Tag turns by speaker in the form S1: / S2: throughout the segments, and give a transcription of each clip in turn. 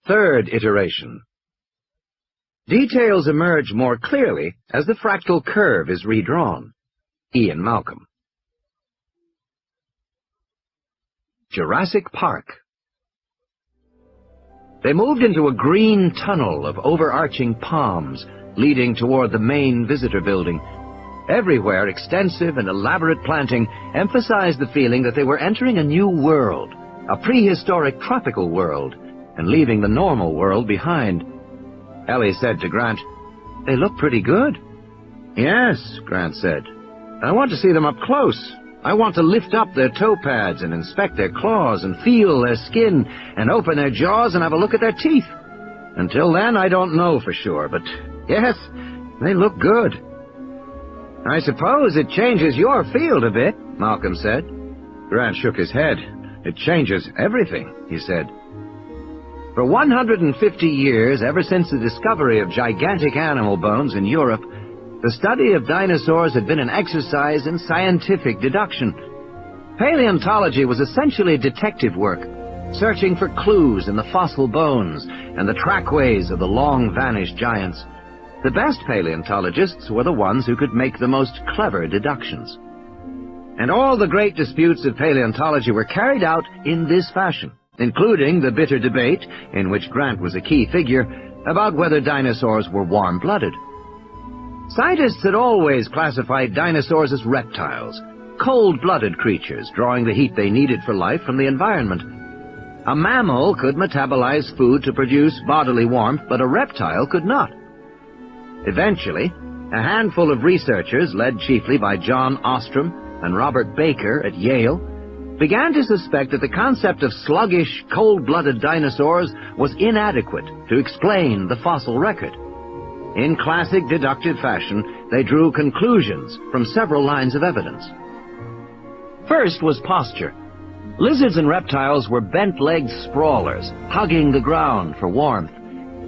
S1: Third iteration. Details emerge more clearly as the fractal curve is redrawn. Ian Malcolm. Jurassic Park. They moved into a green tunnel of overarching palms leading toward the main visitor building. Everywhere, extensive and elaborate planting emphasized the feeling that they were entering a new world, a prehistoric tropical world, and leaving the normal world behind. Ellie said to Grant, "They look pretty good." "Yes," Grant said. "I want to see them up close. I want to lift up their toe pads and inspect their claws and feel their skin and open their jaws and have a look at their teeth. Until then, I don't know for sure, but yes, they look good." "I suppose it changes your field a bit," Malcolm said. Grant shook his head. "It changes everything," he said. For 150 years, ever since the discovery of gigantic animal bones in Europe, the study of dinosaurs had been an exercise in scientific deduction. Paleontology was essentially detective work, searching for clues in the fossil bones and the trackways of the long-vanished giants. The best paleontologists were the ones who could make the most clever deductions. And all the great disputes of paleontology were carried out in this fashion, including the bitter debate, in which Grant was a key figure, about whether dinosaurs were warm-blooded. Scientists had always classified dinosaurs as reptiles, cold-blooded creatures drawing the heat they needed for life from the environment. A mammal could metabolize food to produce bodily warmth, but a reptile could not. Eventually, a handful of researchers, led chiefly by John Ostrom and Robert Baker at Yale, began to suspect that the concept of sluggish, cold-blooded dinosaurs was inadequate to explain the fossil record. In classic deductive fashion, they drew conclusions from several lines of evidence. First was posture. Lizards and reptiles were bent-legged sprawlers, hugging the ground for warmth.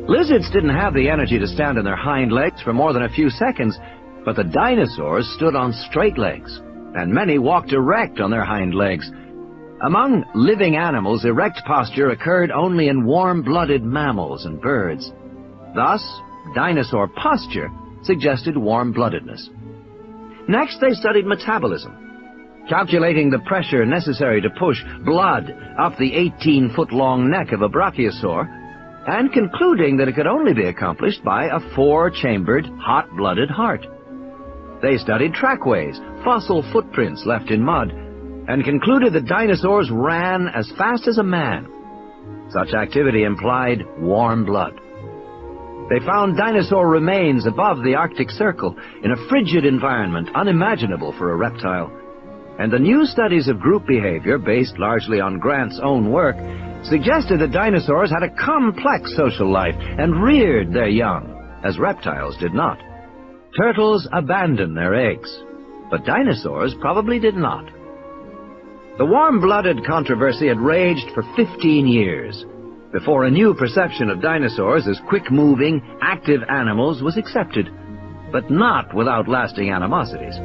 S1: Lizards didn't have the energy to stand on their hind legs for more than a few seconds, but the dinosaurs stood on straight legs, and many walked erect on their hind legs. Among living animals, erect posture occurred only in warm-blooded mammals and birds. Thus, dinosaur posture suggested warm-bloodedness. Next, they studied metabolism, calculating the pressure necessary to push blood up the 18-foot-long neck of a brachiosaur, and concluding that it could only be accomplished by a 4-chambered, hot-blooded heart. They studied trackways, fossil footprints left in mud, and concluded that dinosaurs ran as fast as a man. Such activity implied warm blood. They found dinosaur remains above the Arctic Circle in a frigid environment unimaginable for a reptile. And the new studies of group behavior, based largely on Grant's own work, suggested that dinosaurs had a complex social life and reared their young, as reptiles did not. Turtles abandoned their eggs, but dinosaurs probably did not. The warm-blooded controversy had raged for 15 years, before a new perception of dinosaurs as quick-moving, active animals was accepted, but not without lasting animosities.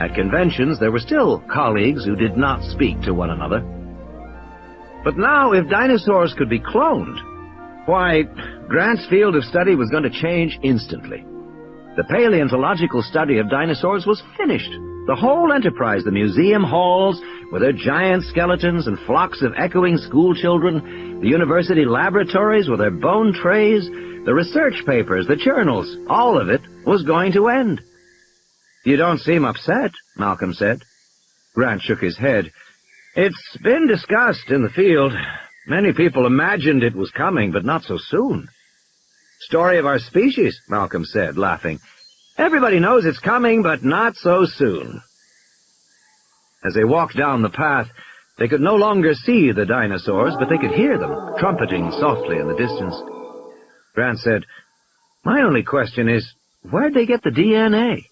S1: At conventions, there were still colleagues who did not speak to one another. But now, if dinosaurs could be cloned, why, Grant's field of study was going to change instantly. The paleontological study of dinosaurs was finished. The whole enterprise, the museum halls, with their giant skeletons and flocks of echoing schoolchildren, the university laboratories with their bone trays, the research papers, the journals, all of it was going to end. "You don't seem upset," Malcolm said. Grant shook his head. "It's been discussed in the field. Many people imagined it was coming, but not so soon." "Story of our species," Malcolm said, laughing. "Everybody knows it's coming, but not so soon." As they walked down the path, they could no longer see the dinosaurs, but they could hear them, trumpeting softly in the distance. Grant said, "My only question is, where'd they get the DNA?"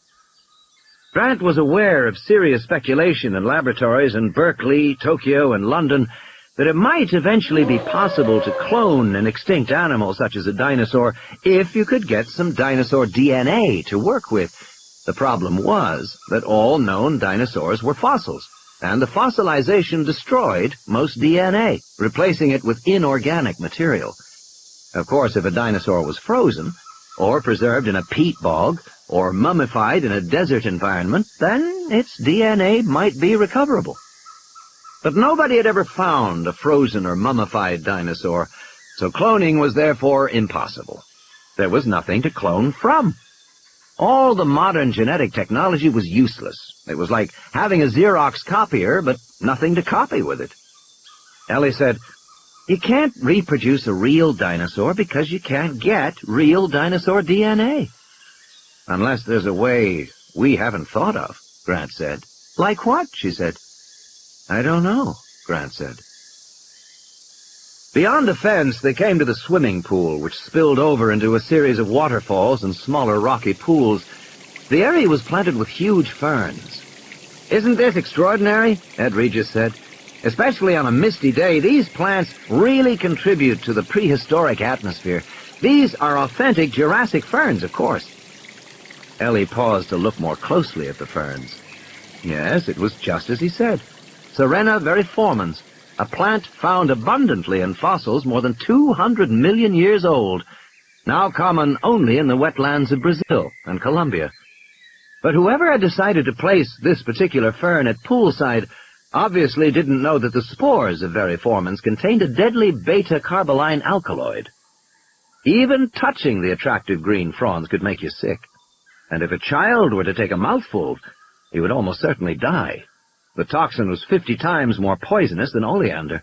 S1: Grant was aware of serious speculation in laboratories in Berkeley, Tokyo, and London that it might eventually be possible to clone an extinct animal such as a dinosaur if you could get some dinosaur DNA to work with. The problem was that all known dinosaurs were fossils, and the fossilization destroyed most DNA, replacing it with inorganic material. Of course, if a dinosaur was frozen, or preserved in a peat bog, or mummified in a desert environment, then its DNA might be recoverable. But nobody had ever found a frozen or mummified dinosaur, so cloning was therefore impossible. There was nothing to clone from. All the modern genetic technology was useless. It was like having a Xerox copier, but nothing to copy with it. Ellie said, "You can't reproduce a real dinosaur because you can't get real dinosaur DNA." "Unless there's a way we haven't thought of," Grant said. "Like what?" she said. "I don't know," Grant said. Beyond the fence, they came to the swimming pool, which spilled over into a series of waterfalls and smaller rocky pools. The area was planted with huge ferns. "Isn't this extraordinary?" Ed Regis said. "Especially on a misty day, these plants really contribute to the prehistoric atmosphere. These are authentic Jurassic ferns, of course." Ellie paused to look more closely at the ferns. Yes, it was just as he said. Serena veriformans, a plant found abundantly in fossils more than 200 million years old, now common only in the wetlands of Brazil and Colombia. But whoever had decided to place this particular fern at poolside obviously didn't know that the spores of veriformans contained a deadly beta-carboline alkaloid. Even touching the attractive green fronds could make you sick. And if a child were to take a mouthful, he would almost certainly die. The toxin was 50 times more poisonous than oleander.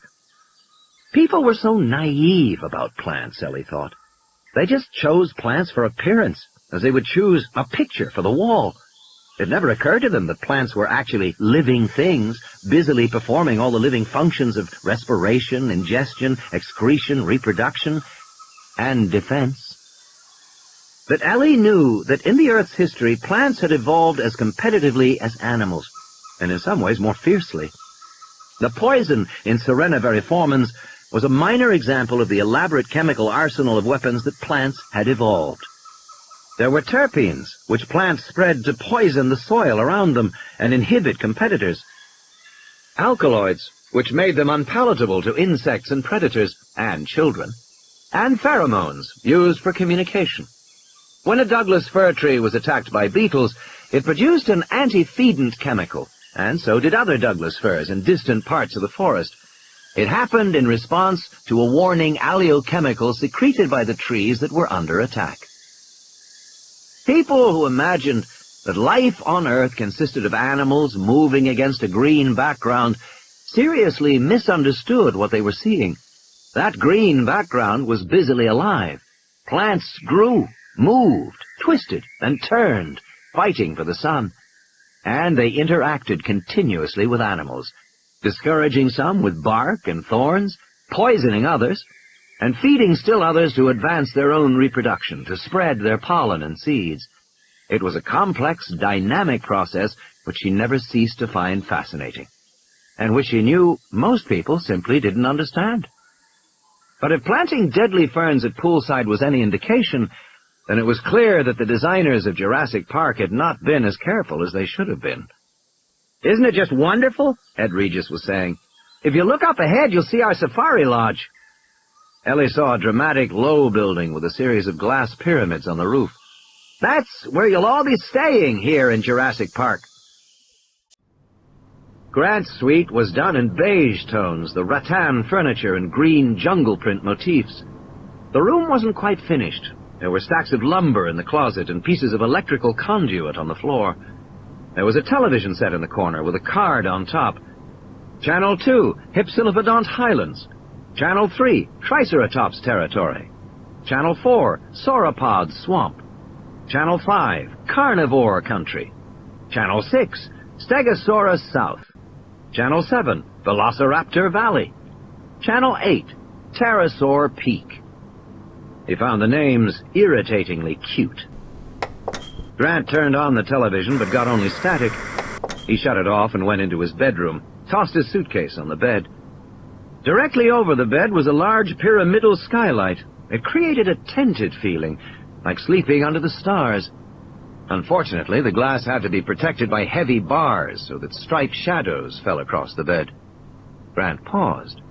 S1: People were so naive about plants, Ellie thought. They just chose plants for appearance, as they would choose a picture for the wall. It never occurred to them that plants were actually living things, busily performing all the living functions of respiration, ingestion, excretion, reproduction, and defense. But Ellie knew that in the Earth's history, plants had evolved as competitively as animals, and in some ways more fiercely. The poison in Serena veriformans was a minor example of the elaborate chemical arsenal of weapons that plants had evolved. There were terpenes, which plants spread to poison the soil around them and inhibit competitors. Alkaloids, which made them unpalatable to insects and predators, and children. And pheromones, used for communication. When a Douglas fir tree was attacked by beetles, it produced an antefeedant chemical, and so did other Douglas firs in distant parts of the forest. It happened in response to a warning oleochemical secreted by the trees that were under attack. People who imagined that life on Earth consisted of animals moving against a green background seriously misunderstood what they were seeing. That green background was busily alive. Plants grew, moved, twisted, and turned, fighting for the sun. And they interacted continuously with animals, discouraging some with bark and thorns, poisoning others, and feeding still others to advance their own reproduction, to spread their pollen and seeds. It was a complex, dynamic process which she never ceased to find fascinating, and which she knew most people simply didn't understand. But if planting deadly ferns at poolside was any indication, then it was clear that the designers of Jurassic Park had not been as careful as they should have been. "Isn't it just wonderful?" Ed Regis was saying. "If you look up ahead, you'll see our safari lodge." Ellie saw a dramatic low building with a series of glass pyramids on the roof. "That's where you'll all be staying here in Jurassic Park." Grant's suite was done in beige tones, the rattan furniture and green jungle print motifs. The room wasn't quite finished. There were stacks of lumber in the closet and pieces of electrical conduit on the floor. There was a television set in the corner with a card on top. Channel 2, Hypsilophodont Highlands. Channel 3, Triceratops Territory. Channel 4, Sauropod Swamp. Channel 5, Carnivore Country. Channel 6, Stegosaurus South. Channel 7, Velociraptor Valley. Channel 8, Pterosaur Peak. He found the names irritatingly cute. Grant turned on the television, but got only static. He shut it off and went into his bedroom, tossed his suitcase on the bed. Directly over the bed was a large pyramidal skylight. It created a tented feeling, like sleeping under the stars. Unfortunately, the glass had to be protected by heavy bars so that striped shadows fell across the bed. Grant paused.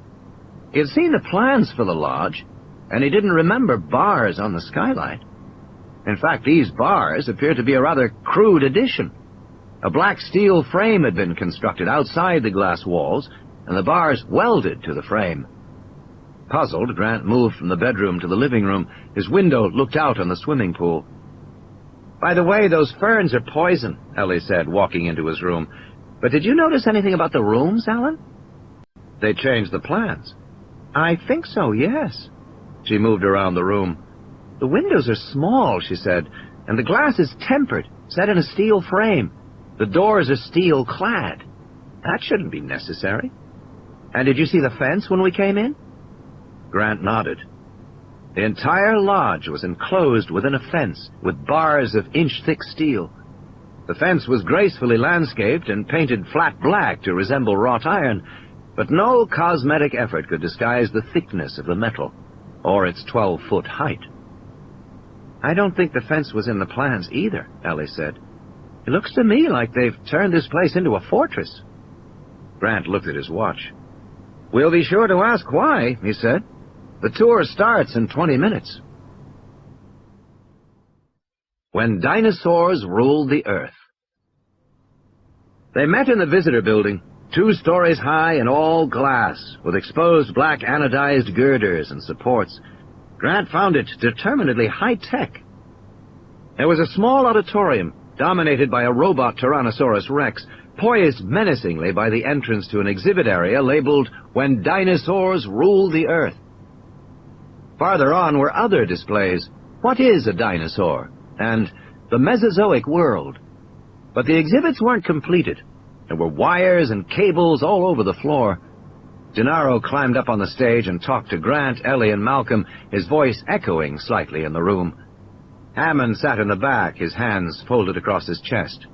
S1: He had seen the plans for the lodge, and he didn't remember bars on the skylight. In fact, these bars appeared to be a rather crude addition. A black steel frame had been constructed outside the glass walls, and the bars welded to the frame. Puzzled, Grant moved from the bedroom to the living room. His window looked out on the swimming pool. "By the way, those ferns are poison," Ellie said, walking into his room. "But did you notice anything about the rooms, Alan?" "They changed the plans." "I think so, yes." She moved around the room. "The windows are small," she said, "and the glass is tempered, set in a steel frame. The doors are steel-clad. That shouldn't be necessary." "And did you see the fence when we came in?" Grant nodded. The entire lodge was enclosed within a fence with bars of inch-thick steel. The fence was gracefully landscaped and painted flat black to resemble wrought iron, but no cosmetic effort could disguise the thickness of the metal, or its 12-foot height. "I don't think the fence was in the plans either," Ellie said. "It looks to me like they've turned this place into a fortress." Grant looked at his watch. "We'll be sure to ask why," he said. "The tour starts in 20 minutes. When Dinosaurs Ruled the Earth. They met in the visitor building, 2 stories high and all glass, with exposed black anodized girders and supports. Grant found it determinedly high-tech. There was a small auditorium, dominated by a robot Tyrannosaurus Rex, poised menacingly by the entrance to an exhibit area labeled "When Dinosaurs Ruled the Earth." Farther on were other displays, "What is a Dinosaur?" and "The Mesozoic World." But the exhibits weren't completed. There were wires and cables all over the floor. Gennaro climbed up on the stage and talked to Grant, Ellie, and Malcolm, his voice echoing slightly in the room. Hammond sat in the back, his hands folded across his chest.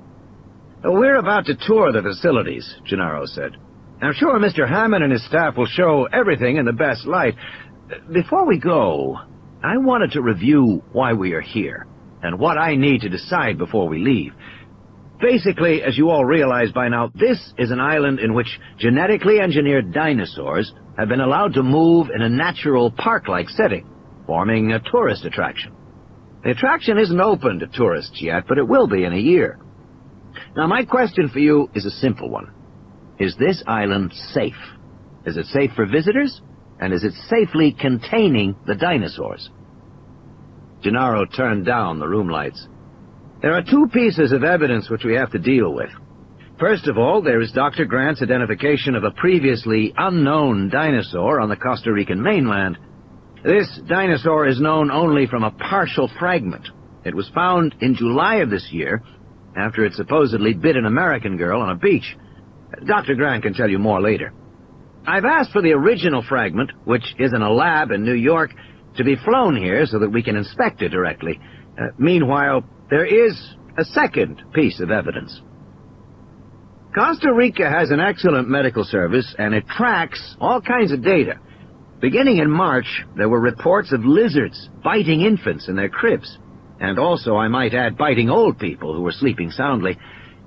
S1: "We're about to tour the facilities," Gennaro said. "I'm sure Mr. Hammond and his staff will show everything in the best light. Before we go, I wanted to review why we are here, and what I need to decide before we leave. Basically, as you all realize by now, this is an island in which genetically engineered dinosaurs have been allowed to move in a natural park-like setting, forming a tourist attraction. The attraction isn't open to tourists yet, but it will be in a year. Now, my question for you is a simple one. Is this island safe? Is it safe for visitors? And is it safely containing the dinosaurs?" Gennaro turned down the room lights. "There are 2 pieces of evidence which we have to deal with. First of all, there is Dr. Grant's identification of a previously unknown dinosaur on the Costa Rican mainland. This dinosaur is known only from a partial fragment. It was found in July of this year, after it supposedly bit an American girl on a beach. Dr. Grant can tell you more later. I've asked for the original fragment, which is in a lab in New York, to be flown here so that we can inspect it directly. Meanwhile, there is a second piece of evidence. Costa Rica has an excellent medical service, and it tracks all kinds of data. Beginning in March, there were reports of lizards biting infants in their cribs, and also, I might add, biting old people who were sleeping soundly.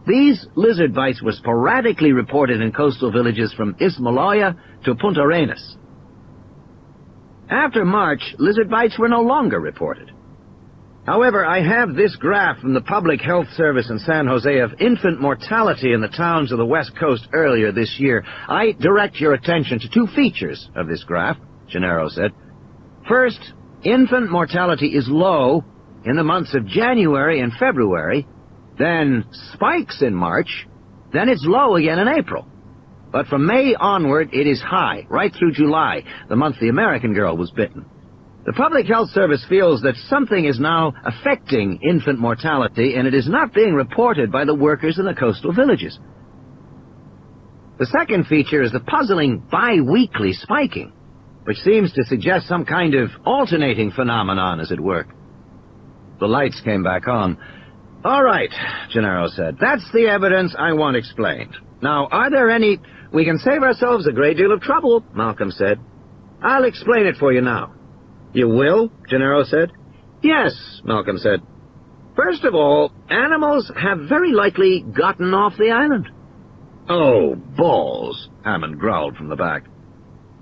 S1: These lizard bites were sporadically reported in coastal villages from Ismaloya to Punta Arenas. After March, lizard bites were no longer reported. However, I have this graph from the Public Health Service in San Jose of infant mortality in the towns of the West Coast earlier this year. I direct your attention to 2 features of this graph, Gennaro said. First, infant mortality is low in the months of January and February, then spikes in March, then it's low again in April. But from May onward, it is high, right through July, the month the American girl was bitten. The Public Health Service feels that something is now affecting infant mortality, and it is not being reported by the workers in the coastal villages. The second feature is the puzzling bi-weekly spiking, which seems to suggest some kind of alternating phenomenon is at work. The lights came back on. "All right," Gennaro said. "That's the evidence I want explained. Now, are there any—" "We can save ourselves a great deal of trouble," Malcolm said. "I'll explain it for you now." "You will?" Gennaro said. "Yes," Malcolm said. "First of all, animals have very likely gotten off the island." "Oh, balls," Hammond growled from the back.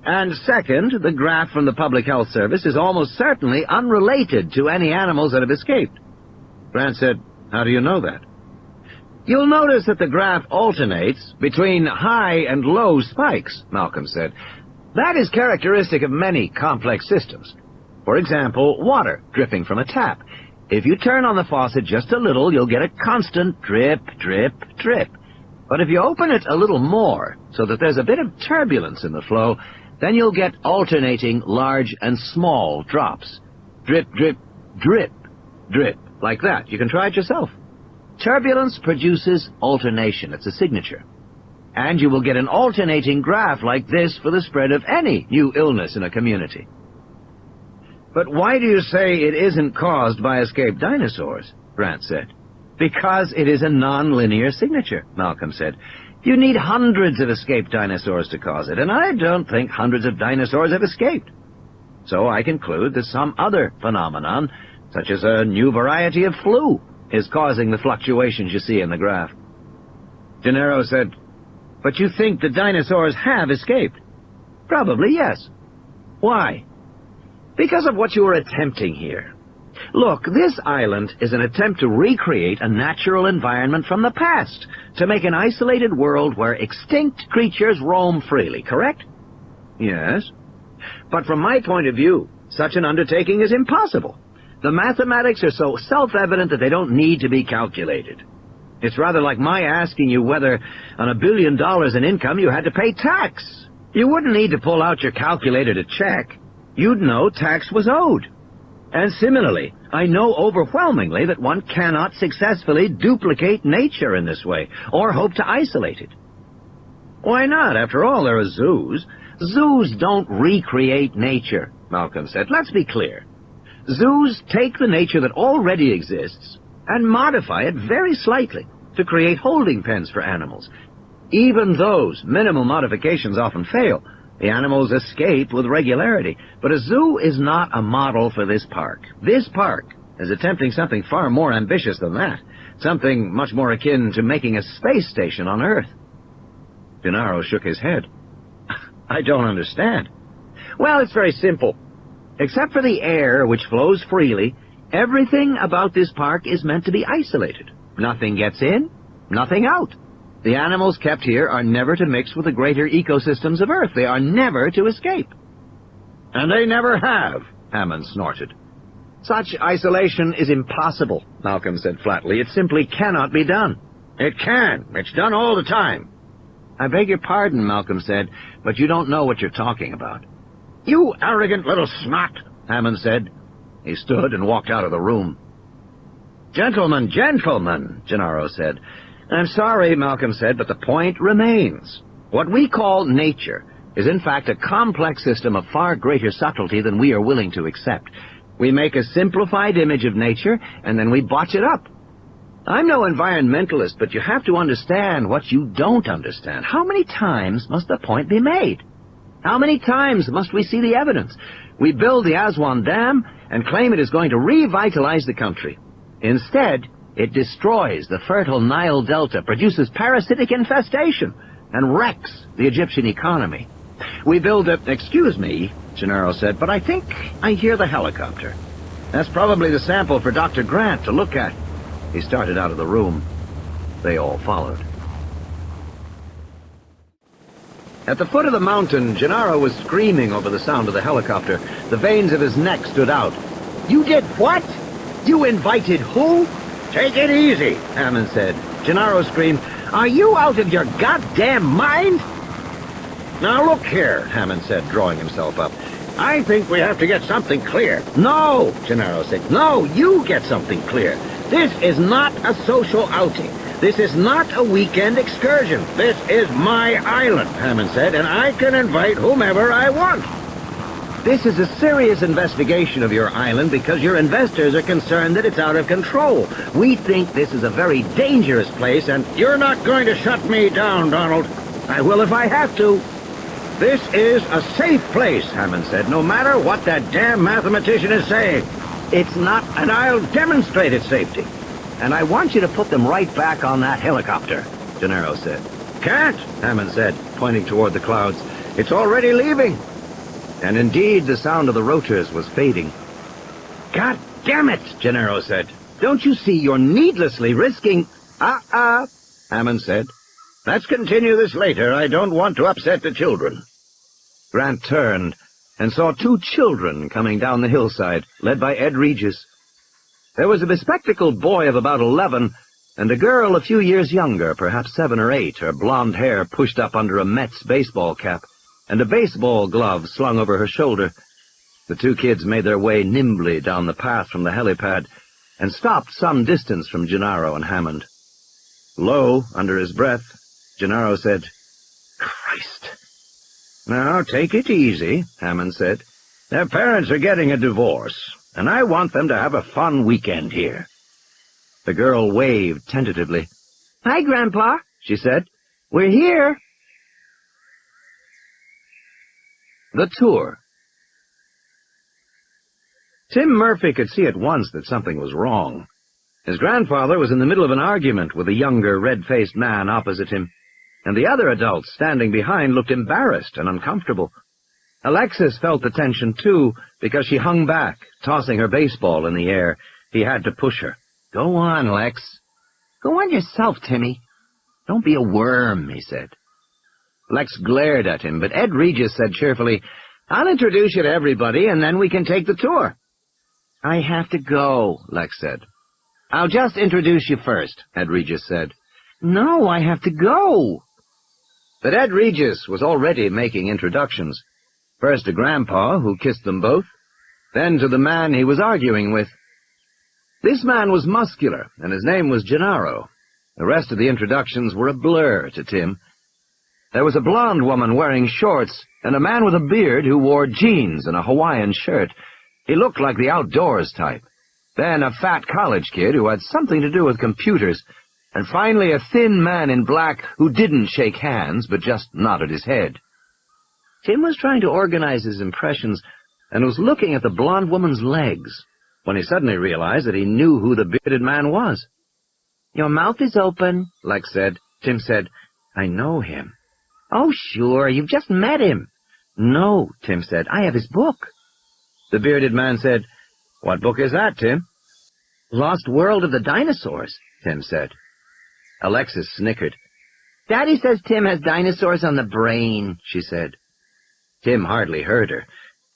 S1: And second, the graph from the Public Health Service is almost certainly unrelated to any animals that have escaped. Grant said, "How do you know that?" "You'll notice that the graph alternates between high and low spikes," Malcolm said. "That is characteristic of many complex systems. For example, water dripping from a tap. If you turn on the faucet just a little, you'll get a constant drip, drip, drip. But if you open it a little more, so that there's a bit of turbulence in the flow, then you'll get alternating large and small drops. Drip, drip, drip, drip, like that. You can try it yourself. Turbulence produces alternation. It's a signature. And you will get an alternating graph like this for the spread of any new illness in a community." "But why do you say it isn't caused by escaped dinosaurs?" Grant said. "Because it is a non-linear signature," Malcolm said. "You need hundreds of escaped dinosaurs to cause it, and I don't think hundreds of dinosaurs have escaped. So I conclude that some other phenomenon, such as a new variety of flu, is causing the fluctuations you see in the graph." Gennaro said, "But you think the dinosaurs have escaped?" "Probably, yes." "Why?" "Because of what you are attempting here. Look, this island is an attempt to recreate a natural environment from the past, to make an isolated world where extinct creatures roam freely, correct?" "Yes." "But from my point of view, such an undertaking is impossible. The mathematics are so self-evident that they don't need to be calculated. It's rather like my asking you whether on $1 billion in income you had to pay tax. You wouldn't need to pull out your calculator to check. You'd know tax was owed. And similarly, I know overwhelmingly that one cannot successfully duplicate nature in this way, or hope to isolate it." "Why not? After all, there are zoos." "Zoos don't recreate nature," Malcolm said. "Let's be clear. Zoos take the nature that already exists and modify it very slightly to create holding pens for animals. Even those minimal modifications often fail. The animals escape with regularity. But a zoo is not a model for this park. This park is attempting something far more ambitious than that, something much more akin to making a space station on Earth." Gennaro shook his head. "I don't understand." "Well, it's very simple. Except for the air, which flows freely, everything about this park is meant to be isolated. Nothing gets in, nothing out. The animals kept here are never to mix with the greater ecosystems of Earth. They are never to escape." "And they never have," Hammond snorted. "Such isolation is impossible," Malcolm said flatly. "It simply cannot be done." "It can. It's done all the time." "I beg your pardon," Malcolm said, "but you don't know what you're talking about." "You arrogant little snot," Hammond said. He stood and walked out of the room. "Gentlemen, gentlemen," Gennaro said. "I'm sorry," Malcolm said, "but the point remains. What we call nature is in fact a complex system of far greater subtlety than we are willing to accept. We make a simplified image of nature, and then we botch it up. I'm no environmentalist, but you have to understand what you don't understand. How many times must the point be made? How many times must we see the evidence? We build the Aswan Dam and claim it is going to revitalize the country. Instead, it destroys the fertile Nile Delta, produces parasitic infestation, and wrecks the Egyptian economy. We build a... Excuse me, Gennaro said, but I think I hear the helicopter. That's probably the sample for Dr. Grant to look at." He started out of the room. They all followed. At the foot of the mountain, Gennaro was screaming over the sound of the helicopter. The veins of his neck stood out. "You did what? You invited who?" "Take it easy," Hammond said. Gennaro screamed, "Are you out of your goddamn mind?" "Now look here," Hammond said, drawing himself up. "I think we have to get something clear." "No," Gennaro said. "No, you get something clear. This is not a social outing. This is not a weekend excursion. This is my island," Hammond said, "and I can invite whomever I want." "This is a serious investigation of your island because your investors are concerned that it's out of control. We think this is a very dangerous place, and..." "You're not going to shut me down, Donald." "I will if I have to." "This is a safe place," Hammond said, "no matter what that damn mathematician is saying." "It's not, and I'll demonstrate its safety. And I want you to put them right back on that helicopter," Gennaro said. "Can't," Hammond said, pointing toward the clouds. "It's already leaving. And indeed, the sound of the rotors was fading. "God damn it," Gennaro said. "Don't you see you're needlessly risking—" Hammond said. "Let's continue this later. I don't want to upset the children." Grant turned and saw 2 children coming down the hillside, led by Ed Regis. There was a bespectacled boy of about 11 and a girl a few years younger, perhaps 7 or 8, her blonde hair pushed up under a Mets baseball cap and a baseball glove slung over her shoulder. The 2 kids made their way nimbly down the path from the helipad and stopped some distance from Gennaro and Hammond. Low, under his breath, Gennaro said, "Christ." "Now, take it easy," Hammond said. "Their parents are getting a divorce, and I want them to have a fun weekend here." The girl waved tentatively. "Hi, Grandpa," she said. "We're here." The tour. Tim Murphy could see at once that something was wrong. His grandfather was in the middle of an argument with a younger, red-faced man opposite him, and the other adults standing behind looked embarrassed and uncomfortable. Alexis felt the tension, too, because she hung back, tossing her baseball in the air. He had to push her. "Go on, Lex." "Go on yourself, Timmy." "Don't be a worm," he said. Lex glared at him, but Ed Regis said cheerfully, "I'll introduce you to everybody, and then we can take the tour." "I have to go," Lex said. "I'll just introduce you first," Ed Regis said. "No, I have to go." But Ed Regis was already making introductions. First to Grandpa, who kissed them both, then to the man he was arguing with. This man was muscular, and his name was Gennaro. The rest of the introductions were a blur to Tim. There was a blonde woman wearing shorts, and a man with a beard who wore jeans and a Hawaiian shirt. He looked like the outdoors type. Then a fat college kid who had something to do with computers, and finally a thin man in black who didn't shake hands, but just nodded his head. Tim was trying to organize his impressions, and was looking at the blonde woman's legs, when he suddenly realized that he knew who the bearded man was. "Your mouth is open," Lex said. Tim said, "I know him." "Oh, sure, you've just met him." "No," Tim said, "I have his book." The bearded man said, "What book is that, Tim?" "Lost World of the Dinosaurs," Tim said. Alexis snickered. "Daddy says Tim has dinosaurs on the brain," she said. Tim hardly heard her.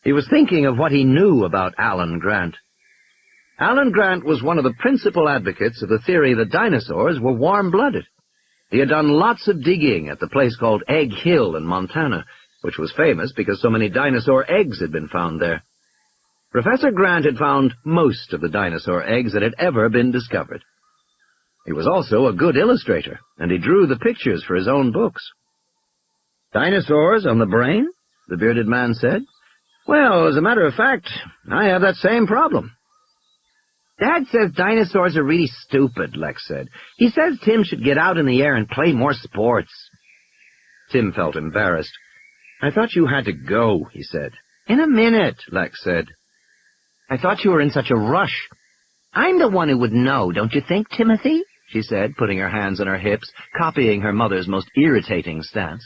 S1: He was thinking of what he knew about Alan Grant. Alan Grant was one of the principal advocates of the theory that dinosaurs were warm-blooded. He had done lots of digging at the place called Egg Hill in Montana, which was famous because so many dinosaur eggs had been found there. Professor Grant had found most of the dinosaur eggs that had ever been discovered. He was also a good illustrator, and he drew the pictures for his own books. "Dinosaurs on the brain?" the bearded man said. "Well, as a matter of fact, I have that same problem." "Dad says dinosaurs are really stupid," Lex said. "He says Tim should get out in the air and play more sports." Tim felt embarrassed. "I thought you had to go," he said. "In a minute," Lex said. "I thought you were in such a rush." "I'm the one who would know, don't you think, Timothy?" she said, putting her hands on her hips, copying her mother's most irritating stance.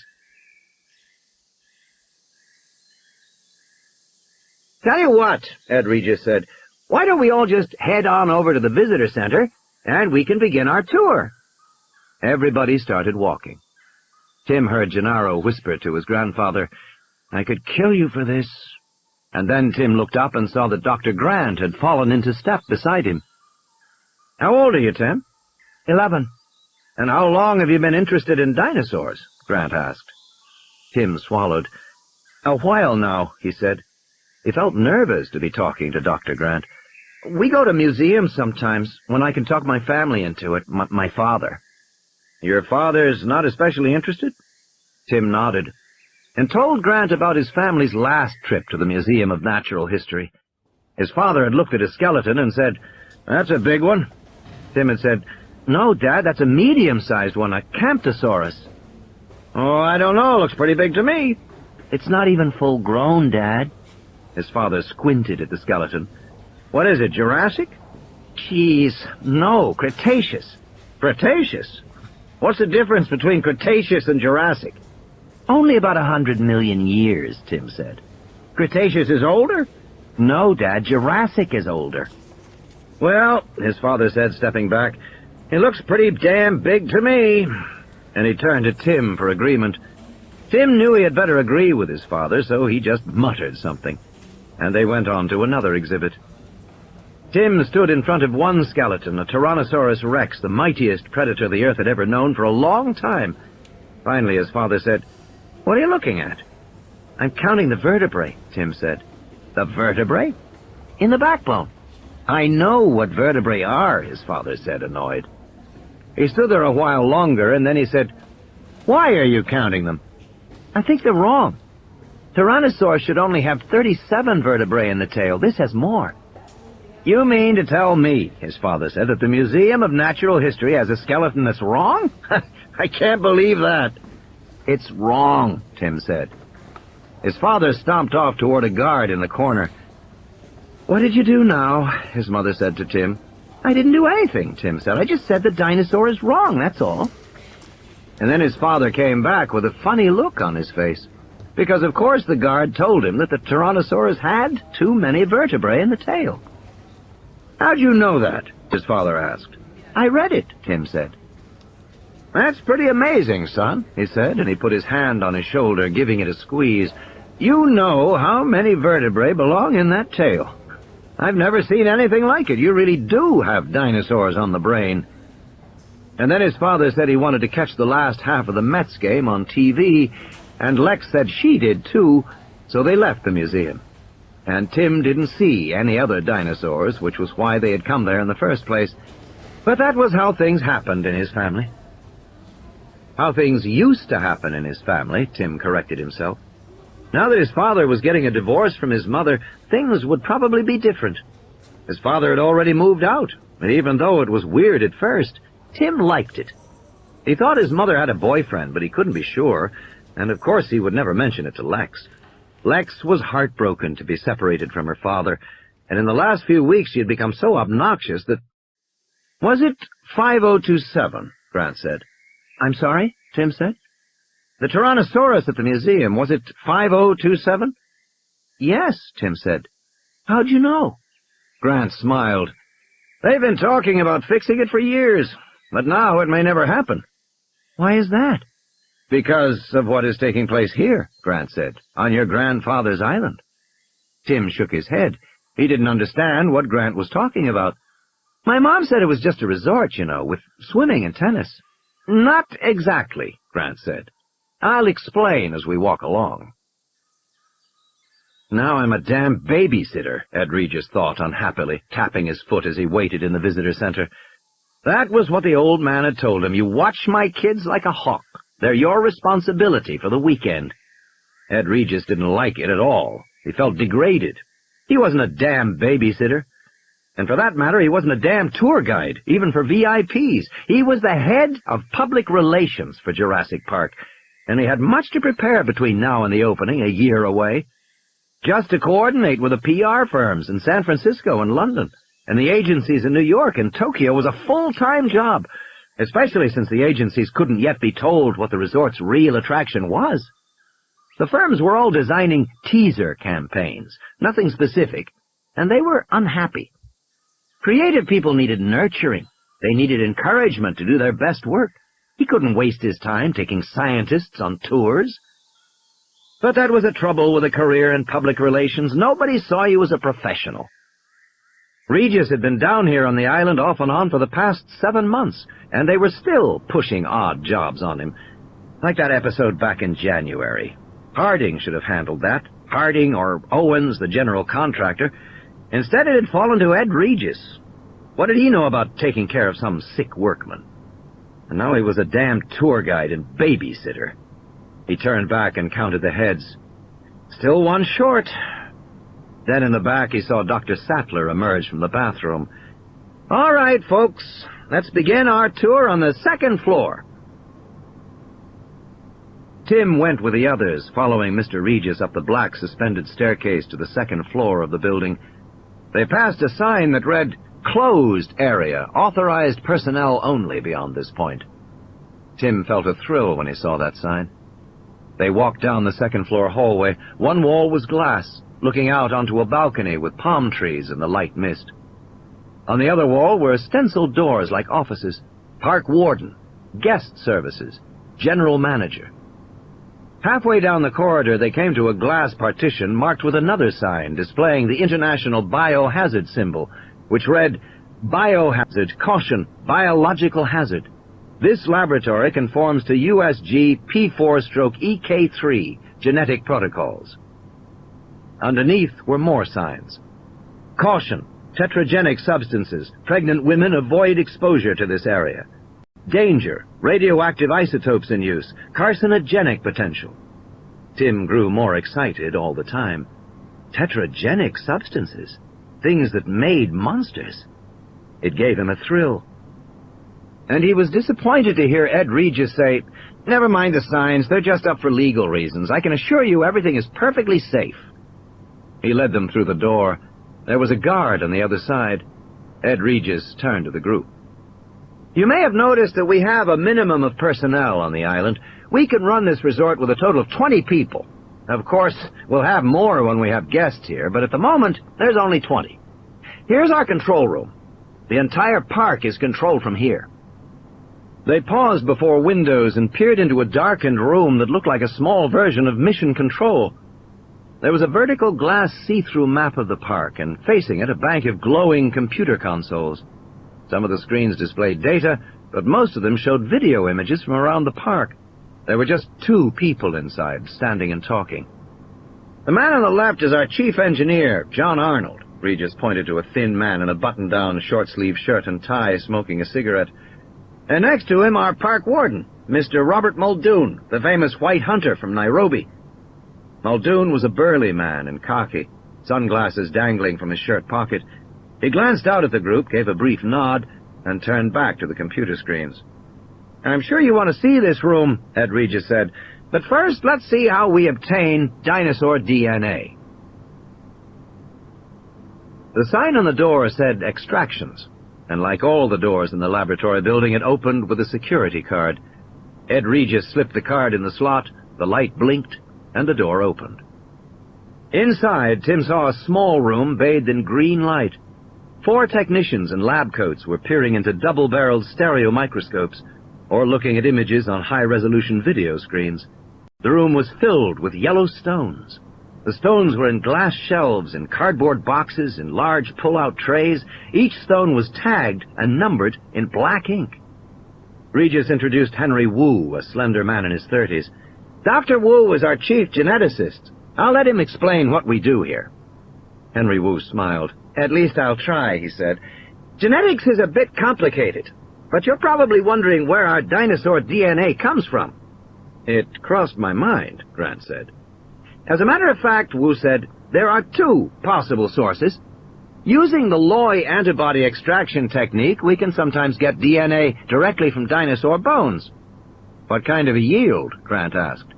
S1: "Tell you what," Ed Regis said, "why don't we all just head on over to the visitor center, and we can begin our tour?" Everybody started walking. Tim heard Gennaro whisper to his grandfather, "I could kill you for this." And then Tim looked up and saw that Dr. Grant had fallen into step beside him. "How old are you, Tim?" 11. "And how long have you been interested in dinosaurs?" Grant asked. Tim swallowed. "A while now," he said. He felt nervous to be talking to Dr. Grant. "We go to museums sometimes, when I can talk my family into it, my father." "Your father's not especially interested?" Tim nodded, and told Grant about his family's last trip to the Museum of Natural History. His father had looked at his skeleton and said, "That's a big one." Tim had said, "No, Dad, that's a medium-sized one, a Camptosaurus." "Oh, I don't know, looks pretty big to me." "It's not even full-grown, Dad." His father squinted at the skeleton. "What is it, Jurassic?" "Geez, no, Cretaceous." "Cretaceous? What's the difference between Cretaceous and Jurassic?" "Only about 100 million years," Tim said.
S2: Cretaceous is older?
S1: No, Dad, Jurassic is older.
S2: Well, his father said, stepping back, it looks pretty damn big to me. And he turned to Tim for agreement. Tim knew he had better agree with his father, so he just muttered something. And they went on to another exhibit. Tim stood in front of one skeleton, a Tyrannosaurus rex, the mightiest predator the Earth had ever known for a long time. Finally, his father said, "What are you looking at?"
S1: "I'm counting the vertebrae," Tim said.
S2: "The vertebrae?"
S1: "In the backbone."
S2: "I know what vertebrae are," his father said, annoyed. He stood there a while longer, and then he said, "Why are you counting them?"
S1: "I think they're wrong. Tyrannosaurus should only have 37 vertebrae in the tail. This has more."
S2: "You mean to tell me," his father said, "that the Museum of Natural History has a skeleton that's wrong? I can't believe that."
S1: "It's wrong," Tim said.
S2: His father stomped off toward a guard in the corner.
S1: "What did you do now?" his mother said to Tim.
S2: "I didn't do anything," Tim said. "I just said the dinosaur is wrong, that's all." And then his father came back with a funny look on his face, because of course the guard told him that the Tyrannosaurus had too many vertebrae in the tail. "How'd you know that?" his father asked.
S1: "I read it," Tim said.
S2: "That's pretty amazing, son," he said, and he put his hand on his shoulder, giving it a squeeze. "You know how many vertebrae belong in that tail. I've never seen anything like it. You really do have dinosaurs on the brain." And then his father said he wanted to catch the last half of the Mets game on TV, and Lex said she did too, so they left the museum. And Tim didn't see any other dinosaurs, which was why they had come there in the first place. But that was how things happened in his family. How things used to happen in his family, Tim corrected himself. Now that his father was getting a divorce from his mother, things would probably be different. His father had already moved out, and even though it was weird at first, Tim liked it. He thought his mother had a boyfriend, but he couldn't be sure, and of course he would never mention it to Lex. Lex was heartbroken to be separated from her father, and in the last few weeks she had become so obnoxious that... "Was it 5027, Grant said.
S1: "I'm sorry?" Tim said.
S2: "The Tyrannosaurus at the museum, was it 5027?
S1: "Yes," Tim said. "How'd you know?"
S2: Grant smiled. "They've been talking about fixing it for years, but now it may never happen."
S1: "Why is that?"
S2: "Because of what is taking place here," Grant said, "on your grandfather's island." Tim shook his head. He didn't understand what Grant was talking about.
S1: "My mom said it was just a resort, you know, with swimming and tennis."
S2: "Not exactly," Grant said. "I'll explain as we walk along." Now I'm a damn babysitter, Ed Regis thought unhappily, tapping his foot as he waited in the visitor center. That was what the old man had told him. "You watch my kids like a hawk. They're your responsibility for the weekend." Ed Regis didn't like it at all. He felt degraded. He wasn't a damn babysitter. And for that matter, he wasn't a damn tour guide, even for VIPs. He was the head of public relations for Jurassic Park, and he had much to prepare between now and the opening, a year away. Just to coordinate with the PR firms in San Francisco and London, and the agencies in New York and Tokyo was a full-time job, especially since the agencies couldn't yet be told what the resort's real attraction was. The firms were all designing teaser campaigns, nothing specific, and they were unhappy. Creative people needed nurturing. They needed encouragement to do their best work. He couldn't waste his time taking scientists on tours. But that was the trouble with a career in public relations. Nobody saw you as a professional. Regis had been down here on the island off and on for the past 7 months, and they were still pushing odd jobs on him. Like that episode back in January. Harding should have handled that. Harding or Owens, the general contractor. Instead it had fallen to Ed Regis. What did he know about taking care of some sick workman? And now he was a damn tour guide and babysitter. He turned back and counted the heads. Still one short. Then in the back he saw Dr. Sattler emerge from the bathroom. "All right, folks, let's begin our tour on the second floor." Tim went with the others, following Mr. Regis up the black suspended staircase to the second floor of the building. They passed a sign that read, "Closed area, authorized personnel only beyond this point." Tim felt a thrill when he saw that sign. They walked down the second-floor hallway. One wall was glass. looking out onto a balcony with palm trees in the light mist. On the other wall were stenciled doors like offices, park warden, guest services, general manager. Halfway down the corridor, they came to a glass partition marked with another sign displaying the international biohazard symbol, which read, "Biohazard, caution, biological hazard. This laboratory conforms to USG P4/EK3 genetic protocols." Underneath were more signs. "Caution, tetragenic substances. Pregnant women avoid exposure to this area. Danger, radioactive isotopes in use, carcinogenic potential." Tim grew more excited all the time. Tetragenic substances, things that made monsters. It gave him a thrill. And he was disappointed to hear Ed Regis say, "Never mind the signs, they're just up for legal reasons. I can assure you everything is perfectly safe." He led them through the door. There was a guard on the other side. Ed Regis turned to the group. "You may have noticed that we have a minimum of personnel on the island. We can run this resort with a total of 20 people. Of course, we'll have more when we have guests here, but at the moment, there's only 20. Here's our control room. The entire park is controlled from here." They paused before windows and peered into a darkened room that looked like a small version of mission control. There was a vertical glass see-through map of the park, and facing it, a bank of glowing computer consoles. Some of the screens displayed data, but most of them showed video images from around the park. There were just 2 people inside, standing and talking. "The man on the left is our chief engineer, John Arnold." Regis pointed to a thin man in a button-down, short-sleeved shirt and tie, smoking a cigarette. "And next to him, our park warden, Mr. Robert Muldoon, the famous white hunter from Nairobi." Muldoon was a burly man in khaki, sunglasses dangling from his shirt pocket. He glanced out at the group, gave a brief nod, and turned back to the computer screens. "I'm sure you want to see this room," Ed Regis said, "but first let's see how we obtain dinosaur DNA." The sign on the door said extractions, and like all the doors in the laboratory building, it opened with a security card. Ed Regis slipped the card in the slot, the light blinked, and the door opened. Inside, Tim saw a small room bathed in green light. 4 technicians in lab coats were peering into double-barreled stereo microscopes, or looking at images on high-resolution video screens. The room was filled with yellow stones. The stones were in glass shelves, in cardboard boxes, in large pull-out trays. Each stone was tagged and numbered in black ink. Regis introduced Henry Wu, a slender man in his 30s. "Dr. Wu is our chief geneticist. I'll let him explain what we do here." Henry Wu smiled. "At least I'll try," he said. "Genetics is a bit complicated, but you're probably wondering where our dinosaur DNA comes from." "It crossed my mind," Grant said. "As a matter of fact," Wu said, "there are 2 possible sources. Using the Loy antibody extraction technique, we can sometimes get DNA directly from dinosaur bones." "What kind of a yield?" Grant asked.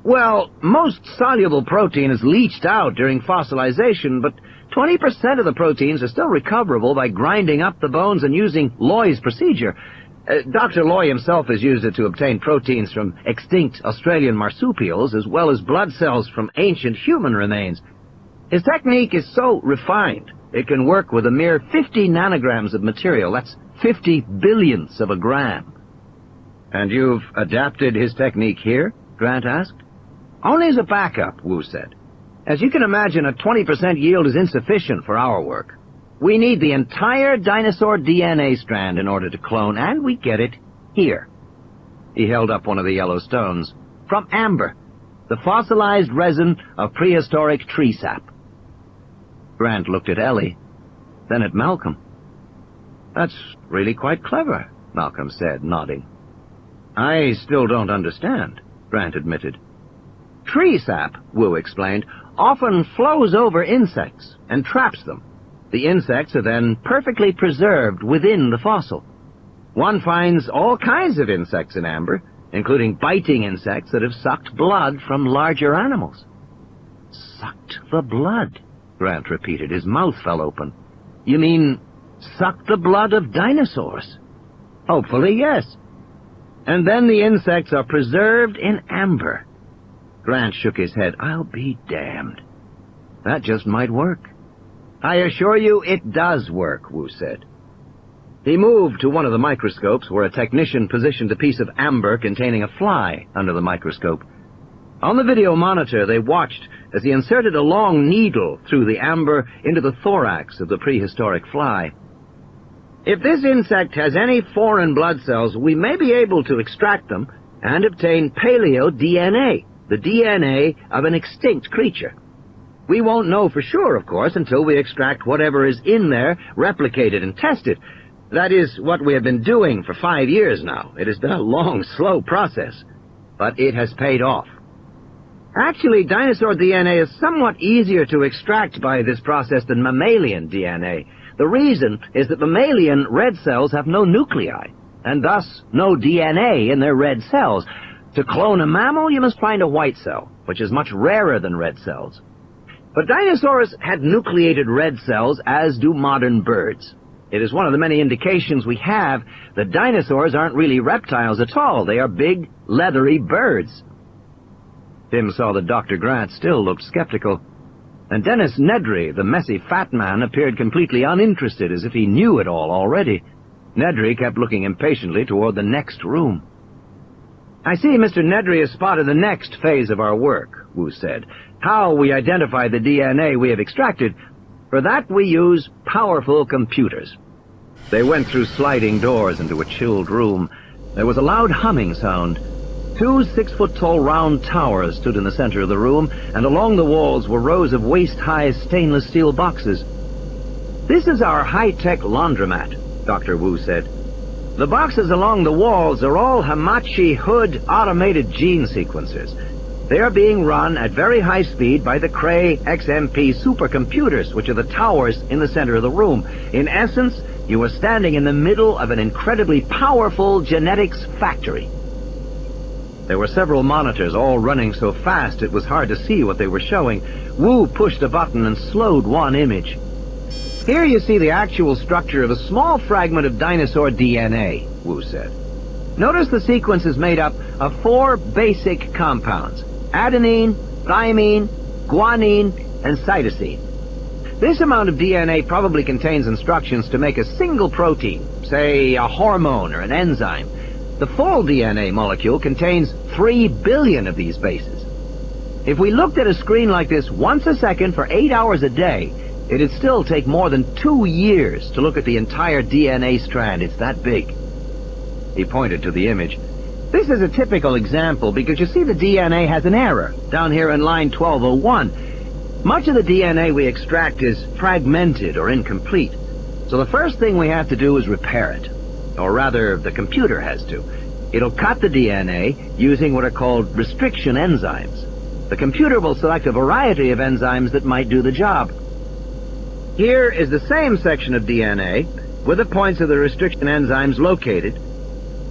S2: "Well, most soluble protein is leached out during fossilization, but 20% of the proteins are still recoverable by grinding up the bones and using Loy's procedure. Dr. Loy himself has used it to obtain proteins from extinct Australian marsupials, as well as blood cells from ancient human remains. His technique is so refined, it can work with a mere 50 nanograms of material. That's 50 billionths of a gram." "And you've adapted his technique here?" Grant asked. "Only as a backup," Wu said. "As you can imagine, a 20% yield is insufficient for our work. We need the entire dinosaur DNA strand in order to clone, and we get it here." He held up one of the yellow stones. "From amber, the fossilized resin of prehistoric tree sap." Grant looked at Ellie, then at Malcolm. "That's really quite clever," Malcolm said, nodding. "I still don't understand," Grant admitted. "Tree sap," Wu explained, "often flows over insects and traps them. The insects are then perfectly preserved within the fossil. One finds all kinds of insects in amber, including biting insects that have sucked blood from larger animals." "Sucked the blood," Grant repeated. His mouth fell open. "You mean sucked the blood of dinosaurs?" "Hopefully, yes. And then the insects are preserved in amber." Grant shook his head. "I'll be damned."
S1: that just might work. I assure you it does work, Wu said. He moved to one of the microscopes where a technician positioned a piece of amber containing a fly under the microscope. On the video monitor, they watched as he inserted a long needle through the amber into the thorax of the prehistoric fly. If this insect has any foreign blood cells, we may be able to extract them and obtain paleo-DNA, the DNA of an extinct creature. We won't know for sure, of course, until we extract whatever is in there, replicate it, and test it. That is what we have been doing for 5 years now. It has been a long, slow process, but it has paid off. Actually, dinosaur DNA is somewhat easier to extract by this process than mammalian DNA. The reason is that mammalian red cells have no nuclei, and thus no DNA in their red cells. To clone a mammal, you must find a white cell, which is much rarer than red cells. But dinosaurs had nucleated red cells, as do modern birds. It is one of the many indications we have that dinosaurs aren't really reptiles at all. They are big, leathery birds. Tim saw that Dr. Grant still looked skeptical, and Dennis Nedry, the messy fat man, appeared completely uninterested, as if he knew it all already. Nedry kept looking impatiently toward the next room. I see Mr. Nedry has spotted the next phase of our work, Wu said. How we identify the DNA we have extracted. For that we use powerful computers. They went through sliding doors into a chilled room. There was a loud humming sound. 2 6-foot-tall round towers stood in the center of the room, and along the walls were rows of waist-high stainless steel boxes. This is our high-tech laundromat, Dr. Wu said. The boxes along the walls are all Hamachi Hood automated gene sequencers. They are being run at very high speed by the Cray XMP supercomputers, which are the towers in the center of the room. In essence, you are standing in the middle of an incredibly powerful genetics factory. There were several monitors, all running so fast it was hard to see what they were showing. Wu pushed a button and slowed one image. Here you see the actual structure of a small fragment of dinosaur DNA, Wu said. Notice the sequence is made up of 4 basic compounds: adenine, thymine, guanine, and cytosine. This amount of DNA probably contains instructions to make a single protein, say a hormone or an enzyme. The full DNA molecule contains 3 billion of these bases. If we looked at a screen like this once a second for 8 hours a day, it'd still take more than 2 years to look at the entire DNA strand. It's that big. He pointed to the image. This is a typical example because you see the DNA has an error down here in line 1201. Much of the DNA we extract is fragmented or incomplete. So the first thing we have to do is repair it. Or rather, the computer has to. It'll cut the DNA using what are called restriction enzymes. The computer will select a variety of enzymes that might do the job. Here is the same section of DNA with the points of the restriction enzymes located.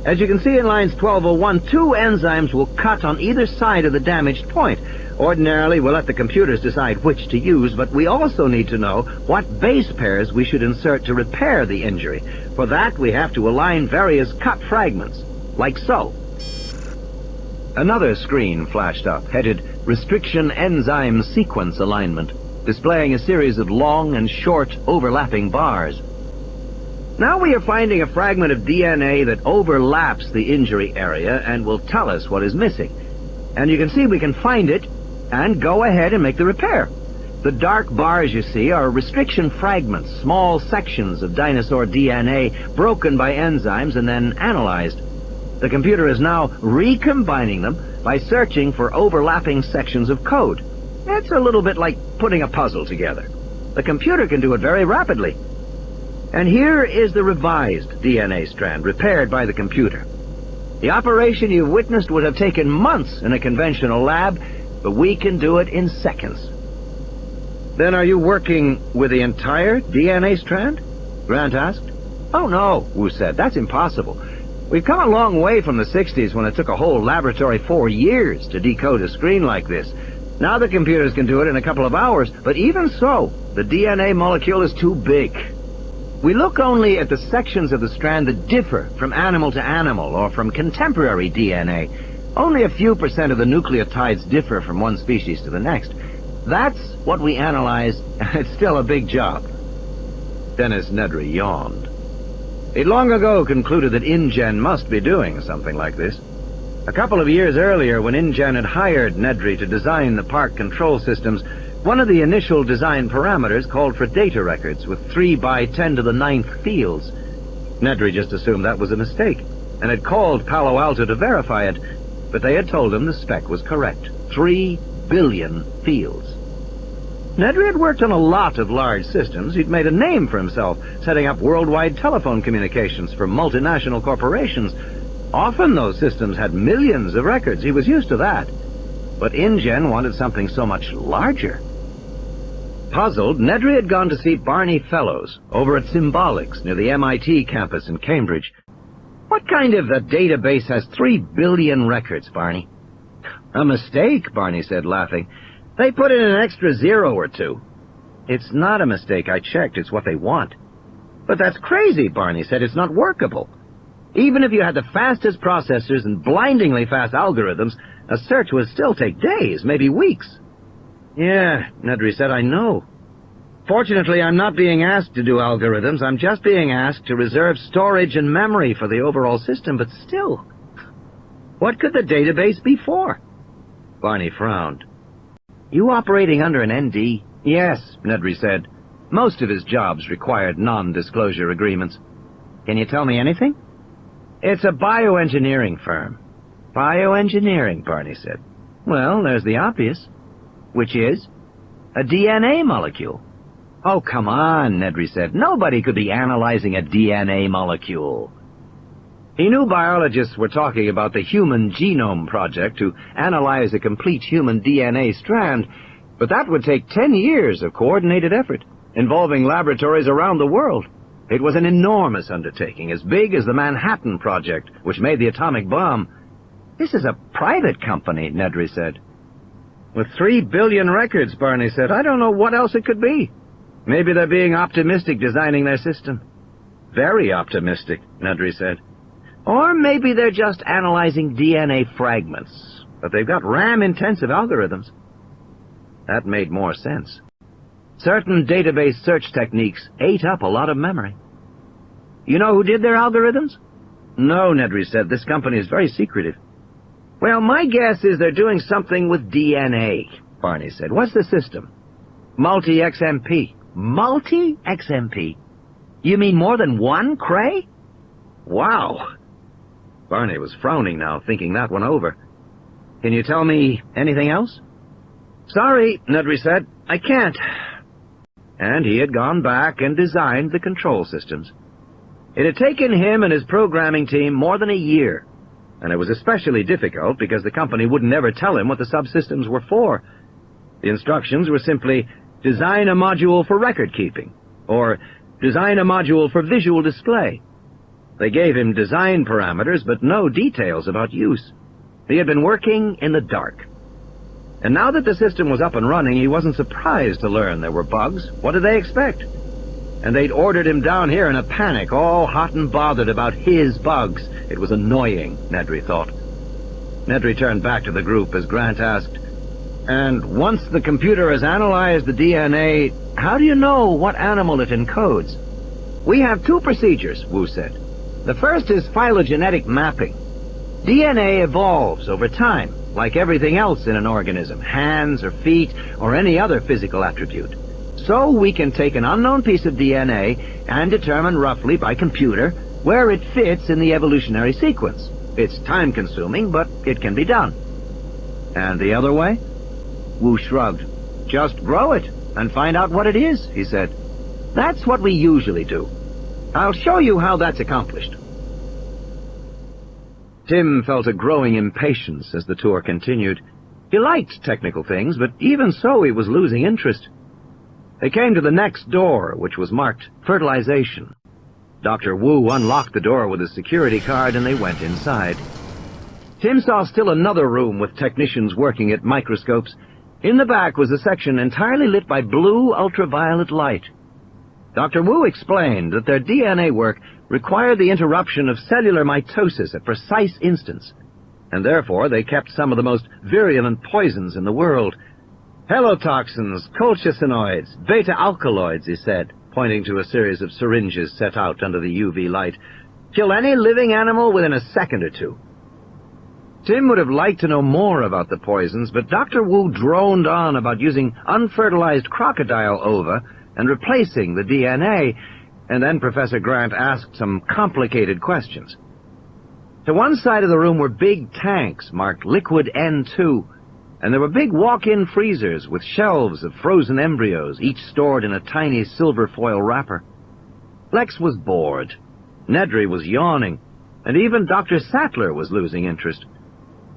S1: As you can see in lines 1201, 2 enzymes will cut on either side of the damaged point. Ordinarily, we'll let the computers decide which to use, but we also need to know what base pairs we should insert to repair the injury. For that, we have to align various cut fragments, like so. Another screen flashed up, headed Restriction Enzyme Sequence Alignment, displaying a series of long and short overlapping bars. Now we are finding a fragment of DNA that overlaps the injury area and will tell us what is missing. And you can see we can find it and go ahead and make the repair. The dark bars you see are restriction fragments, small sections of dinosaur DNA broken by enzymes and then analyzed. The computer is now recombining them by searching for overlapping sections of code. It's a little bit like putting a puzzle together. The computer can do it very rapidly. And here is the revised DNA strand, repaired by the computer. The operation you've witnessed would have taken months in a conventional lab, but we can do it in seconds. Then are you working with the entire DNA strand? Grant asked. Oh no, Wu said. That's impossible. We've come a long way from the 60s when it took a whole laboratory 4 years to decode a screen like this. Now the computers can do it in a couple of hours, but even so, the DNA molecule is too big. We look only at the sections of the strand that differ from animal to animal or from contemporary DNA. Only a few % of the nucleotides differ from one species to the next. That's what we analyze. It's still a big job.
S2: Dennis Nedry yawned. He'd long ago concluded that InGen must be doing something like this. A couple of years earlier, when InGen had hired Nedry to design the park control systems, one of the initial design parameters called for data records with 3 by 10 to the 9th fields. Nedry just assumed that was a mistake, and had called Palo Alto to verify it, but they had told him the spec was correct. 3 billion fields. Nedry had worked on a lot of large systems. He'd made a name for himself, setting up worldwide telephone communications for multinational corporations. Often those systems had millions of records. He was used to that. But InGen wanted something so much larger. Puzzled, Nedry had gone to see Barney Fellows over at Symbolics near the MIT campus in Cambridge. What kind of a database has 3 billion records, Barney? A mistake, Barney said, laughing. They put in an extra 0 or 2. It's not a mistake. I checked. It's what they want. But that's crazy, Barney said. It's not workable. Even if you had the fastest processors and blindingly fast algorithms, a search would still take days, maybe weeks. Yeah, Nedry said, I know. Fortunately, I'm not being asked to do algorithms. I'm just being asked to reserve storage and memory for the overall system, but still. What could the database be for? Barney frowned. You operating under an ND? Yes, Nedry said. Most of his jobs required non-disclosure agreements. Can you tell me anything? It's a bioengineering firm. Bioengineering, Barney said. Well, there's the obvious. Which is? A DNA molecule. Oh, come on, Nedry said. Nobody could be analyzing a DNA molecule. He knew biologists were talking about the Human Genome Project to analyze a complete human DNA strand, but that would take 10 years of coordinated effort, involving laboratories around the world. It was an enormous undertaking, as big as the Manhattan Project, which made the atomic bomb. This is a private company, Nedry said. With 3 billion records, Barney said, I don't know what else it could be. Maybe they're being optimistic designing their system. Very optimistic, Nedry said. Or maybe they're just analyzing DNA fragments, but they've got RAM-intensive algorithms. That made more sense. Certain database search techniques ate up a lot of memory. You know who did their algorithms? No, Nedry said. This company is very secretive. Well, my guess is they're doing something with DNA, Barney said. What's the system? Multi-XMP. Multi-XMP? You mean more than one, Cray? Wow. Barney was frowning now, thinking that one over. Can you tell me anything else? Sorry, Nedry said. I can't. And he had gone back and designed the control systems. It had taken him and his programming team more than a year, and it was especially difficult because the company wouldn't ever tell him what the subsystems were for. The instructions were simply, design a module for record-keeping, or design a module for visual display. They gave him design parameters, but no details about use. He had been working in the dark. And now that the system was up and running, he wasn't surprised to learn there were bugs. What did they expect? And they'd ordered him down here in a panic, all hot and bothered about his bugs. It was annoying, Nedry thought. Nedry turned back to the group as Grant asked, and once the computer has analyzed the DNA, how do you know what animal it encodes? We have 2 procedures, Wu said. The first is phylogenetic mapping. DNA evolves over time, like everything else in an organism, hands or feet or any other physical attribute. So we can take an unknown piece of DNA and determine roughly by computer where it fits in the evolutionary sequence. It's time-consuming, but it can be done. And the other way? Wu shrugged. Just grow it and find out what it is, he said. That's what we usually do. I'll show you how that's accomplished. Tim felt a growing impatience as the tour continued. He liked technical things, but even so he was losing interest. They came to the next door, which was marked Fertilization. Dr. Wu unlocked the door with his security card and they went inside. Tim saw still another room with technicians working at microscopes. In the back was a section entirely lit by blue ultraviolet light. Dr. Wu explained that their DNA work required the interruption of cellular mitosis at precise instants, and therefore they kept some of the most virulent poisons in the world. Helotoxins, colchicinoids, beta-alkaloids, he said, pointing to a series of syringes set out under the UV light. Kill any living animal within a second or two. Tim would have liked to know more about the poisons, but Dr. Wu droned on about using unfertilized crocodile ova and replacing the DNA, and then Professor Grant asked some complicated questions. To one side of the room were big tanks marked Liquid N2, and there were big walk-in freezers with shelves of frozen embryos, each stored in a tiny silver foil wrapper. Lex was bored. Nedry was yawning, and even Dr. Sattler was losing interest.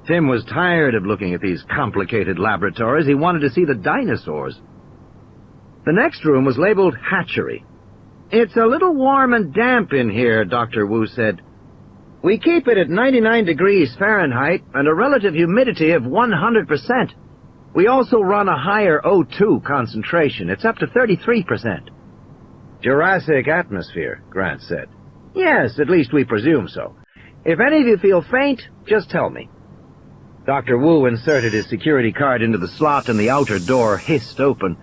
S2: Tim was tired of looking at these complicated laboratories. He wanted to see the dinosaurs. The next room was labeled Hatchery. "It's a little warm and damp in here," Dr. Wu said. "We keep it at 99 degrees Fahrenheit and a relative humidity of 100%. We also run a higher O2 concentration. It's up to 33%. "Jurassic atmosphere," Grant said. "Yes, at least we presume so. If any of you feel faint, just tell me." Dr. Wu inserted his security card into the slot and the outer door hissed open.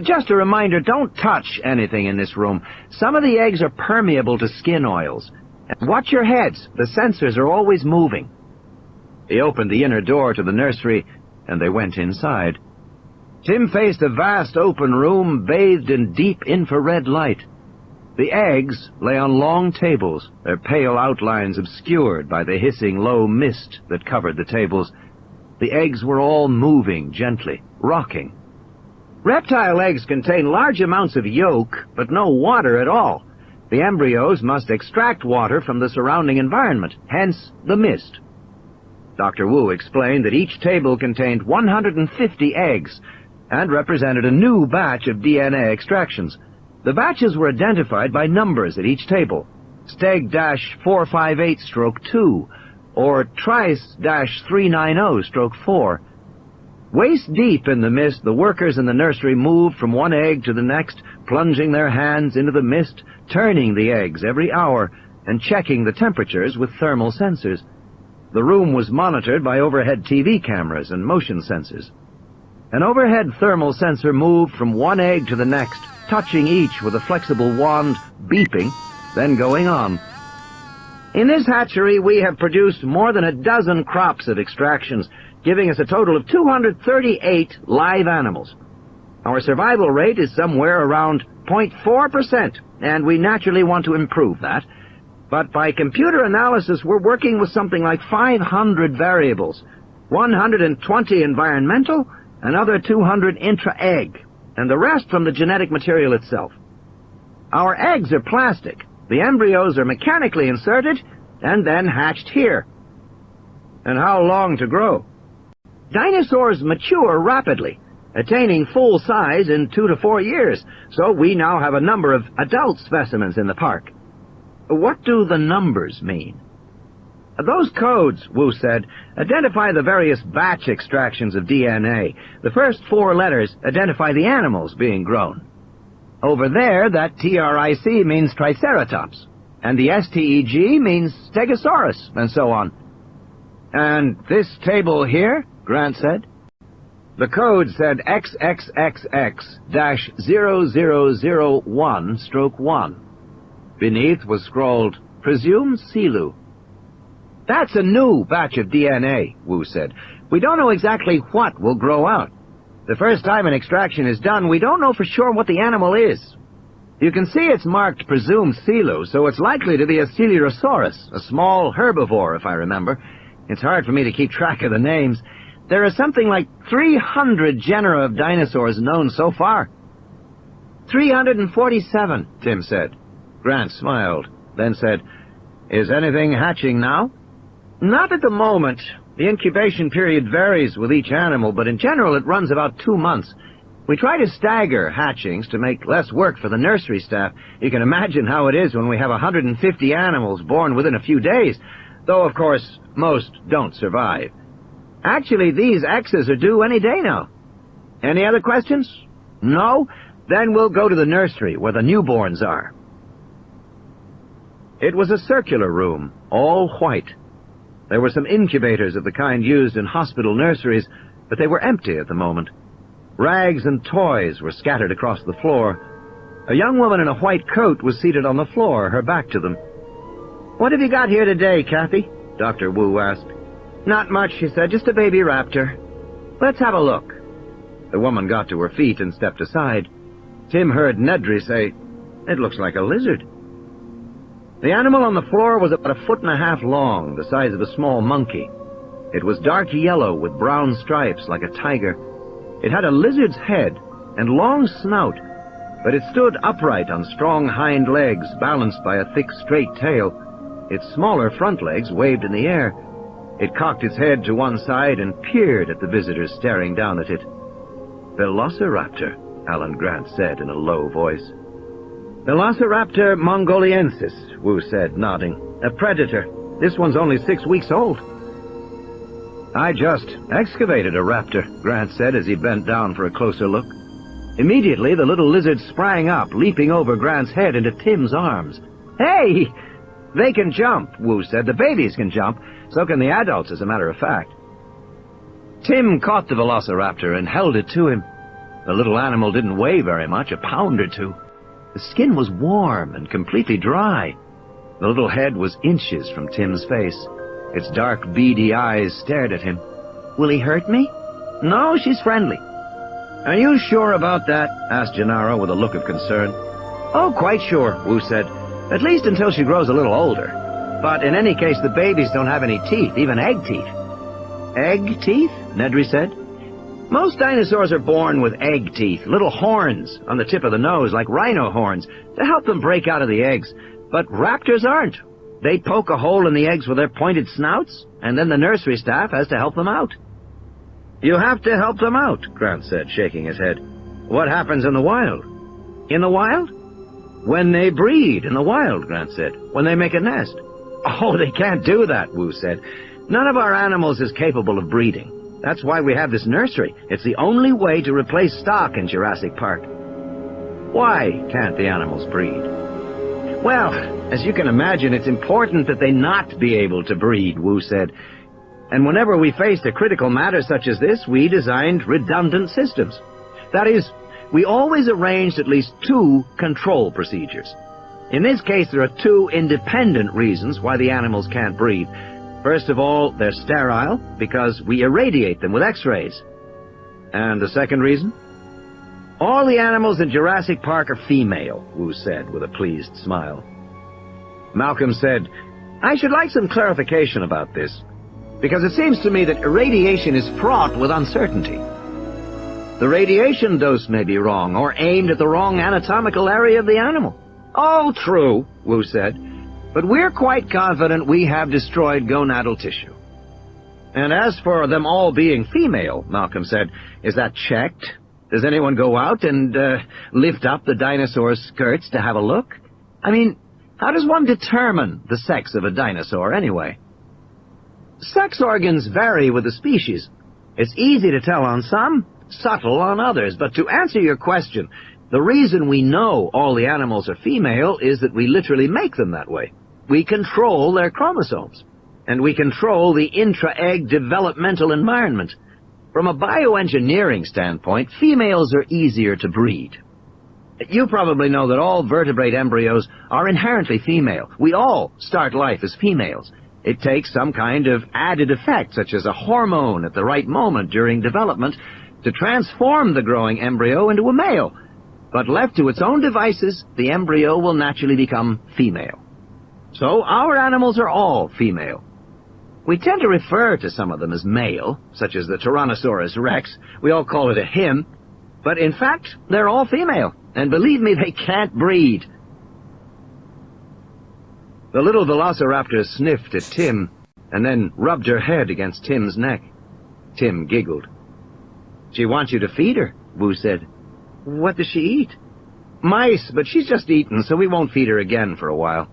S2: "Just a reminder, don't touch anything in this room. Some of the eggs are permeable to skin oils. Watch your heads. The sensors are always moving." He opened the inner door to the nursery, and they went inside. Tim faced a vast open room bathed in deep infrared light. The eggs lay on long tables, their pale outlines obscured by the hissing low mist that covered the tables. The eggs were all moving gently, rocking. Reptile eggs contain large amounts of yolk, but no water at all. The embryos must extract water from the surrounding environment, hence the mist. Dr. Wu explained that each table contained 150 eggs and represented a new batch of DNA extractions. The batches were identified by numbers at each table, Steg-458-2 or Trice-390-4. Waist deep in the mist, the workers in the nursery moved from one egg to the next, plunging their hands into the mist, turning the eggs every hour, and checking the temperatures with thermal sensors. The room was monitored by overhead TV cameras and motion sensors. An overhead thermal sensor moved from one egg to the next, touching each with a flexible wand, beeping, then going on. "In this hatchery, we have produced more than a dozen crops of extractions, giving us a total of 238 live animals. Our survival rate is somewhere around 0.4%, and we naturally want to improve that. But by computer analysis, we're working with something like 500 variables, 120 environmental, another 200 intra-egg, and the rest from the genetic material itself. Our eggs are plastic. The embryos are mechanically inserted and then hatched here." "And how long to grow?" "Dinosaurs mature rapidly, attaining full size in 2 to 4 years, so we now have a number of adult specimens in the park." "What do the numbers mean?" "Those codes," Wu said, "identify the various batch extractions of DNA. The first 4 letters identify the animals being grown. Over there, that TRIC means Triceratops, and the STEG means Stegosaurus, and so on." "And this table here?" Grant said. The code said XXXX-0001-1. Beneath was scrawled, "Presumed Silu." "That's a new batch of DNA," Wu said. "We don't know exactly what will grow out. The first time an extraction is done, we don't know for sure what the animal is. You can see it's marked Presumed Silu, so it's likely to be a Coelurosaurus, a small herbivore, if I remember. It's hard for me to keep track of the names. There are something like 300 genera of dinosaurs known so far." 347, Tim said. Grant smiled, then said, "Is anything hatching now?" "Not at the moment. The incubation period varies with each animal, but in general it runs about 2 months. We try to stagger hatchings to make less work for the nursery staff. You can imagine how it is when we have 150 animals born within a few days, though, of course, most don't survive. Actually, these X's are due any day now. Any other questions? No? Then we'll go to the nursery where the newborns are." It was a circular room, all white. There were some incubators of the kind used in hospital nurseries, but they were empty at the moment. Rags and toys were scattered across the floor. A young woman in a white coat was seated on the floor, her back to them. "What have you got here today, Kathy?" Dr. Wu asked. "Not much," she said, "just a baby raptor." "Let's have a look." The woman got to her feet and stepped aside. Tim heard Nedry say, "It looks like a lizard." The animal on the floor was about 1.5 feet long, the size of a small monkey. It was dark yellow with brown stripes like a tiger. It had a lizard's head and long snout, but it stood upright on strong hind legs balanced by a thick, straight tail. Its smaller front legs waved in the air. It cocked its head to one side and peered at the visitors staring down at it. "Velociraptor," Alan Grant said in a low voice. "Velociraptor mongoliensis," Wu said, nodding. "A predator. This one's only 6 weeks old." "I just excavated a raptor," Grant said as he bent down for a closer look. Immediately, the little lizard sprang up, leaping over Grant's head into Tim's arms. "Hey! They can jump," Wu said. "The babies can jump. So can the adults, as a matter of fact." Tim caught the velociraptor and held it to him. The little animal didn't weigh very much, a pound or two. The skin was warm and completely dry. The little head was inches from Tim's face. Its dark, beady eyes stared at him. "Will he hurt me?" "No, she's friendly." "Are you sure about that?" asked Gennaro with a look of concern. "Oh, quite sure," Wu said. "At least until she grows a little older. But in any case, the babies don't have any teeth, even egg teeth." "Egg teeth?" Nedry said. "Most dinosaurs are born with egg teeth, little horns on the tip of the nose like rhino horns to help them break out of the eggs. But raptors aren't. They poke a hole in the eggs with their pointed snouts, and then the nursery staff has to help them out." "You have to help them out," Grant said, shaking his head. "What happens in the wild?" "In the wild?" "When they breed in the wild," Grant said. "When they make a nest." "Oh, they can't do that," Wu said. "None of our animals is capable of breeding. That's why we have this nursery. It's the only way to replace stock in Jurassic Park." "Why can't the animals breed?" "Well, as you can imagine, it's important that they not be able to breed," Wu said. "And whenever we faced a critical matter such as this, we designed redundant systems. That is, we always arranged at least 2 control procedures. In this case, there are 2 independent reasons why the animals can't breed. First of all, they're sterile, because we irradiate them with X-rays. And the second reason? All the animals in Jurassic Park are female," Wu said with a pleased smile. Malcolm said, "I should like some clarification about this, because it seems to me that irradiation is fraught with uncertainty. The radiation dose may be wrong, or aimed at the wrong anatomical area of the animal." "Oh, true," Wu said. "But we're quite confident we have destroyed gonadal tissue." "And as for them all being female," Malcolm said, "is that checked? Does anyone go out and lift up the dinosaur's skirts to have a look? I mean, how does one determine the sex of a dinosaur anyway?" "Sex organs vary with the species. It's easy to tell on some, subtle on others. But to answer your question, the reason we know all the animals are female is that we literally make them that way. We control their chromosomes, and we control the intra-egg developmental environment. From a bioengineering standpoint, females are easier to breed. You probably know that all vertebrate embryos are inherently female. We all start life as females. It takes some kind of added effect, such as a hormone at the right moment during development, to transform the growing embryo into a male. But left to its own devices, the embryo will naturally become female. So our animals are all female. We tend to refer to some of them as male, such as the Tyrannosaurus rex. We all call it a him. But in fact, they're all female. And believe me, they can't breed." The little velociraptor sniffed at Tim, and then rubbed her head against Tim's neck. Tim giggled. "She wants you to feed her," Wu said. "What does she eat?" "Mice, but she's just eaten, so we won't feed her again for a while."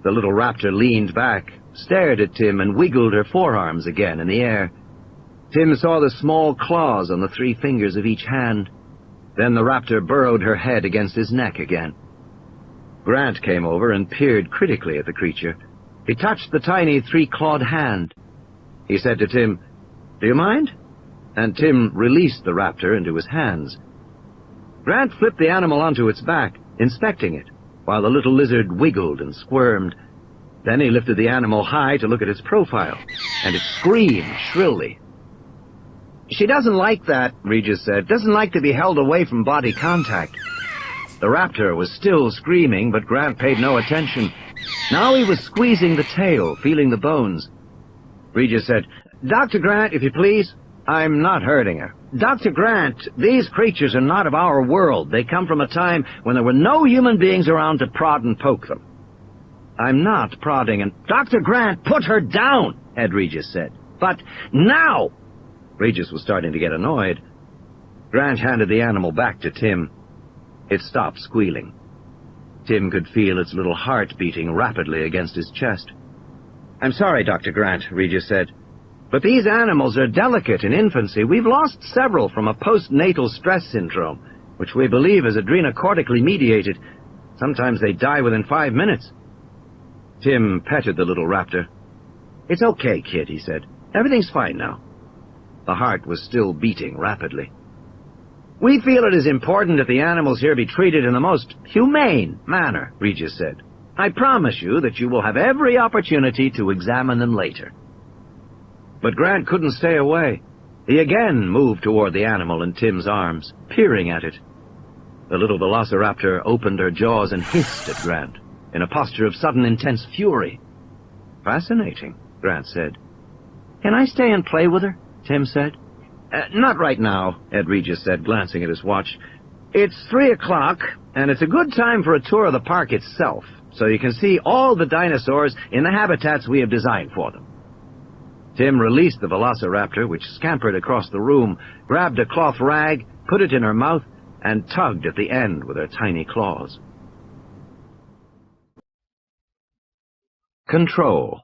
S2: The little raptor leaned back, stared at Tim, and wiggled her forearms again in the air. Tim saw the small claws on the 3 fingers of each hand. Then the raptor burrowed her head against his neck again. Grant came over and peered critically at the creature. He touched the tiny 3-clawed hand. He said to Tim, "Do you mind?" and Tim released the raptor into his hands. Grant flipped the animal onto its back, inspecting it, while the little lizard wiggled and squirmed. Then he lifted the animal high to look at its profile, and it screamed shrilly. "She doesn't like that," Regis said. "Doesn't like to be held away from body contact." The raptor was still screaming, but Grant paid no attention. Now he was squeezing the tail, feeling the bones. Regis said, "Dr. Grant, if you please." "I'm not hurting her." "Dr. Grant, these creatures are not of our world. They come from a time when there were no human beings around to prod and poke them." "I'm not prodding and—" "Dr. Grant, put her down," Ed Regis said. "But now!" Regis was starting to get annoyed. Grant handed the animal back to Tim. It stopped squealing. Tim could feel its little heart beating rapidly against his chest. "I'm sorry, Dr. Grant," Regis said, "but these animals are delicate in infancy. We've lost several from a postnatal stress syndrome, which we believe is adrenocortically mediated. Sometimes they die within 5 minutes. Tim petted the little raptor. "It's okay, kid," he said. "Everything's fine now." The heart was still beating rapidly. "We feel it is important that the animals here be treated in the most humane manner," Regis said. "I promise you that you will have every opportunity to examine them later." But Grant couldn't stay away. He again moved toward the animal in Tim's arms, peering at it. The little velociraptor opened her jaws and hissed at Grant, in a posture of sudden intense fury. "Fascinating," Grant said. "Can I stay and play with her?" Tim said. Not right now," Ed Regis said, glancing at his watch. "It's 3 o'clock, and it's a good time for a tour of the park itself, so you can see all the dinosaurs in the habitats we have designed for them." Tim released the velociraptor, which scampered across the room, grabbed a cloth rag, put it in her mouth, and tugged at the end with her tiny claws. Control.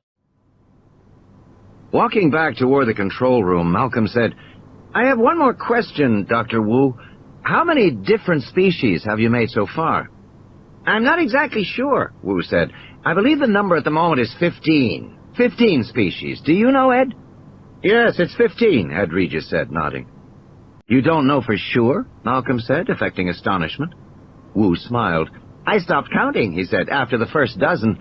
S2: Walking back toward the control room, Malcolm said, "I have one more question, Dr. Wu. How many different species have you made so far?" "I'm not exactly sure," Wu said. "I believe the number at the moment is 15. 15 species. Do you know, Ed?" "Yes, it's 15, Ed Regis said, nodding. "You don't know for sure?" Malcolm said, affecting astonishment. Wu smiled. "I stopped counting," he said, "after the first dozen.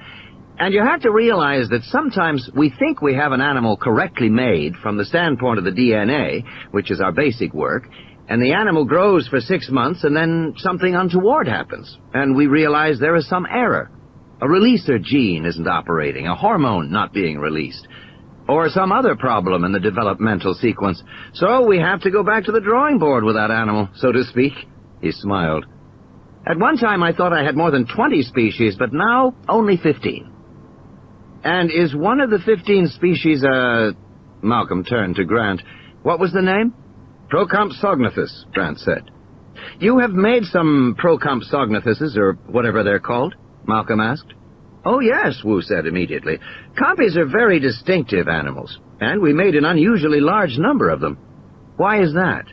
S2: And you have to realize that sometimes we think we have an animal correctly made from the standpoint of the DNA, which is our basic work, and the animal grows for 6 months and then something untoward happens, and we realize there is some error. A releaser gene isn't operating, a hormone not being released, or some other problem in the developmental sequence. So we have to go back to the drawing board with that animal, so to speak." He smiled. "At one time I thought I had more than 20 species, but now only 15. "And is one of the 15 species Malcolm turned to Grant. "What was the name?" "Procompsognathus," Grant said. "You have made some Procompsognathuses, or whatever they're called?" Malcolm asked. "Oh, yes," Wu said immediately. "Compies are very distinctive animals, and we made an unusually large number of them." "Why is that?"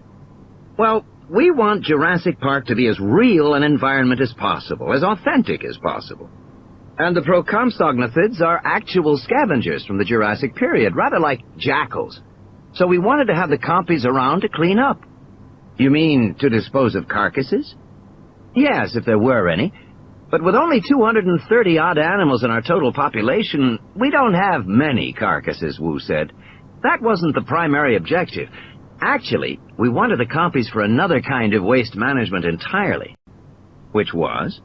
S2: "Well, we want Jurassic Park to be as real an environment as possible, as authentic as possible. And the Procompsognathids are actual scavengers from the Jurassic period, rather like jackals. So we wanted to have the compies around to clean up." "You mean to dispose of carcasses?" "Yes, if there were any. But with only 230-odd animals in our total population, we don't have many carcasses," Wu said. "That wasn't the primary objective. Actually, we wanted the compies for another kind of waste management entirely." "Which was?"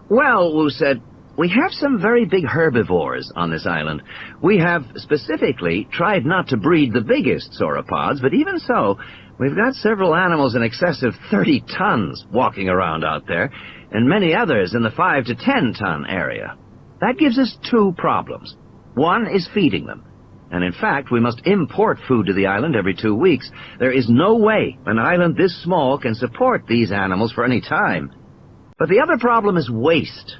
S2: "Well," Wu said, "we have some very big herbivores on this island. We have specifically tried not to breed the biggest sauropods, but even so, we've got several animals in excess of 30 tons walking around out there, and many others in the 5 to 10-ton area. That gives us 2 problems. One is feeding them. And in fact, we must import food to the island every 2 weeks. There is no way an island this small can support these animals for any time. But the other problem is waste.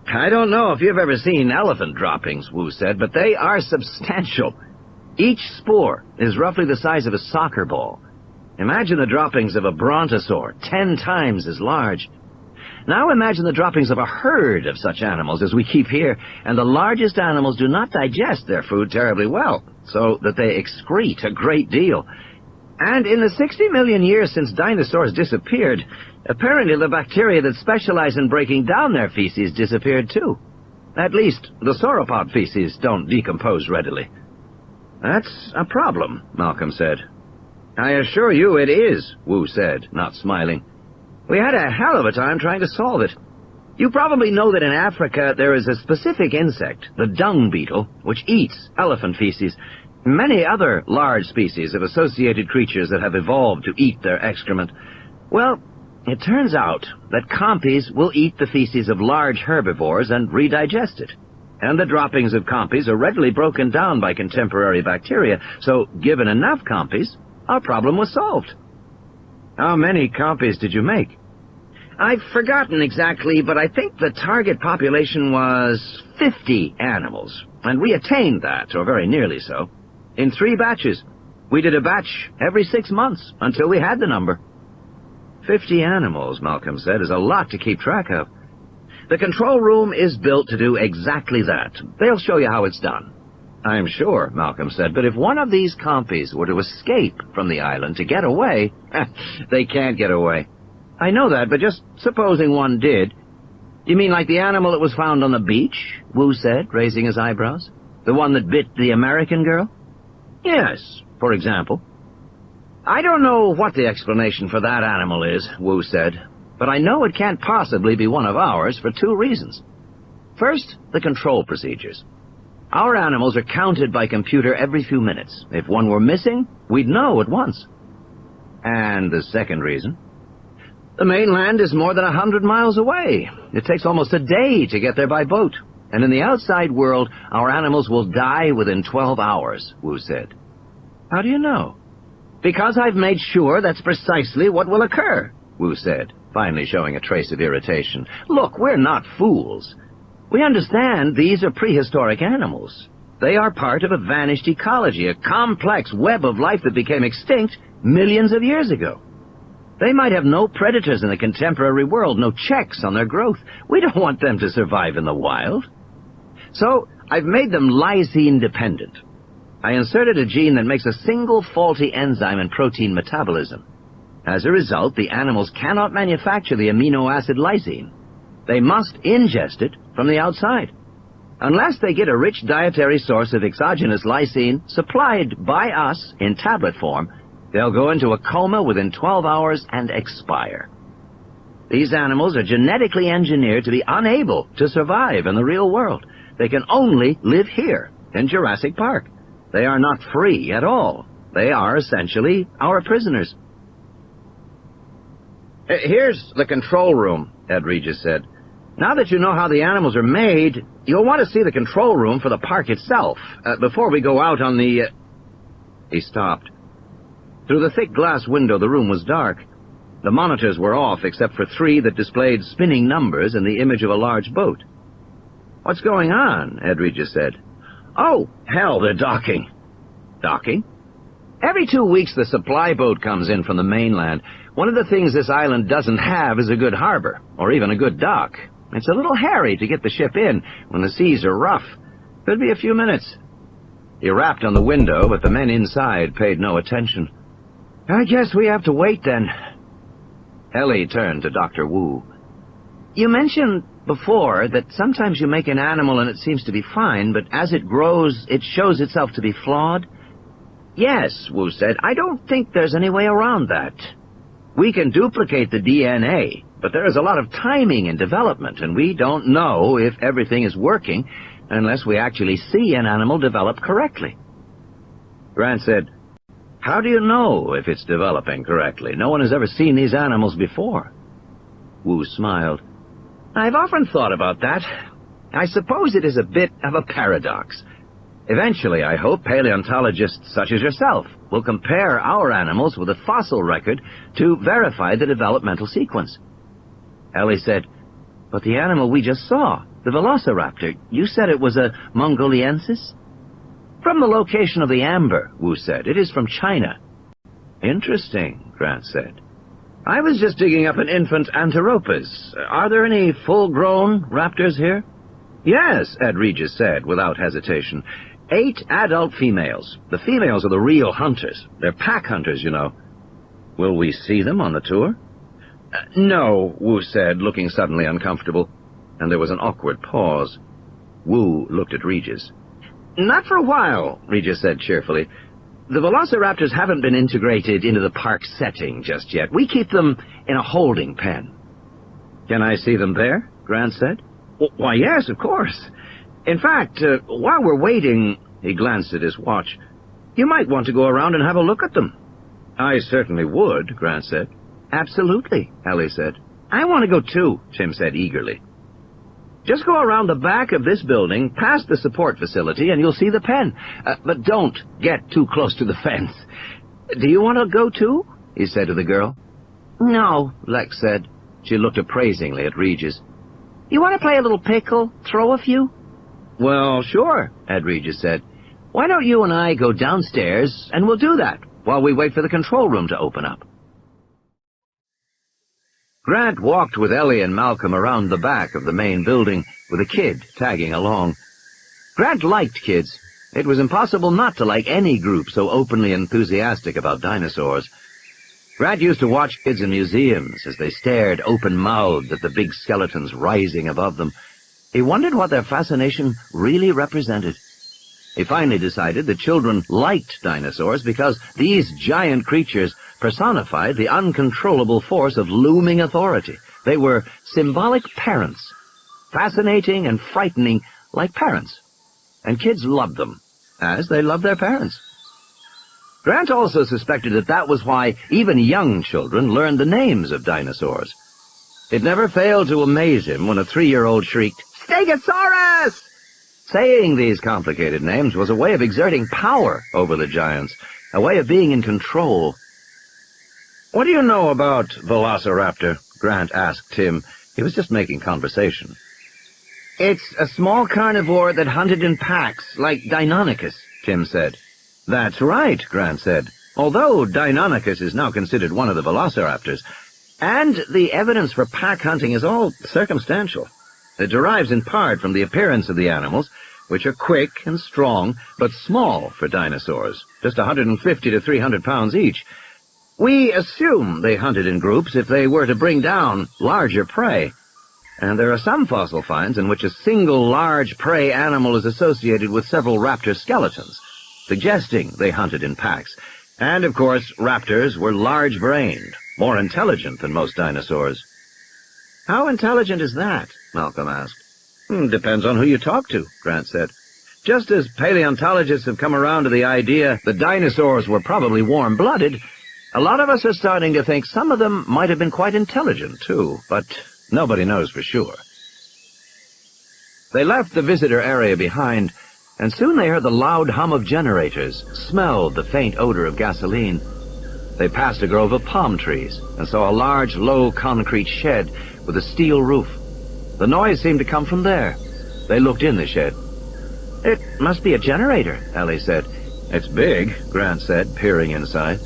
S2: I don't know if you've ever seen elephant droppings," Wu said, "but they are substantial. Each spore is roughly the size of a soccer ball. Imagine the droppings of a brontosaur, 10 times as large. Now imagine the droppings of a herd of such animals as we keep here, and the largest animals do not digest their food terribly well, so that they excrete a great deal.
S1: And in the 60 million years since dinosaurs disappeared, apparently the bacteria that specialize in breaking down their feces disappeared too. At least, the sauropod feces don't decompose readily.
S2: That's a problem, Malcolm said. I assure you it is, Wu said, not smiling. We had a hell of a time trying to solve it. You probably know that in Africa there is a specific insect, the dung beetle, which eats elephant feces. Many other large species of associated creatures that have evolved to eat their excrement. Well, it turns out that compies will eat the feces of large herbivores and redigest it. And the droppings of compies are readily broken down by contemporary bacteria, so given enough compies, our problem was solved. How many compies did you make? I've forgotten exactly, but I think the target population was 50 animals, and we attained that, or very nearly so, in 3 batches. We did a batch every 6 months until we had the number. 50 animals, Malcolm said, is a lot to keep track of. The control room is built to do exactly that. They'll show you how it's done. I'm sure, Malcolm said, but if one of these compies were to escape from the island to get away, they can't get away. I know that, but just supposing one did. You mean like the animal that was found on the beach? Wu said, raising his eyebrows. The one that bit the American girl? Yes, for example. I don't know what the explanation for that animal is, Wu said, but I know it can't possibly be one of ours for 2 reasons. First, the control procedures. Our animals are counted by computer every few minutes. If one were missing, we'd know at once. And the second reason? The mainland is more than 100 miles away. It takes almost a day to get there by boat. And in the outside world, our animals will die within 12 hours, Wu said. How do you know? Because I've made sure that's precisely what will occur, Wu said, finally showing a trace of irritation. Look, we're not fools. We understand these are prehistoric animals. They are part of a vanished ecology, a complex web of life that became extinct millions of years ago. They might have no predators in the contemporary world, no checks on their growth. We don't want them to survive in the wild. So, I've made them lysine-dependent. I inserted a gene that makes a single faulty enzyme in protein metabolism. As a result, the animals cannot manufacture the amino acid lysine. They must ingest it from the outside. Unless they get a rich dietary source of exogenous lysine supplied by us in tablet form, they'll go into a coma within 12 hours and expire. These animals are genetically engineered to be unable to survive in the real world. They can only live here, in Jurassic Park. They are not free at all. They are essentially our prisoners. Here's the control room, Ed Regis said. Now that you know how the animals are made, you'll want to see the control room for the park itself, before we go out on the... He stopped. Through the thick glass window, the room was dark. The monitors were off, except for 3 that displayed spinning numbers and the image of a large boat. What's going on? Ed Regis said. Oh, hell, they're docking. Docking? Every 2 weeks the supply boat comes in from the mainland. One of the things this island doesn't have is a good harbor, or even a good dock. It's a little hairy to get the ship in when the seas are rough. Could be a few minutes. He rapped on the window, but the men inside paid no attention. I guess we have to wait then. Ellie turned to Dr. Wu. You mentioned before that sometimes you make an animal and it seems to be fine, but as it grows, it shows itself to be flawed? Yes, Wu said. I don't think there's any way around that. We can duplicate the DNA, but there is a lot of timing in development, and we don't know if everything is working unless we actually see an animal develop correctly. Grant said, How do you know if it's developing correctly? No one has ever seen these animals before. Wu smiled. I've often thought about that. I suppose it is a bit of a paradox. Eventually, I hope paleontologists such as yourself will compare our animals with a fossil record to verify the developmental sequence. Ellie said, But the animal we just saw, the velociraptor, you said it was a Mongoliensis? From the location of the amber, Wu said. It is from China. Interesting, Grant said. I was just digging up an infant Anteropus. Are there any full-grown raptors here? Yes, Ed Regis said, without hesitation. 8 adult females. The females are the real hunters. They're pack hunters, you know. Will we see them on the tour? No, Wu said, looking suddenly uncomfortable, and there was an awkward pause. Wu looked at Regis. Not for a while, Regis said cheerfully. The velociraptors haven't been integrated into the park setting just yet. We keep them in a holding pen. Can I see them there? Grant said. Why, yes, of course. In fact, while we're waiting, he glanced at his watch, you might want to go around and have a look at them. I certainly would, Grant said. Absolutely, Ellie said. I want to go too, Tim said eagerly. Just go around the back of this building, past the support facility, and you'll see the pen. But don't get too close to the fence. Do you want to go too? He said to the girl. No, Lex said. She looked appraisingly at Regis. You want to play a little pickle? Throw a few? Well, sure, Ed Regis said. Why don't you and I go downstairs, and we'll do that, while we wait for the control room to open up. Grant walked with Ellie and Malcolm around the back of the main building, with a kid tagging along. Grant liked kids. It was impossible not to like any group so openly enthusiastic about dinosaurs. Grant used to watch kids in museums as they stared open-mouthed at the big skeletons rising above them. He wondered what their fascination really represented. He finally decided that children liked dinosaurs because these giant creatures personified the uncontrollable force of looming authority. They were symbolic parents, fascinating and frightening like parents. And kids loved them, as they loved their parents. Grant also suspected that that was why even young children learned the names of dinosaurs. It never failed to amaze him when a 3-year-old shrieked, Stegosaurus! Saying these complicated names was a way of exerting power over the giants, a way of being in control. What do you know about Velociraptor? Grant asked Tim. He was just making conversation. It's a small carnivore that hunted in packs, like Deinonychus, Tim said. That's right, Grant said, although Deinonychus is now considered one of the velociraptors, and the evidence for pack hunting is all circumstantial. It derives in part from the appearance of the animals, which are quick and strong, but small for dinosaurs, just 150 to 300 pounds each. We assume they hunted in groups if they were to bring down larger prey. And there are some fossil finds in which a single large prey animal is associated with several raptor skeletons, suggesting they hunted in packs. And, of course, raptors were large-brained, more intelligent than most dinosaurs. How intelligent is that? Malcolm asked. Depends on who you talk to, Grant said. Just as paleontologists have come around to the idea that dinosaurs were probably warm-blooded, a lot of us are starting to think some of them might have been quite intelligent, too, but nobody knows for sure. They left the visitor area behind, and soon they heard the loud hum of generators, smelled the faint odor of gasoline. They passed a grove of palm trees and saw a large, low concrete shed with a steel roof. The noise seemed to come from there. They looked in the shed. It must be a generator, Ellie said. It's big, Grant said, peering inside.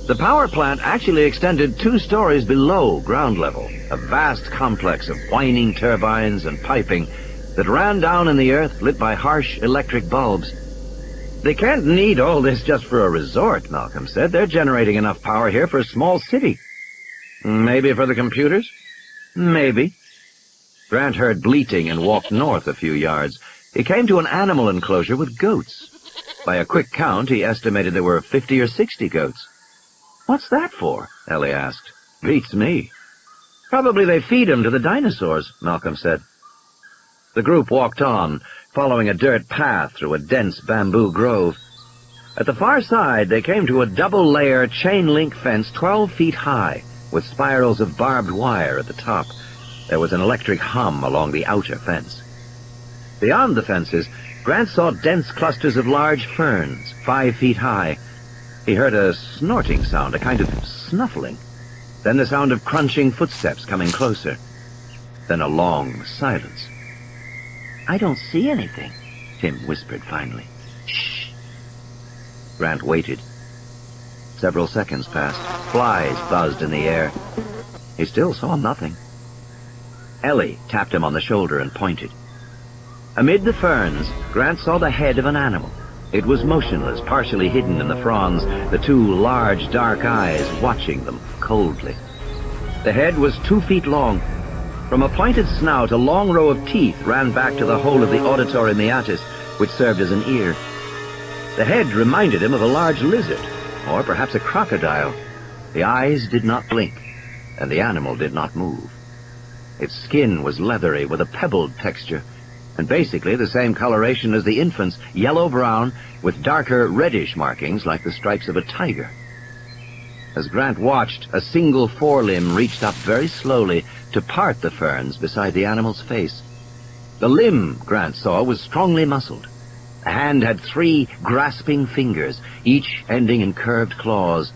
S2: The power plant actually extended 2 stories below ground level, a vast complex of whining turbines and piping that ran down in the earth lit by harsh electric bulbs. They can't need all this just for a resort, Malcolm said. They're generating enough power here for a small city. Maybe for the computers? Maybe. Grant heard bleating and walked north a few yards. He came to an animal enclosure with goats. By a quick count, he estimated there were 50 or 60 goats. What's that for? Ellie asked. Beats me. Probably they feed them to the dinosaurs, Malcolm said. The group walked on, following a dirt path through a dense bamboo grove. At the far side, they came to a double-layer chain-link fence 12 feet high, with spirals of barbed wire at the top. There was an electric hum along the outer fence. Beyond the fences, Grant saw dense clusters of large ferns, 5 feet high. He heard a snorting sound, a kind of snuffling. Then the sound of crunching footsteps coming closer. Then a long silence. I don't see anything, Tim whispered finally. Shh. Grant waited. Several seconds passed. Flies buzzed in the air. He still saw nothing. Ellie tapped him on the shoulder and pointed. Amid the ferns, Grant saw the head of an animal. It was motionless, partially hidden in the fronds, the two large, dark eyes watching them coldly. The head was 2 feet long. From a pointed snout, a long row of teeth ran back to the hole of the auditory meatus, which served as an ear. The head reminded him of a large lizard, or perhaps a crocodile. The eyes did not blink, and the animal did not move. Its skin was leathery with a pebbled texture, and basically the same coloration as the infant's, yellow-brown, with darker reddish markings like the stripes of a tiger. As Grant watched, a single forelimb reached up very slowly to part the ferns beside the animal's face. The limb, Grant saw, was strongly muscled. The hand had 3 grasping fingers, each ending in curved claws.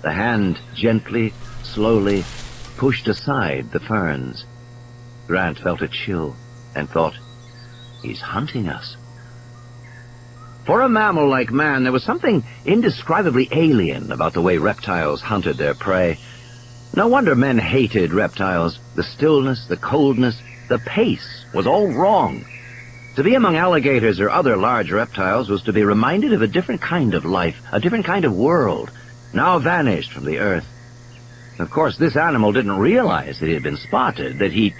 S2: The hand gently, slowly, pushed aside the ferns. Grant felt a chill and thought, "He's hunting us." For a mammal like man, there was something indescribably alien about the way reptiles hunted their prey. No wonder men hated reptiles. The stillness, the coldness, the pace was all wrong. To be among alligators or other large reptiles was to be reminded of a different kind of life, a different kind of world, now vanished from the earth. Of course, this animal didn't realize that he had been spotted, that he...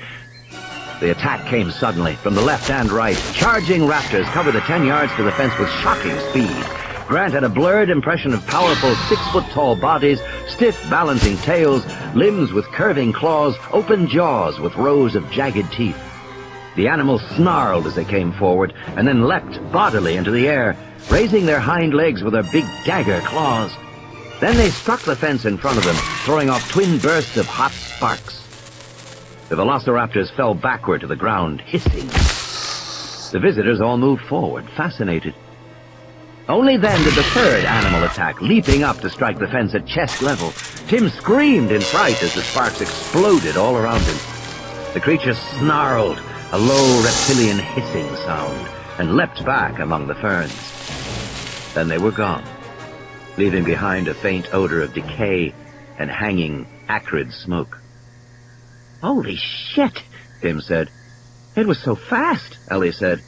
S2: The attack came suddenly, from the left and right. Charging raptors covered the 10 yards to the fence with shocking speed. Grant had a blurred impression of powerful 6-foot-tall bodies, stiff balancing tails, limbs with curving claws, open jaws with rows of jagged teeth. The animals snarled as they came forward, and then leapt bodily into the air, raising their hind legs with their big dagger claws. Then they struck the fence in front of them, throwing off twin bursts of hot sparks. The velociraptors fell backward to the ground, hissing. The visitors all moved forward, fascinated. Only then did the third animal attack, leaping up to strike the fence at chest level. Tim screamed in fright as the sparks exploded all around him. The creature snarled, a low reptilian hissing sound, and leapt back among the ferns. Then they were gone, leaving behind a faint odor of decay and hanging, acrid smoke. "Holy shit," Tim said. "It was so fast," Ellie said.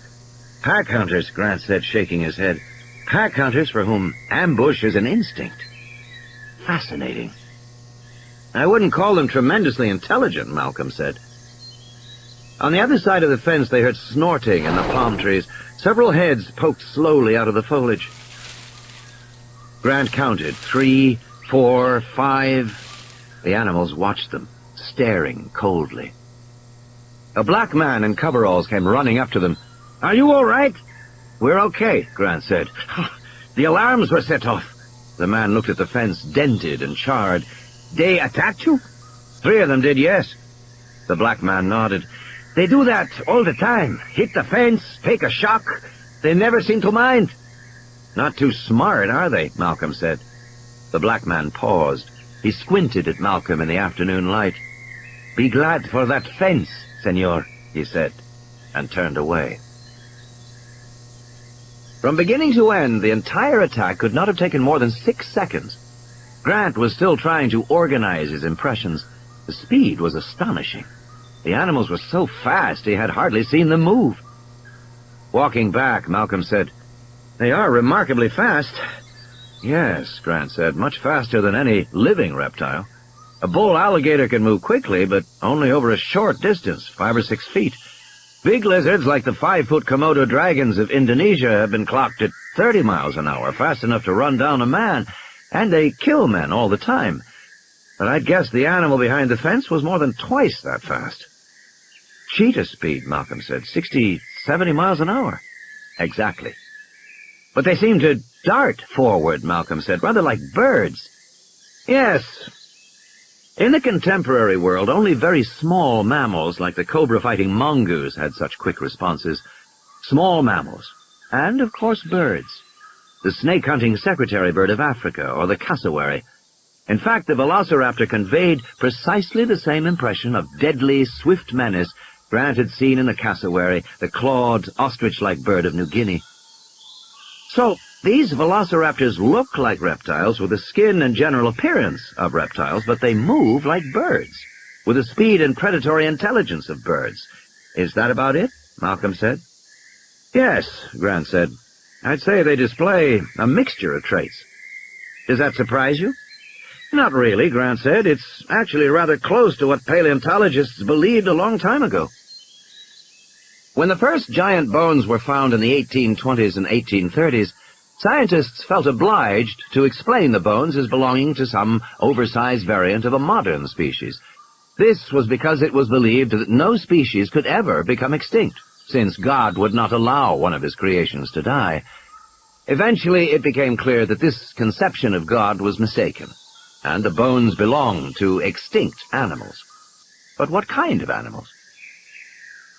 S2: "Pack hunters," Grant said, shaking his head. "Pack hunters for whom ambush is an instinct." Fascinating. "I wouldn't call them tremendously intelligent," Malcolm said. On the other side of the fence they heard snorting in the palm trees. Several heads poked slowly out of the foliage. Grant counted 3, 4, 5. The animals watched them, staring coldly. A black man in coveralls came running up to them. "Are you all right?" "We're okay," Grant said. "The alarms were set off." The man looked at the fence, dented and charred. "They attacked you?" "3 of them did, yes." The black man nodded. "They do that all the time. Hit the fence, take a shock. They never seem to mind." "Not too smart, are they?" Malcolm said. The black man paused. He squinted at Malcolm in the afternoon light. "Be glad for that fence, senor," he said, and turned away. From beginning to end, the entire attack could not have taken more than 6 seconds. Grant was still trying to organize his impressions. The speed was astonishing. The animals were so fast he had hardly seen them move. Walking back, Malcolm said, "They are remarkably fast." "Yes," Grant said, "much faster than any living reptile. A bull alligator can move quickly, but only over a short distance, 5 or 6 feet. Big lizards like the 5-foot Komodo dragons of Indonesia have been clocked at 30 miles an hour, fast enough to run down a man, and they kill men all the time. But I'd guess the animal behind the fence was more than twice that fast." "Cheetah speed," Malcolm said, 60, 70 miles an hour. "Exactly." "But they seem to dart forward," Malcolm said, "rather like birds." "Yes. In the contemporary world, only very small mammals like the cobra-fighting mongoose had such quick responses. Small mammals. And, of course, birds. The snake-hunting secretary bird of Africa, or the cassowary. In fact, the velociraptor conveyed precisely the same impression of deadly, swift menace Grant had seen in the cassowary, the clawed, ostrich-like bird of New Guinea. So, these velociraptors look like reptiles with the skin and general appearance of reptiles, but they move like birds, with the speed and predatory intelligence of birds. "Is that about it?" Malcolm said. Yes, Grant said. I'd say they display a mixture of traits. Does that surprise you? Not really, Grant said. It's actually rather close to what paleontologists believed a long time ago. When the first giant bones were found in the 1820s and 1830s, scientists felt obliged to explain the bones as belonging to some oversized variant of a modern species. This was because it was believed that no species could ever become extinct, since God would not allow one of his creations to die. Eventually, it became clear that this conception of God was mistaken, and the bones belonged to extinct animals. But what kind of animals?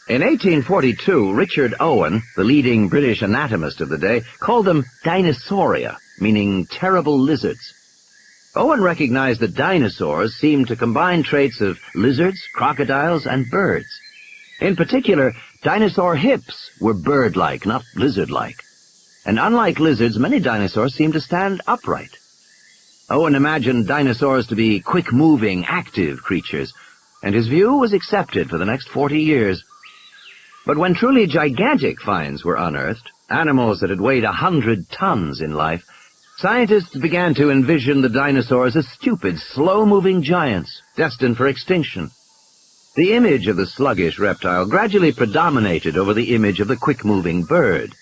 S2: In 1842, Richard Owen, the leading British anatomist of the day, called them dinosauria, meaning terrible lizards. Owen recognized that dinosaurs seemed to combine traits of lizards, crocodiles, and birds. In particular, dinosaur hips were bird-like, not lizard-like. And unlike lizards, many dinosaurs seemed to stand upright. Owen imagined dinosaurs to be quick-moving, active creatures, and his view was accepted for the next 40 years. But when truly gigantic finds were unearthed, animals that had weighed 100 tons in life, scientists began to envision the dinosaurs as stupid, slow-moving giants, destined for extinction. The image of the sluggish reptile gradually predominated over the image of the quick-moving bird.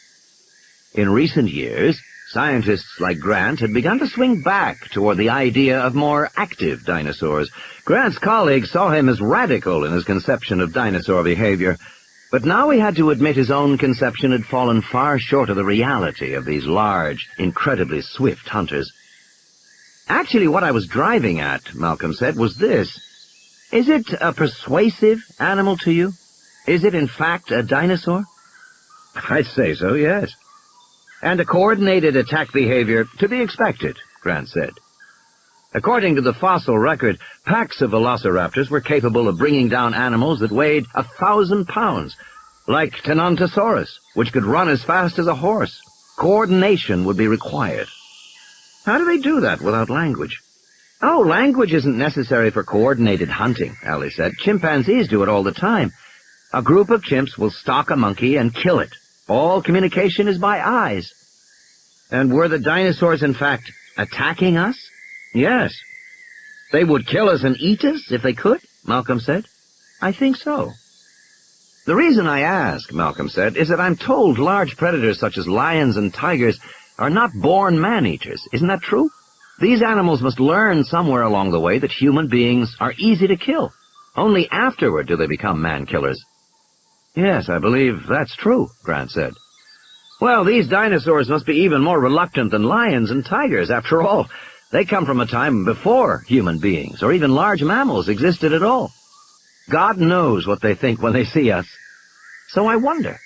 S2: In recent years, scientists like Grant had begun to swing back toward the idea of more active dinosaurs. Grant's colleagues saw him as radical in his conception of dinosaur behavior, but now he had to admit his own conception had fallen far short of the reality of these large, incredibly swift hunters. Actually, what I was driving at, Malcolm said, was this. Is it a persuasive animal to you? Is it, in fact, a dinosaur? I'd say so, yes. And a coordinated attack behavior to be expected, Grant said. According to the fossil record, packs of velociraptors were capable of bringing down animals that weighed 1,000 pounds, like Tenontosaurus, which could run as fast as a horse. Coordination would be required. How do they do that without language? Oh, language isn't necessary for coordinated hunting, Ali said. Chimpanzees do it all the time. A group of chimps will stalk a monkey and kill it. All communication is by eyes. And were the dinosaurs, in fact, attacking us? Yes. They would kill us and eat us if they could, Malcolm said. I think so. The reason I ask, Malcolm said, is that I'm told large predators such as lions and tigers are not born man-eaters. Isn't that true? These animals must learn somewhere along the way that human beings are easy to kill. Only afterward do they become man-killers. Yes, I believe that's true, Grant said. Well, these dinosaurs must be even more reluctant than lions and tigers. After all, they come from a time before human beings, or even large mammals, existed at all. God knows what they think when they see us. So I wonder,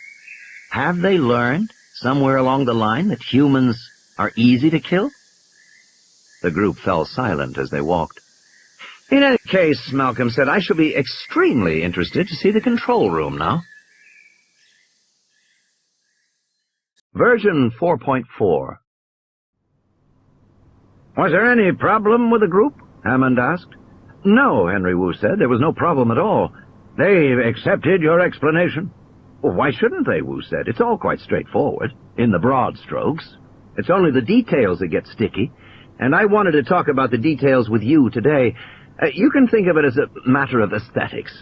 S2: have they learned, somewhere along the line, that humans are easy to kill? The group fell silent as they walked. In any case, Malcolm said, I shall be extremely interested to see the control room now. Version 4.4. Was there any problem with the group? Hammond asked. No, Henry Wu said. There was no problem at all. They accepted your explanation? Well, why shouldn't they, Wu said. It's all quite straightforward, in the broad strokes. It's only the details that get sticky, and I wanted to talk about the details with you today. You can think of it as a matter of aesthetics.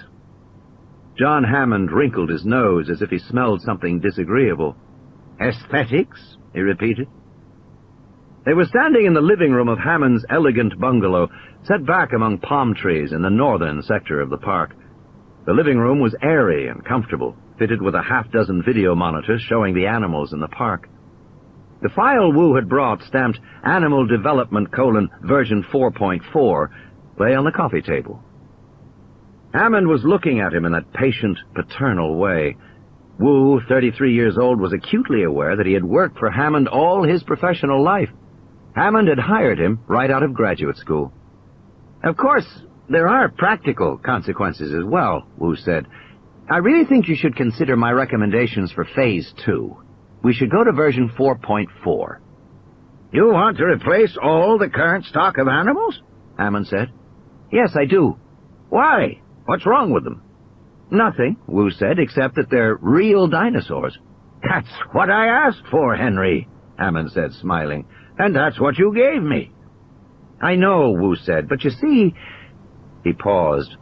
S2: John Hammond wrinkled his nose as if he smelled something disagreeable. Aesthetics? He repeated. They were standing in the living room of Hammond's elegant bungalow, set back among palm trees in the northern sector of the park. The living room was airy and comfortable, fitted with a half-dozen video monitors showing the animals in the park. The file Wu had brought, stamped Animal Development, version 4.4, lay on the coffee table. Hammond was looking at him in that patient, paternal way. Wu, 33 years old, was acutely aware that he had worked for Hammond all his professional life. Hammond had hired him right out of graduate school. Of course, there are practical consequences as well, Wu said. I really think you should consider my recommendations for Phase 2. We should go to version 4.4. You want to replace all the current stock of animals? Hammond said. Yes, I do. Why? What's wrong with them? Nothing, Wu said, except that they're real dinosaurs. That's what I asked for, Henry, Hammond said, smiling. And that's what you gave me. I know, Wu said, but you see... He paused.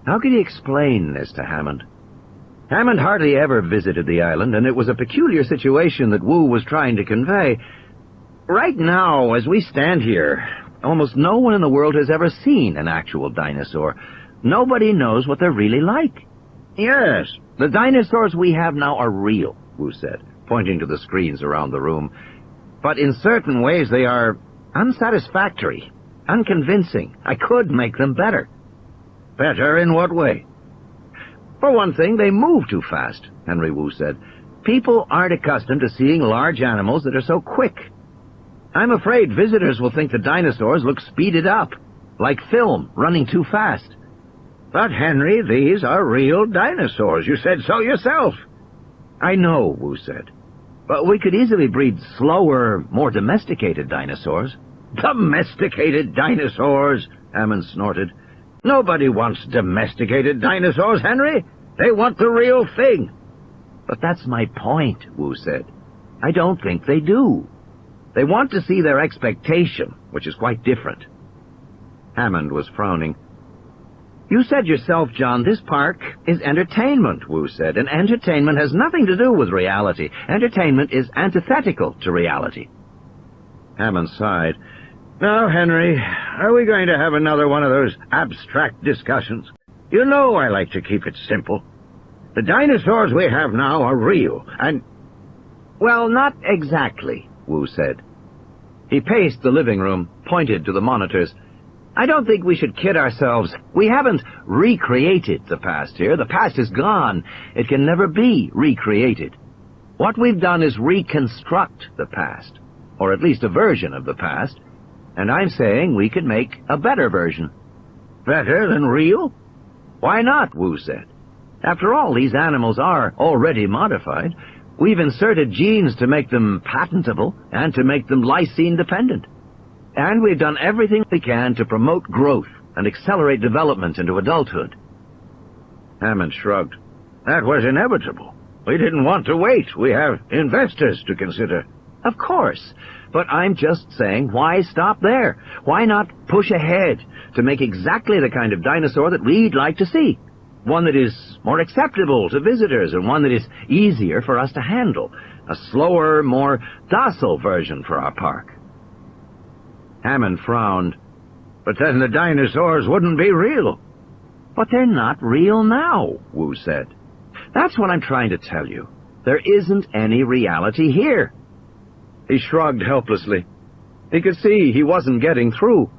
S2: How could he explain this to Hammond? Hammond hardly ever visited the island, and it was a peculiar situation that Wu was trying to convey. Right now, as we stand here, almost no one in the world has ever seen an actual dinosaur. Nobody knows what they're really like. Yes, the dinosaurs we have now are real, Wu said, pointing to the screens around the room. But in certain ways they are unsatisfactory, unconvincing. I could make them better. Better in what way? For one thing, they move too fast, Henry Wu said. People aren't accustomed to seeing large animals that are so quick. I'm afraid visitors will think the dinosaurs look speeded up, like film, running too fast. But, Henry, these are real dinosaurs. You said so yourself. I know, Wu said. But we could easily breed slower, more domesticated dinosaurs. Domesticated dinosaurs? Hammond snorted. Nobody wants domesticated dinosaurs, Henry. They want the real thing. But that's my point, Wu said. I don't think they do. They want to see their expectation, which is quite different. Hammond was frowning. You said yourself, John, this park is entertainment, Wu said, and entertainment has nothing to do with reality. Entertainment is antithetical to reality. Hammond sighed. Now, Henry, are we going to have another one of those abstract discussions? You know I like to keep it simple. The dinosaurs we have now are real, and... Well, not exactly, Wu said. He paced the living room, pointed to the monitors. I don't think we should kid ourselves. We haven't recreated the past here. The past is gone. It can never be recreated. What we've done is reconstruct the past, or at least a version of the past, and I'm saying we could make a better version. Better than real? Why not, Wu said. After all, these animals are already modified. We've inserted genes to make them patentable and to make them lysine-dependent. And we've done everything we can to promote growth and accelerate development into adulthood. Hammond shrugged. That was inevitable. We didn't want to wait. We have investors to consider. Of course. But I'm just saying, why stop there? Why not push ahead to make exactly the kind of dinosaur that we'd like to see? One that is more acceptable to visitors and one that is easier for us to handle. A slower, more docile version for our park. Hammond frowned. But then the dinosaurs wouldn't be real. But they're not real now, Wu said. That's what I'm trying to tell you. There isn't any reality here. He shrugged helplessly. He could see he wasn't getting through.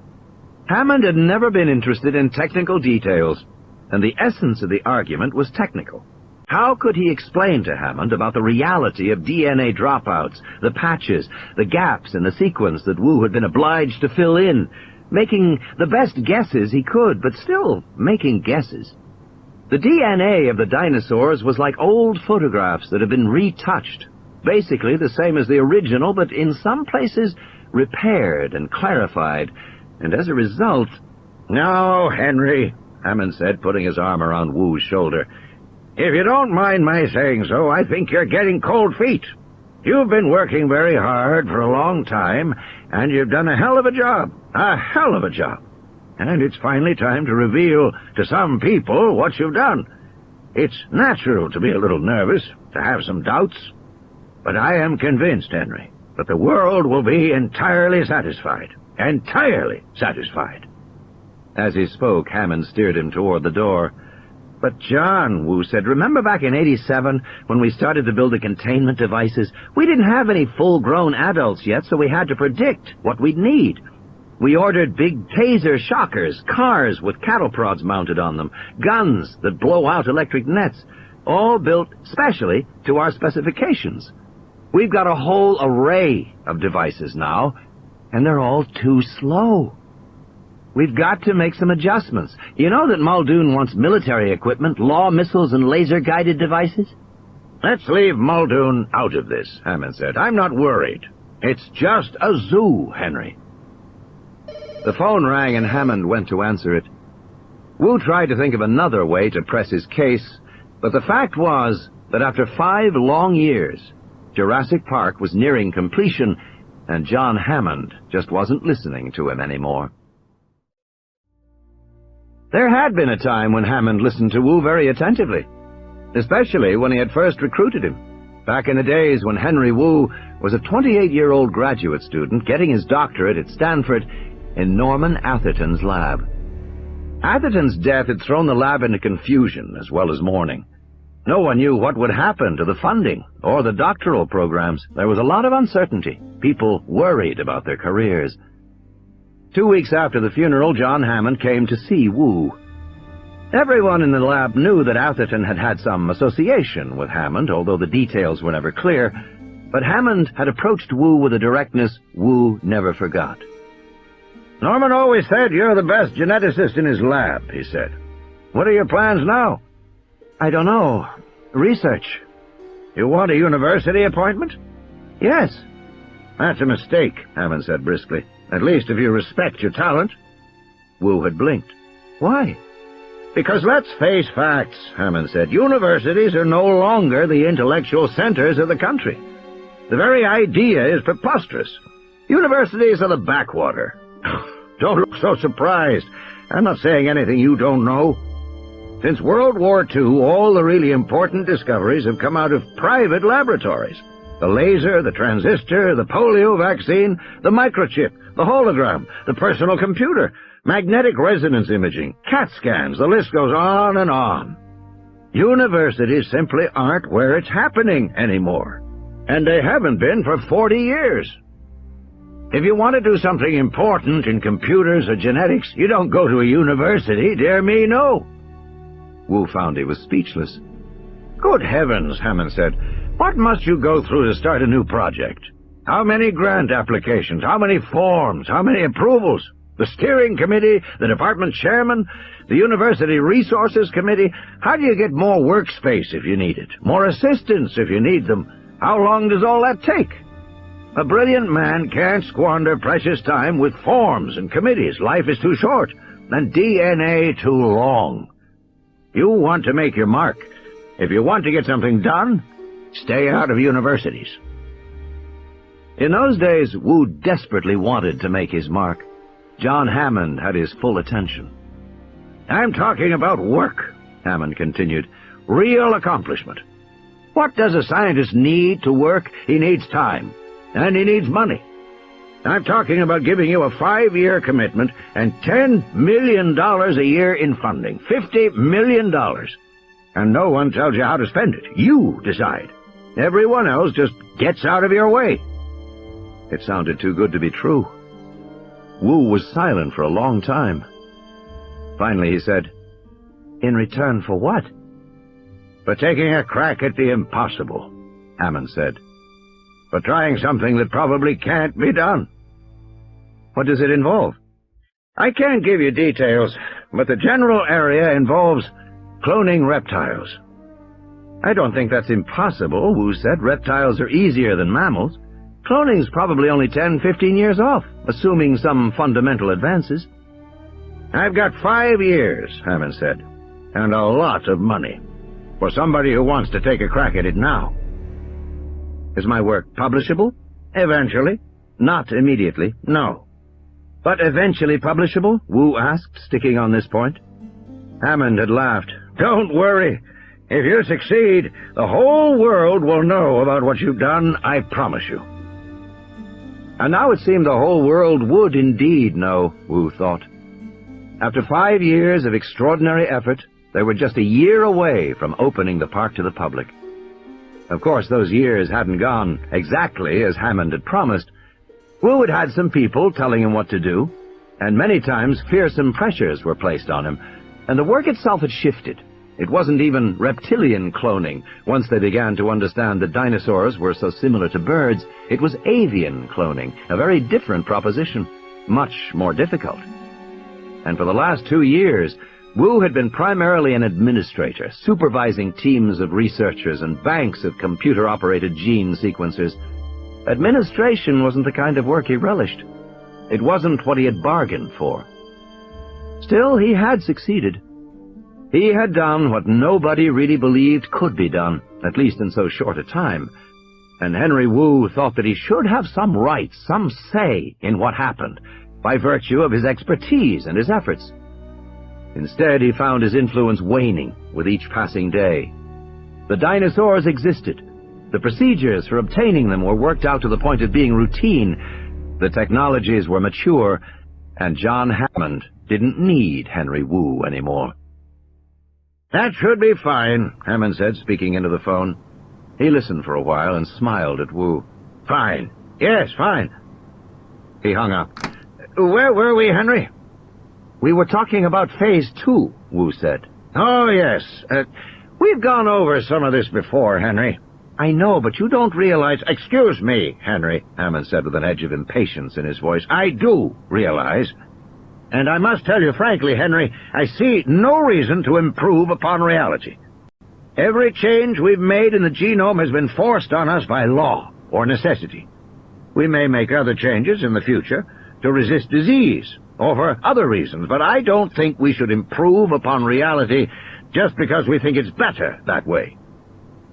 S2: Hammond had never been interested in technical details, and the essence of the argument was technical. How could he explain to Hammond about the reality of DNA dropouts, the patches, the gaps in the sequence that Wu had been obliged to fill in, making the best guesses he could, but still making guesses? The DNA of the dinosaurs was like old photographs that had been retouched, basically the same as the original, but in some places repaired and clarified, and as a result... "No, Henry," Hammond said, putting his arm around Wu's shoulder. "If you don't mind my saying so, I think you're getting cold feet. You've been working very hard for a long time, and you've done a hell of a job. A hell of a job. And it's finally time to reveal to some people what you've done. It's natural to be a little nervous, to have some doubts. But I am convinced, Henry, that the world will be entirely satisfied. Entirely satisfied." As he spoke, Hammond steered him toward the door. "But John," Wu said, "remember back in '87 when we started to build the containment devices? We didn't have any full-grown adults yet, so we had to predict what we'd need. We ordered big taser shockers, cars with cattle prods mounted on them, guns that blow out electric nets, all built specially to our specifications. We've got a whole array of devices now, and they're all too slow. We've got to make some adjustments. You know that Muldoon wants military equipment, law missiles, and laser-guided devices?" "Let's leave Muldoon out of this," Hammond said. "I'm not worried. It's just a zoo, Henry." The phone rang and Hammond went to answer it. Wu tried to think of another way to press his case, but the fact was that after 5 long years, Jurassic Park was nearing completion, and John Hammond just wasn't listening to him anymore. There had been a time when Hammond listened to Wu very attentively, especially when he had first recruited him, back in the days when Henry Wu was a 28-year-old graduate student getting his doctorate at Stanford in Norman Atherton's lab. Atherton's death had thrown the lab into confusion as well as mourning. No one knew what would happen to the funding or the doctoral programs. There was a lot of uncertainty. People worried about their careers. 2 weeks after the funeral, John Hammond came to see Wu. Everyone in the lab knew that Atherton had had some association with Hammond, although the details were never clear, but Hammond had approached Wu with a directness Wu never forgot. "Norman always said you're the best geneticist in his lab," he said. "What are your plans now?" "I don't know. Research." "You want a university appointment?" "Yes." "That's a mistake," Hammond said briskly. "At least if you respect your talent." Wu had blinked. "Why?" "Because let's face facts," Hammond said. "Universities are no longer the intellectual centers of the country. The very idea is preposterous. Universities are the backwater." "Don't look so surprised. I'm not saying anything you don't know. Since World War II, all the really important discoveries have come out of private laboratories. The laser, the transistor, the polio vaccine, the microchip, the hologram, the personal computer, magnetic resonance imaging, CAT scans, the list goes on and on. Universities simply aren't where it's happening anymore. And they haven't been for 40 years. If you want to do something important in computers or genetics, you don't go to a university, dear me, no." Wu found he was speechless. "Good heavens," Hammond said. "What must you go through to start a new project? How many grant applications? How many forms? How many approvals? The steering committee? The department chairman? The university resources committee? How do you get more workspace if you need it? More assistants if you need them? How long does all that take? A brilliant man can't squander precious time with forms and committees. Life is too short, and DNA too long. You want to make your mark. If you want to get something done, stay out of universities." In those days, Wu desperately wanted to make his mark. John Hammond had his full attention. "I'm talking about work," Hammond continued. "Real accomplishment. What does a scientist need to work? He needs time. And he needs money. I'm talking about giving you a 5-year commitment and $10 million a year in funding. $50 million. And no one tells you how to spend it. You decide. Everyone else just gets out of your way." It sounded too good to be true. Wu was silent for a long time. Finally he said, "In return for what?" "For taking a crack at the impossible," Hammond said. "For trying something that probably can't be done." "What does it involve?" "I can't give you details, but the general area involves cloning reptiles." "I don't think that's impossible," Wu said. "Reptiles are easier than mammals. Cloning's probably only 10-15 years off, assuming some fundamental advances." "I've got 5 years," Hammond said, "and a lot of money, for somebody who wants to take a crack at it now." "Is my work publishable?" "Eventually. Not immediately, no." "But eventually publishable?" Wu asked, sticking on this point. Hammond had laughed. "Don't worry. If you succeed, the whole world will know about what you've done, I promise you." And now it seemed the whole world would indeed know, Wu thought. After 5 years of extraordinary effort, they were just a year away from opening the park to the public. Of course, those years hadn't gone exactly as Hammond had promised. Wu had had some people telling him what to do, and many times fearsome pressures were placed on him, and the work itself had shifted. It wasn't even reptilian cloning. Once they began to understand that dinosaurs were so similar to birds, it was avian cloning, a very different proposition, much more difficult. And for the last 2 years, Wu had been primarily an administrator, supervising teams of researchers and banks of computer-operated gene sequencers. Administration wasn't the kind of work he relished. It wasn't what he had bargained for. Still, he had succeeded. He had done what nobody really believed could be done, at least in so short a time. and Henry Wu thought that he should have some rights, some say in what happened, by virtue of his expertise and his efforts. Instead, he found his influence waning with each passing day. The dinosaurs existed. The procedures for obtaining them were worked out to the point of being routine. The technologies were mature, and John Hammond didn't need Henry Wu anymore. "That should be fine," Hammond said, speaking into the phone. He listened for a while and smiled at Wu. "Fine. Yes, fine." He hung up. "Where were we, Henry?" "We were talking about Phase 2, Wu said. "Oh, yes. We've gone over some of this before, Henry." "I know, but you don't realize—" "Excuse me, Henry," Hammond said with an edge of impatience in his voice. "I do realize. And I must tell you frankly, Henry, I see no reason to improve upon reality. Every change we've made in the genome has been forced on us by law or necessity. We may make other changes in the future to resist disease or for other reasons, but I don't think we should improve upon reality just because we think it's better that way.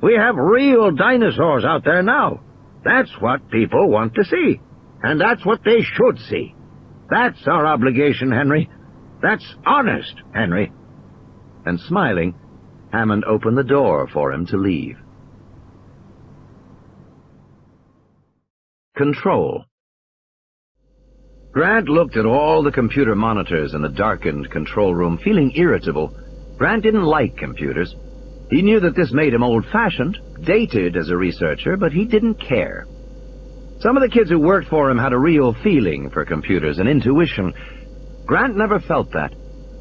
S2: We have real dinosaurs out there now. That's what people want to see, and that's what they should see. That's our obligation, Henry. That's honest, Henry." And smiling, Hammond opened the door for him to leave. Control. Grant looked at all the computer monitors in the darkened control room, feeling irritable. Grant didn't like computers. He knew that this made him old-fashioned, dated as a researcher, but he didn't care. Some of the kids who worked for him had a real feeling for computers, an intuition. Grant never felt that.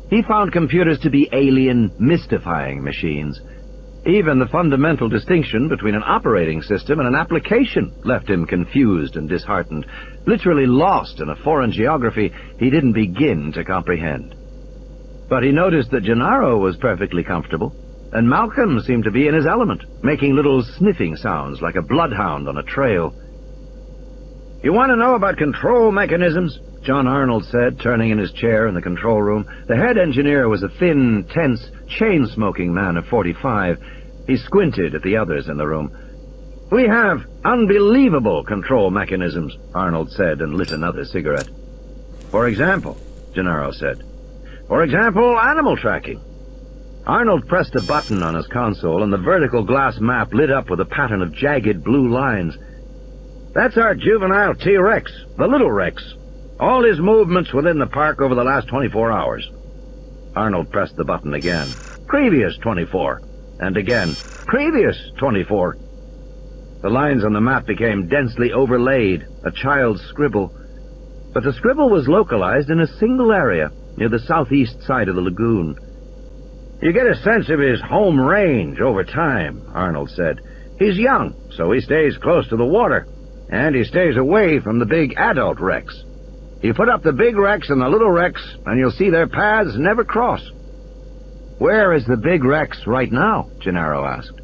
S2: He found computers to be alien, mystifying machines. Even the fundamental distinction between an operating system and an application left him confused and disheartened, literally lost in a foreign geography he didn't begin to comprehend. But he noticed that Gennaro was perfectly comfortable, and Malcolm seemed to be in his element, making little sniffing sounds like a bloodhound on a trail. "You want to know about control mechanisms?" John Arnold said, turning in his chair in the control room. The head engineer was a thin, tense, chain-smoking man of 45. He squinted at the others in the room. "We have unbelievable control mechanisms," Arnold said, and lit another cigarette. "For example," Gennaro said. "For example, animal tracking." Arnold pressed a button on his console, and the vertical glass map lit up with a pattern of jagged blue lines. "That's our juvenile T-Rex, the Little Rex. All his movements within the park over the last 24 hours. Arnold pressed the button again. "Previous 24. And again. "Previous 24. The lines on the map became densely overlaid, a child's scribble. But the scribble was localized in a single area, near the southeast side of the lagoon. "You get a sense of his home range over time," Arnold said. "He's young, so he stays close to the water, and he stays away from the big adult Rex. You put up the big Rex and the little Rex, and you'll see their paths never cross." "Where is the big Rex right now?" Gennaro asked.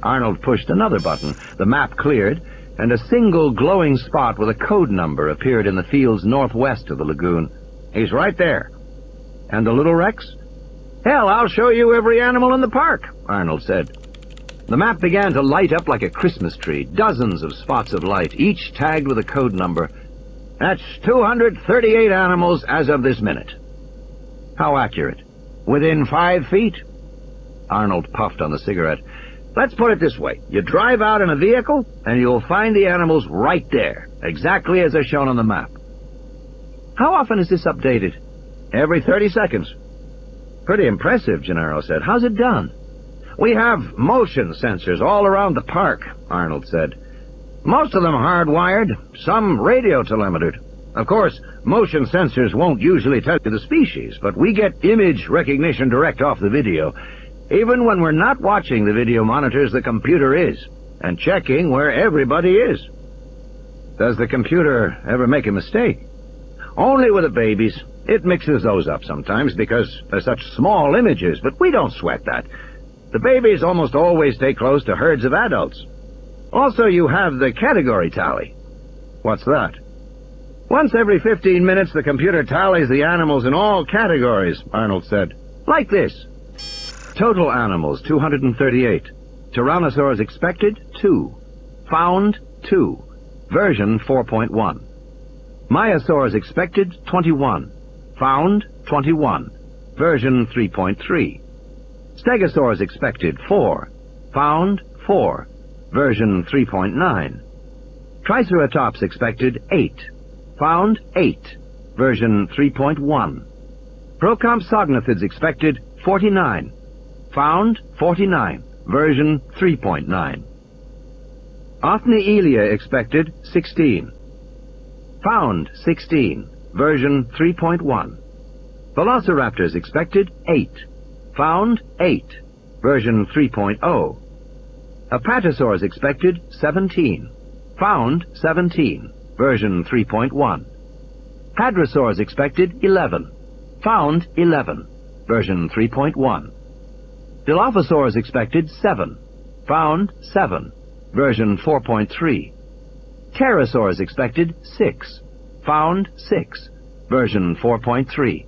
S2: Arnold pushed another button. The map cleared, and a single glowing spot with a code number appeared in the fields northwest of the lagoon. "He's right there." "And the little Rex?" "Hell, I'll show you every animal in the park," Arnold said. The map began to light up like a Christmas tree, dozens of spots of light, each tagged with a code number. "That's 238 animals as of this minute." "How accurate?" "Within 5 feet." Arnold puffed on the cigarette. "Let's put it this way. You drive out in a vehicle, and you'll find the animals right there, exactly as they're shown on the map." "How often is this updated?" "Every 30 seconds. "Pretty impressive," Gennaro said. "How's it done?" "We have motion sensors all around the park," Arnold said. "Most of them hardwired, some radio telemetered. Of course, motion sensors won't usually tell you the species, but we get image recognition direct off the video. Even when we're not watching the video monitors, the computer is, and checking where everybody is." "Does the computer ever make a mistake?" "Only with the babies. It mixes those up sometimes because they're such small images, but we don't sweat that. The babies almost always stay close to herds of adults. Also, you have the category tally." "What's that?" "Once every 15 minutes, the computer tallies the animals in all categories," Arnold said. "Like this. Total animals, 238. Tyrannosaurs expected, 2. Found 2, version 4.1. Myosaurs expected 21. Found 21, version 3.3. Stegosaurs expected 4. Found 4, version 3.9. Triceratops expected 8. Found 8, version 3.1. Procompsognathids expected 49. Found 49, version 3.9. Othnielia expected 16. Found 16, version 3.1. Velociraptors expected 8. Found 8, version 3.0. Apatosaurs expected 17. Found 17, version 3.1. Hadrosaurs expected 11. Found 11, version 3.1. Dilophosaurs expected 7. Found 7, version 4.3. Pterosaurs expected 6. Found 6, version 4.3.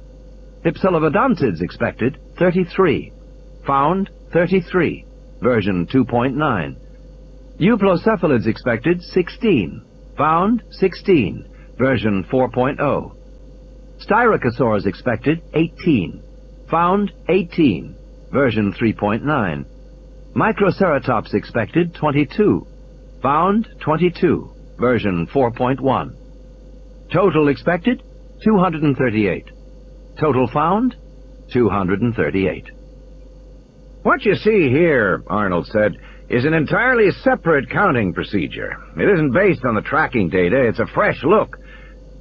S2: Hypsilophodontids expected 33. Found 33, version 2.9. Euplocephalids expected 16. Found 16, version 4.0. Styracosaurs expected 18. Found 18, version 3.9. Microceratops expected 22. Found 22, version 4.1. Total expected 238. Total found 238.
S1: What you see here, Arnold said, is an entirely separate counting procedure. It isn't based on the tracking data, it's a fresh look.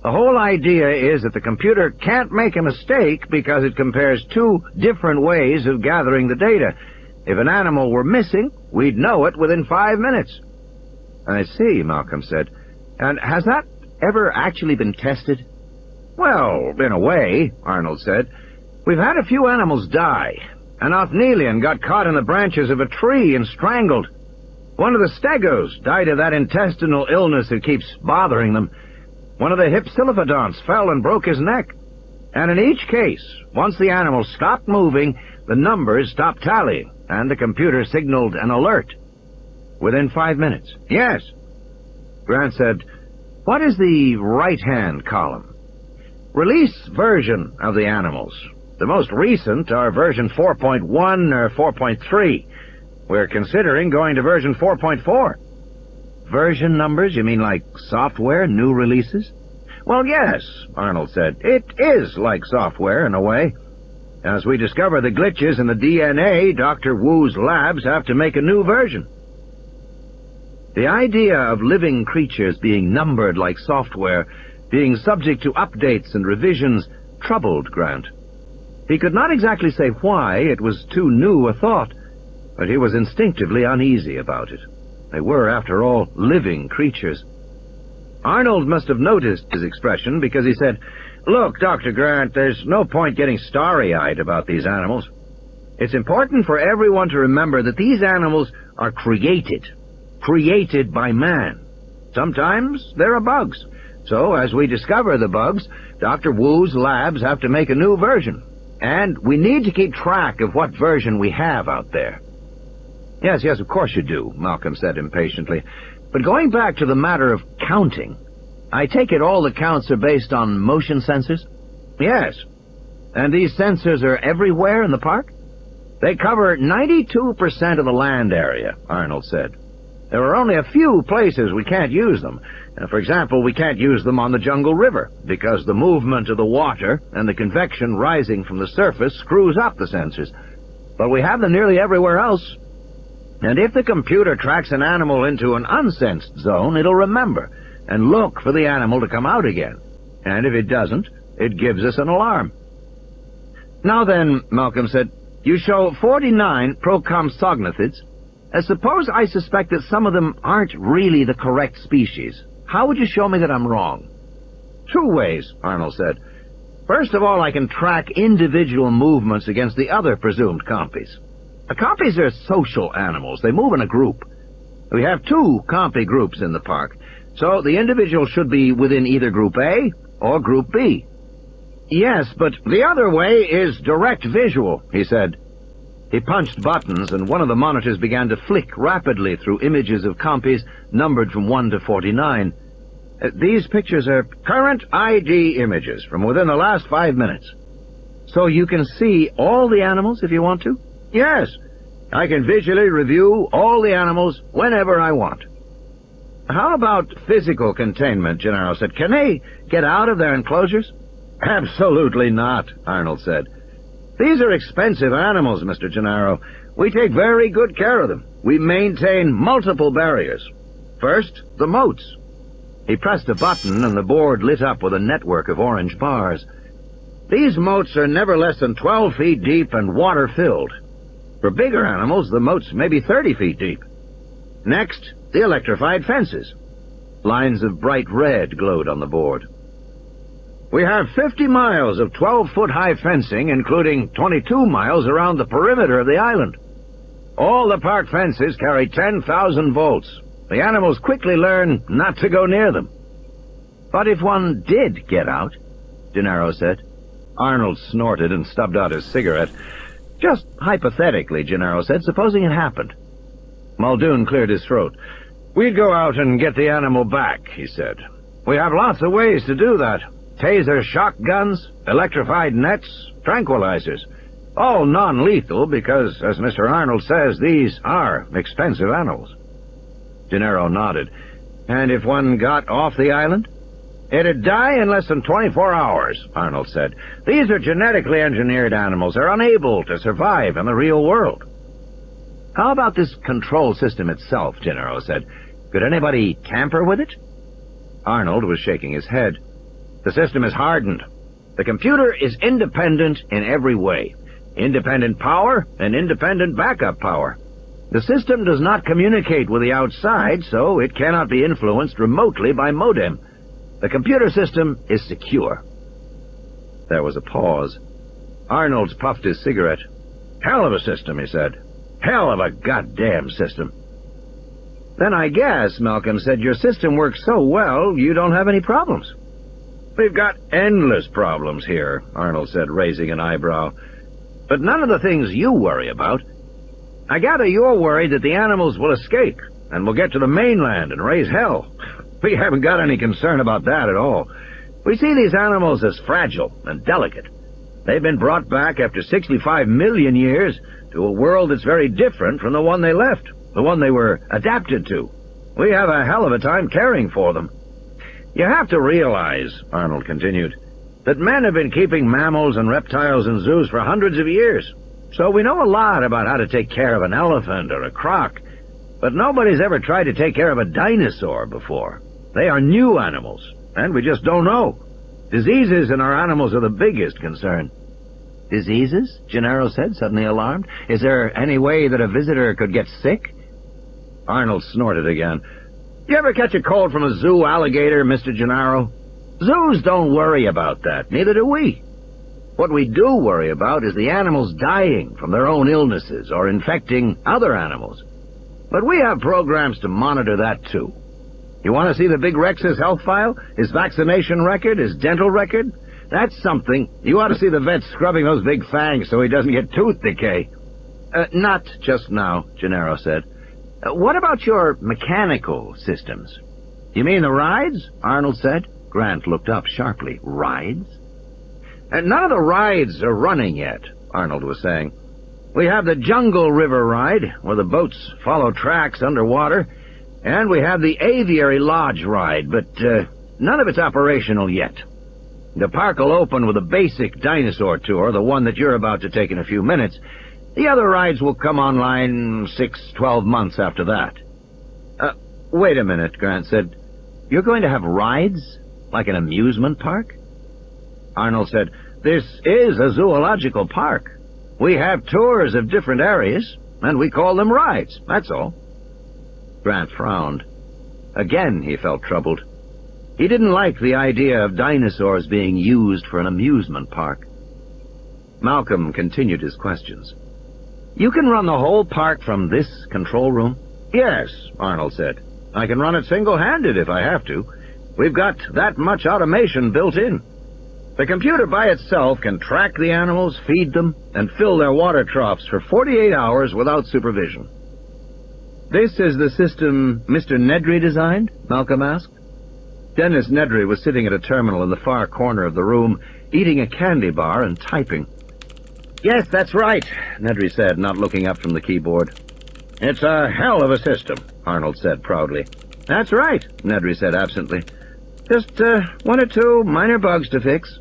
S1: The whole idea is that the computer can't make a mistake because it compares two different ways of gathering the data. If an animal were missing, we'd know it within 5 minutes.
S2: I see, Malcolm said. And has that ever actually been tested?
S1: Well, in a way, Arnold said. We've had a few animals die. An Othnelian got caught in the branches of a tree and strangled. One of the stegos died of that intestinal illness that keeps bothering them. One of the hypsilophodonts fell and broke his neck. And in each case, once the animal stopped moving, the numbers stopped tallying, and the computer signaled an alert.
S2: Within 5 minutes?
S1: Yes.
S2: Grant said, "What is the right-hand column?"
S1: Release version of the animals. The most recent are version 4.1 or 4.3. We're considering going to version 4.4.
S2: Version numbers? You mean like software, new releases?
S1: Well, yes, Arnold said. It is like software, in a way. As we discover the glitches in the DNA, Dr. Wu's labs have to make a new version.
S2: The idea of living creatures being numbered like software, being subject to updates and revisions, troubled Grant. He could not exactly say why, it was too new a thought, but he was instinctively uneasy about it. They were, after all, living creatures. Arnold must have noticed his expression, because he said, "Look, Dr. Grant, there's no point getting starry-eyed about these animals. It's important for everyone to remember that these animals are created by man. Sometimes there are bugs. So, as we discover the bugs, Dr. Wu's labs have to make a new version. And we need to keep track of what version we have out there."
S1: Yes, of course you do, Malcolm said impatiently. But going back to the matter of counting,
S2: I take it all the counts are based on motion sensors?
S1: Yes.
S2: And these sensors are everywhere in the park?
S1: They cover 92% of the land area, Arnold said. There are only a few places we can't use them. For example, we can't use them on the Jungle River, because the movement of the water and the convection rising from the surface screws up the sensors. But we have them nearly everywhere else. And if the computer tracks an animal into an unsensed zone, it'll remember and look for the animal to come out again. And if it doesn't, it gives us an alarm.
S2: Now then, Malcolm said, you show 49 procompsognathids. Suppose I suspect that some of them aren't really the correct species. How would you show me that I'm wrong?
S1: 2 ways, Arnold said. First of all, I can track individual movements against the other presumed compies. Compies are social animals. They move in a group. We have 2 compy groups in the park, so the individual should be within either Group A or Group B. Yes, but the other way is direct visual, he said.
S2: He punched buttons, and one of the monitors began to flick rapidly through images of compies numbered from 1 to 49. These pictures are current ID images from within the last 5 minutes. So you can see all the animals if you want to? Yes. I can visually review all the animals whenever I want. How about physical containment, Gennaro said. Can they get out of their enclosures? Absolutely not, Arnold said. These are expensive animals, Mr. Gennaro. We take very good care of them. We maintain multiple barriers. First, the moats. He pressed a button and the board lit up with a network of orange bars. These moats are never less than 12 feet deep and water-filled. For bigger animals, the moats may be 30 feet deep. Next, the electrified fences. Lines of bright red glowed on the board. We have 50 miles of 12-foot-high fencing, including 22 miles around the perimeter of the island. All the park fences carry 10,000 volts. The animals quickly learn not to go near them. But if one did get out, Gennaro said. Arnold snorted and stubbed out his cigarette. Just hypothetically, Gennaro said, supposing it happened. Muldoon cleared his throat. We'd go out and get the animal back, he said. We have lots of ways to do that. Taser shotguns, electrified nets, tranquilizers. All non-lethal because, as Mr. Arnold says, these are expensive animals. Gennaro nodded. And if one got off the island? It'd die in less than 24 hours, Arnold said. These are genetically engineered animals. They're unable to survive in the real world. How about this control system itself, Gennaro said. Could anybody tamper with it? Arnold was shaking his head. The system is hardened. The computer is independent in every way. Independent power and independent backup power. The system does not communicate with the outside, so it cannot be influenced remotely by modem. The computer system is secure. There was a pause. Arnold puffed his cigarette. Hell of a system, he said. Hell of a goddamn system. Then I guess, Malcolm said, your system works so well, you don't have any problems. We've got endless problems here, Arnold said, raising an eyebrow. But none of the things you worry about. I gather you're worried that the animals will escape and will get to the mainland and raise hell. We haven't got any concern about that at all. We see these animals as fragile and delicate. They've been brought back after 65 million years to a world that's very different from the one they left, the one they were adapted to. We have a hell of a time caring for them. You have to realize, Arnold continued, that men have been keeping mammals and reptiles in zoos for hundreds of years. So we know a lot about how to take care of an elephant or a croc, but nobody's ever tried to take care of a dinosaur before. They are new animals, and we just don't know. Diseases in our animals are the biggest concern. Diseases? Gennaro said, suddenly alarmed. Is there any way that a visitor could get sick? Arnold snorted again. You ever catch a cold from a zoo alligator, Mr. Gennaro? Zoos don't worry about that, neither do we. What we do worry about is the animals dying from their own illnesses or infecting other animals. But we have programs to monitor that, too. You want to see the Big Rex's health file? His vaccination record? His dental record? That's something. You ought to see the vet scrubbing those big fangs so he doesn't get tooth decay. Not just now, Gennaro said. What about your mechanical systems? You mean the rides? Arnold said. Grant looked up sharply. Rides? None of the rides are running yet, Arnold was saying. We have the Jungle River ride, where the boats follow tracks underwater, and we have the Aviary Lodge ride, but none of it's operational yet. The park will open with a basic dinosaur tour, the one that you're about to take in a few minutes. The other rides will come online 12 months after that. Wait a minute, Grant said. You're going to have rides? Like an amusement park? Arnold said, this is a zoological park. We have tours of different areas, and we call them rides, that's all. Grant frowned. Again he felt troubled. He didn't like the idea of dinosaurs being used for an amusement park. Malcolm continued his questions. You can run the whole park from this control room? Yes, Arnold said. I can run it single-handed if I have to. We've got that much automation built in. The computer by itself can track the animals, feed them, and fill their water troughs for 48 hours without supervision. This is the system Mr. Nedry designed? Malcolm asked. Dennis Nedry was sitting at a terminal in the far corner of the room, eating a candy bar and typing. Yes, that's right, Nedry said, not looking up from the keyboard. It's a hell of a system, Arnold said proudly. That's right, Nedry said absently. Just one or two minor bugs to fix.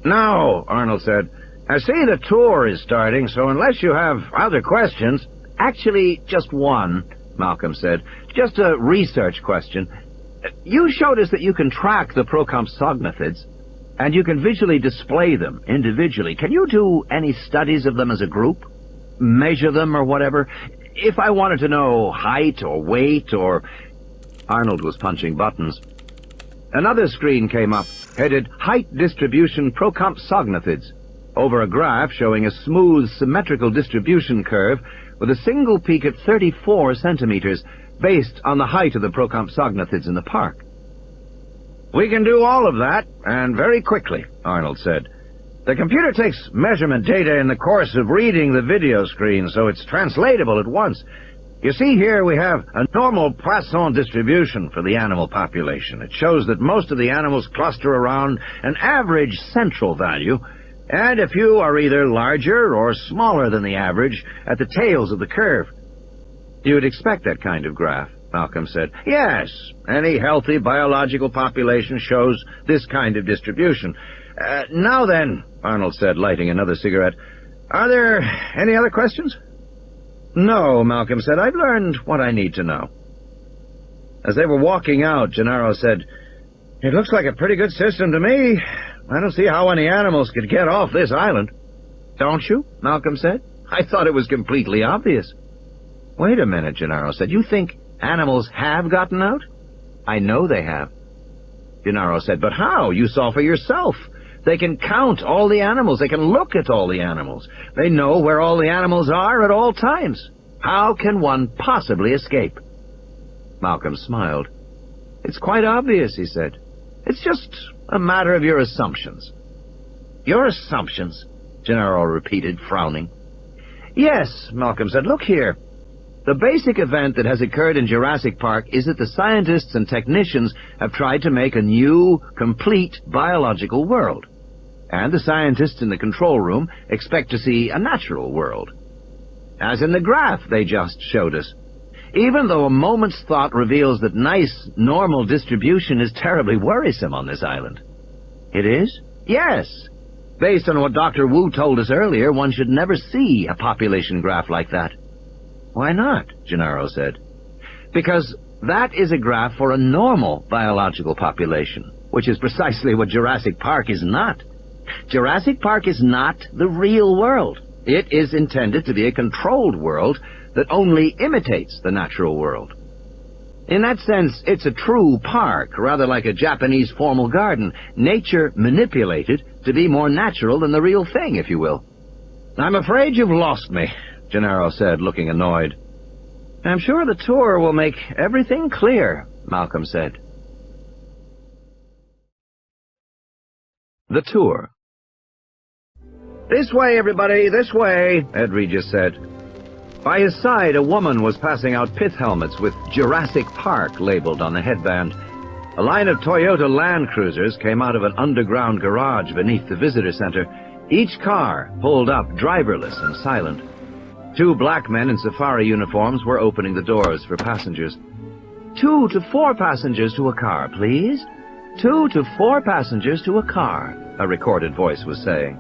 S2: Now, Arnold said, I see the tour is starting, so unless you have other questions... Actually, just one, Malcolm said. Just a research question. You showed us that you can track the procompsognathids, and you can visually display them individually. Can you do any studies of them as a group? Measure them or whatever? If I wanted to know height or weight or... Arnold was punching buttons. Another screen came up, headed Height Distribution Procompsognathids, over a graph showing a smooth, symmetrical distribution curve with a single peak at 34 centimeters, based on the height of the procompsognathids in the park. We can do all of that, and very quickly, Arnold said. The computer takes measurement data in the course of reading the video screen, so it's translatable at once. You see here we have a normal Poisson distribution for the animal population. It shows that most of the animals cluster around an average central value, and a few are either larger or smaller than the average at the tails of the curve. You'd expect that kind of graph, Malcolm said. Yes, any healthy biological population shows this kind of distribution. Now then, Arnold said, lighting another cigarette, are there any other questions? No, Malcolm said. I've learned what I need to know. As they were walking out, Gennaro said, It looks like a pretty good system to me. I don't see how any animals could get off this island. Don't you? Malcolm said. I thought it was completely obvious. Wait a minute, Gennaro said. You think animals have gotten out? I know they have. Gennaro said, but how? You saw for yourself. They can count all the animals. They can look at all the animals. They know where all the animals are at all times. How can one possibly escape? Malcolm smiled. It's quite obvious, he said. It's just a matter of your assumptions. Your assumptions? Gennaro repeated, frowning. Yes, Malcolm said. Look here. The basic event that has occurred in Jurassic Park is that the scientists and technicians have tried to make a new, complete biological world. And the scientists in the control room expect to see a natural world. As in the graph they just showed us. Even though a moment's thought reveals that nice, normal distribution is terribly worrisome on this island. It is? Yes. Based on what Dr. Wu told us earlier, one should never see a population graph like that. Why not? Gennaro said. Because that is a graph for a normal biological population, which is precisely what Jurassic Park is not. Jurassic Park is not the real world. It is intended to be a controlled world that only imitates the natural world. In that sense, it's a true park, rather like a Japanese formal garden, nature manipulated to be more natural than the real thing, if you will. I'm afraid you've lost me, Gennaro said, looking annoyed. I'm sure the tour will make everything clear, Malcolm said. The tour. This way, everybody, this way, Ed Regis said. By his side, a woman was passing out pith helmets with Jurassic Park labeled on the headband. A line of Toyota Land Cruisers came out of an underground garage beneath the visitor center, each car pulled up driverless and silent. 2 black men in safari uniforms were opening the doors for passengers. 2 to 4 passengers to a car, please. 2 to 4 passengers to a car, a recorded voice was saying.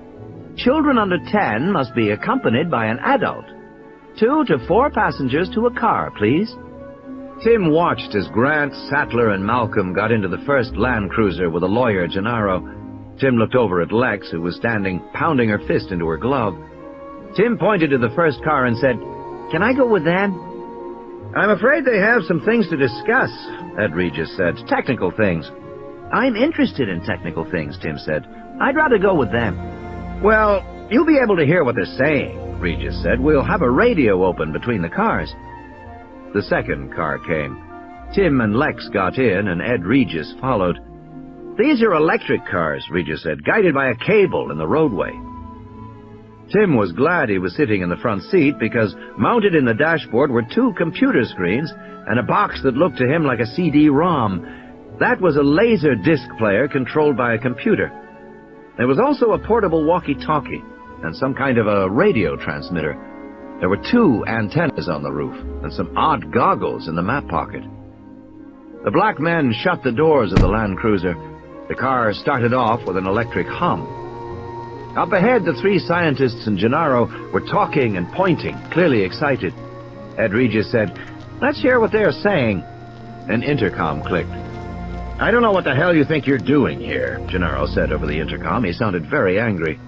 S2: Children under 10 must be accompanied by an adult. 2 to 4 passengers to a car, please. Tim watched as Grant, Sattler, and Malcolm got into the first Land Cruiser with a lawyer, Gennaro. Tim looked over at Lex, who was standing, pounding her fist into her glove. Tim pointed to the first car and said, Can I go with them? I'm afraid they have some things to discuss, Ed Regis said. Technical things. I'm interested in technical things, Tim said. I'd rather go with them. Well, you'll be able to hear what they're saying, Regis said. We'll have a radio open between the cars. The second car came. Tim and Lex got in, and Ed Regis followed. "These are electric cars," Regis said, "guided by a cable in the roadway." Tim was glad he was sitting in the front seat because mounted in the dashboard were 2 computer screens and a box that looked to him like a CD-ROM. That was a laser disc player controlled by a computer. There was also a portable walkie-talkie and some kind of a radio transmitter. There were 2 antennas on the roof and some odd goggles in the map pocket. The black men shut the doors of the Land Cruiser. The car started off with an electric hum. Up ahead, the 3 scientists and Gennaro were talking and pointing, clearly excited. Ed Regis said, "Let's hear what they're saying." An intercom clicked. "I don't know what the hell you think you're doing here," Gennaro said over the intercom. He sounded very angry.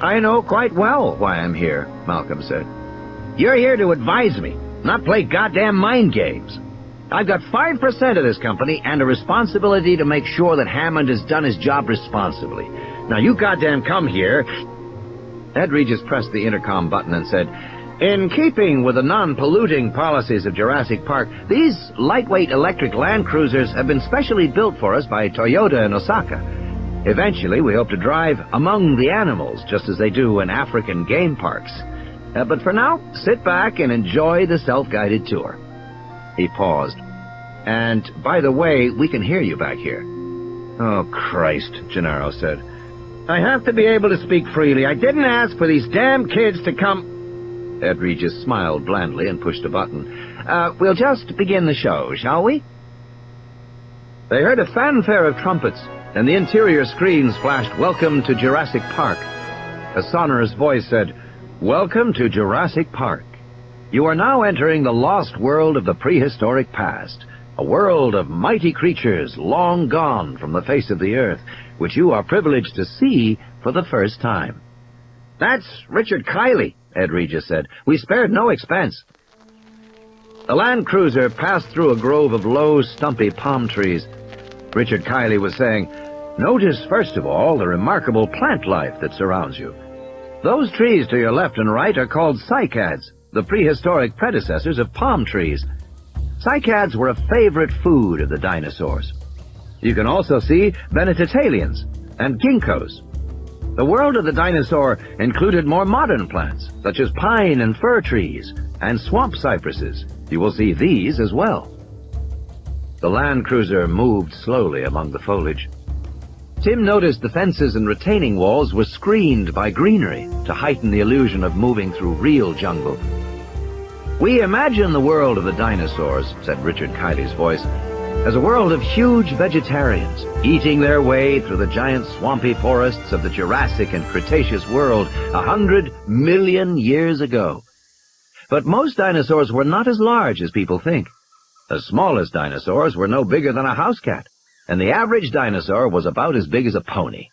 S2: "I know quite well why I'm here," Malcolm said. "You're here to advise me, not play goddamn mind games. I've got 5% of this company and a responsibility to make sure that Hammond has done his job responsibly. Now you goddamn come here." Ed Regis pressed the intercom button and said, "In keeping with the non-polluting policies of Jurassic Park, these lightweight electric Land Cruisers have been specially built for us by Toyota in Osaka. Eventually, we hope to drive among the animals, just as they do in African game parks. But for now, sit back and enjoy the self-guided tour." He paused. "And, by the way, we can hear you back here." "Oh, Christ," Gennaro said. "I have to be able to speak freely. I didn't ask for these damn kids to come—" Ed Regis smiled blandly and pushed a button. We'll just begin the show, shall we?" They heard a fanfare of trumpets, and the interior screens flashed "Welcome to Jurassic Park." A sonorous voice said, "Welcome to Jurassic Park. You are now entering the lost world of the prehistoric past, a world of mighty creatures long gone from the face of the earth, which you are privileged to see for the first time." "That's Richard Kiley," Ed Regis said. "We spared no expense." The Land Cruiser passed through a grove of low, stumpy palm trees. Richard Kiley was saying, "Notice, first of all, the remarkable plant life that surrounds you. Those trees to your left and right are called cycads, the prehistoric predecessors of palm trees. Cycads were a favorite food of the dinosaurs. You can also see Bennettitalians and ginkgos. The world of the dinosaur included more modern plants, such as pine and fir trees, and swamp cypresses. You will see these as well." The Land Cruiser moved slowly among the foliage. Tim noticed the fences and retaining walls were screened by greenery to heighten the illusion of moving through real jungle. "We imagine the world of the dinosaurs," said Richard Kiley's voice, "as a world of huge vegetarians, eating their way through the giant swampy forests of the Jurassic and Cretaceous world 100 million years ago. But most dinosaurs were not as large as people think. The smallest dinosaurs were no bigger than a house cat, and the average dinosaur was about as big as a pony.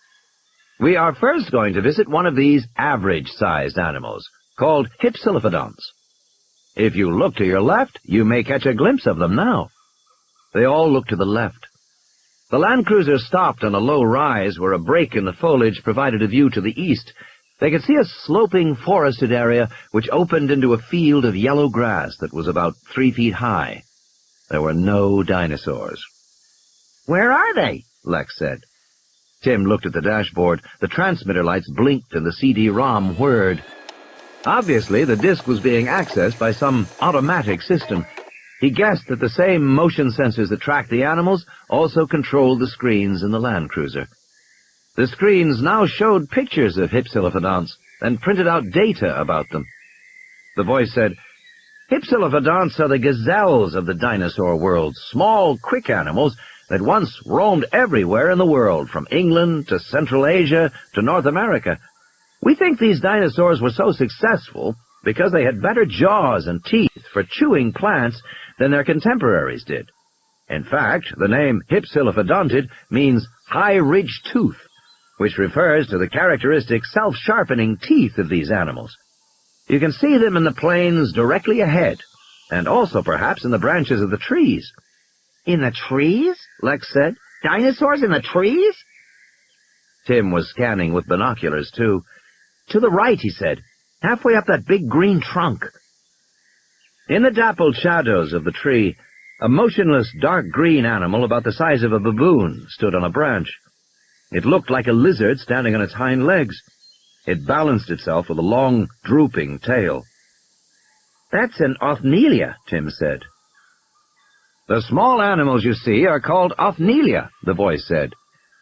S2: We are first going to visit one of these average-sized animals, called hypsilophodonts. If you look to your left, you may catch a glimpse of them now." They all looked to the left. The Land Cruiser stopped on a low rise where a break in the foliage provided a view to the east. They could see a sloping forested area which opened into a field of yellow grass that was about 3 feet high. There were no dinosaurs. "Where are they?" Lex said. Tim looked at the dashboard. The transmitter lights blinked and the CD-ROM whirred. Obviously, the disk was being accessed by some automatic system. He guessed that the same motion sensors that tracked the animals also controlled the screens in the Land Cruiser. The screens now showed pictures of hypsilophodonts and printed out data about them. The voice said, "Hypsilophodonts are the gazelles of the dinosaur world, small, quick animals that once roamed everywhere in the world, from England to Central Asia to North America. We think these dinosaurs were so successful because they had better jaws and teeth for chewing plants than their contemporaries did. In fact, the name hypsilophodontid means high-ridged tooth, which refers to the characteristic self-sharpening teeth of these animals. You can see them in the plains directly ahead, and also perhaps in the branches of the trees." "In the trees?" Lex said. "Dinosaurs in the trees?" Tim was scanning with binoculars, too. "To the right," he said, "halfway up that big green trunk." In the dappled shadows of the tree, a motionless dark green animal about the size of a baboon stood on a branch. It looked like a lizard standing on its hind legs. It balanced itself with a long, drooping tail.
S1: "That's an ophnelia," Tim said.
S2: "The small animals you see are called ophnelia," the voice said,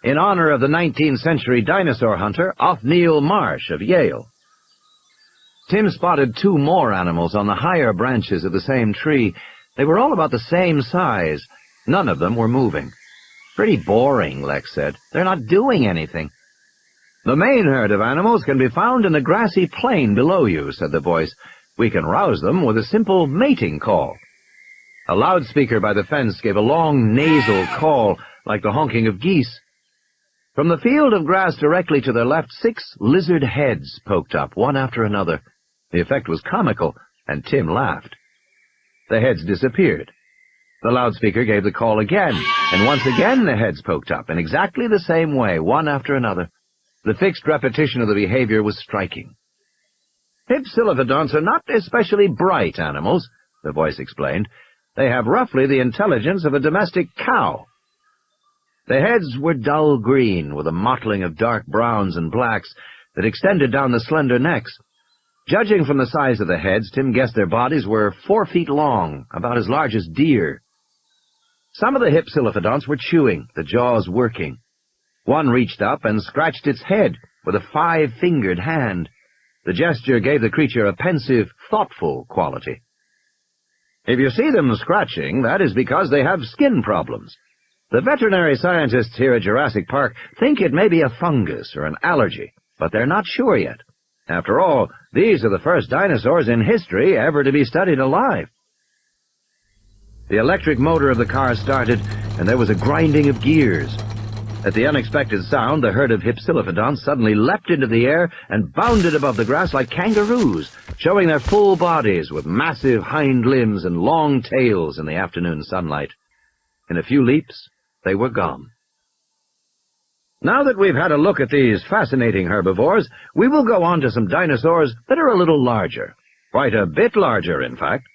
S2: "in honor of the 19th century dinosaur hunter Othniel Marsh of Yale." Tim spotted 2 more animals on the higher branches of the same tree. They were all about the same size. None of them were moving.
S1: "Pretty boring," Lex said. "They're not doing anything."
S2: "The main herd of animals can be found in the grassy plain below you," said the voice. "We can rouse them with a simple mating call." A loudspeaker by the fence gave a long nasal call, like the honking of geese. From the field of grass directly to their left, 6 lizard heads poked up, one after another. The effect was comical, and Tim laughed. The heads disappeared. The loudspeaker gave the call again, and once again the heads poked up, in exactly the same way, one after another. The fixed repetition of the behavior was striking. "Hypsilophodonts are not especially bright animals," the voice explained. "They have roughly the intelligence of a domestic cow." The heads were dull green, with a mottling of dark browns and blacks that extended down the slender necks. Judging from the size of the heads, Tim guessed their bodies were 4 feet long, about as large as deer. Some of the Hypsilophodonts were chewing, the jaws working. One reached up and scratched its head with a 5-fingered hand. The gesture gave the creature a pensive, thoughtful quality. If you see them scratching, that is because they have skin problems. The veterinary scientists here at Jurassic Park think it may be a fungus or an allergy, but they're not sure yet. After all, these are the first dinosaurs in history ever to be studied alive. The electric motor of the car started, and there was a grinding of gears. At the unexpected sound, the herd of Hypsilophodonts suddenly leapt into the air and bounded above the grass like kangaroos, showing their full bodies with massive hind limbs and long tails in the afternoon sunlight. In a few leaps, they were gone. Now that we've had a look at these fascinating herbivores, we will go on to some dinosaurs that are a little larger. Quite a bit larger, in fact.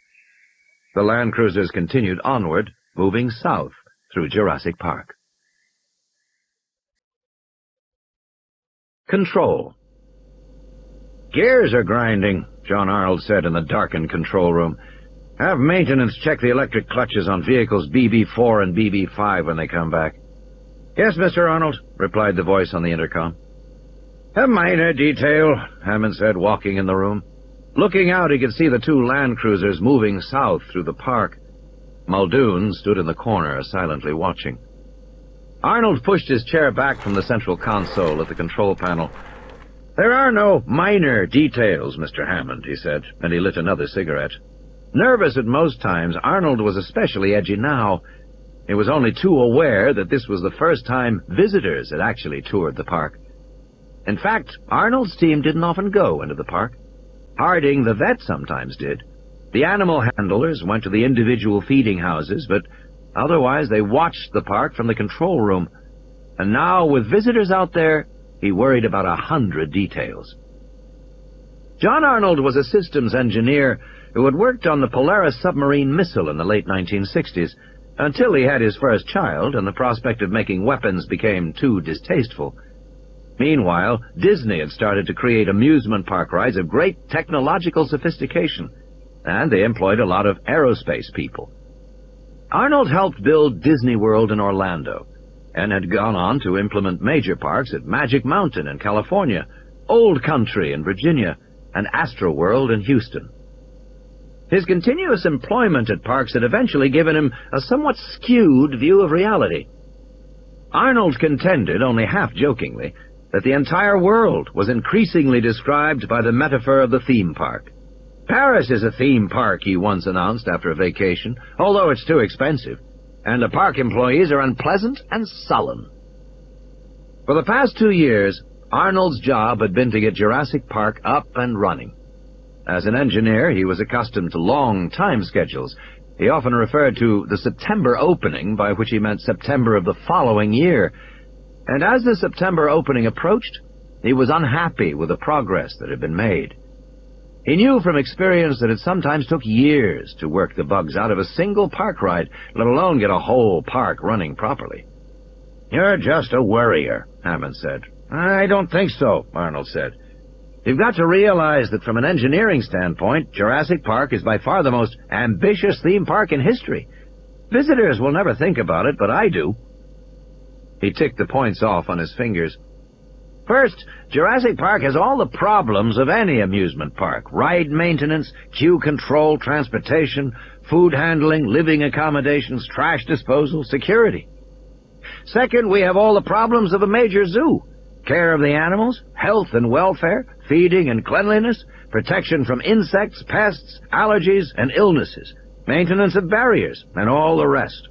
S2: The land cruisers continued onward, moving south through Jurassic Park. Control. "Gears are grinding," John Arnold said in the darkened control room. "Have maintenance check the electric clutches on vehicles BB4 and BB5 when they come back." "Yes, Mr. Arnold," replied the voice on the intercom. "A minor detail," Hammond said, walking in the room. Looking out, he could see the 2 land cruisers moving south through the park. Muldoon stood in the corner, silently watching. Arnold pushed his chair back from the central console at the control panel. "There are no minor details, Mr. Hammond," he said, and he lit another cigarette. Nervous at most times, Arnold was especially edgy now. He was only too aware that this was the first time visitors had actually toured the park. In fact, Arnold's team didn't often go into the park. Harding, the vet, sometimes did. The animal handlers went to the individual feeding houses, but otherwise they watched the park from the control room. And now, with visitors out there, he worried about 100 details. John Arnold was a systems engineer who had worked on the Polaris submarine missile in the late 1960s, until he had his first child and the prospect of making weapons became too distasteful. Meanwhile, Disney had started to create amusement park rides of great technological sophistication, and they employed a lot of aerospace people. Arnold helped build Disney World in Orlando, and had gone on to implement major parks at Magic Mountain in California, Old Country in Virginia, and Astroworld in Houston. His continuous employment at parks had eventually given him a somewhat skewed view of reality. Arnold contended, only half-jokingly, that the entire world was increasingly described by the metaphor of the theme park. "Paris is a theme park," he once announced after a vacation, "although it's too expensive, and the park employees are unpleasant and sullen." For the past 2 years, Arnold's job had been to get Jurassic Park up and running. As an engineer, he was accustomed to long time schedules. He often referred to the September opening, by which he meant September of the following year. And as the September opening approached, he was unhappy with the progress that had been made. He knew from experience that it sometimes took years to work the bugs out of a single park ride, let alone get a whole park running properly. You're just a worrier, Hammond said. I don't think so, Arnold said. You've got to realize that from an engineering standpoint, Jurassic Park is by far the most ambitious theme park in history. Visitors will never think about it, but I do. He ticked the points off on his fingers. First, Jurassic Park has all the problems of any amusement park. Ride maintenance, queue control, transportation, food handling, living accommodations, trash disposal, security. Second, we have all the problems of a major zoo. Care of the animals, health and welfare, feeding and cleanliness, protection from insects, pests, allergies, and illnesses, maintenance of barriers, and all the rest.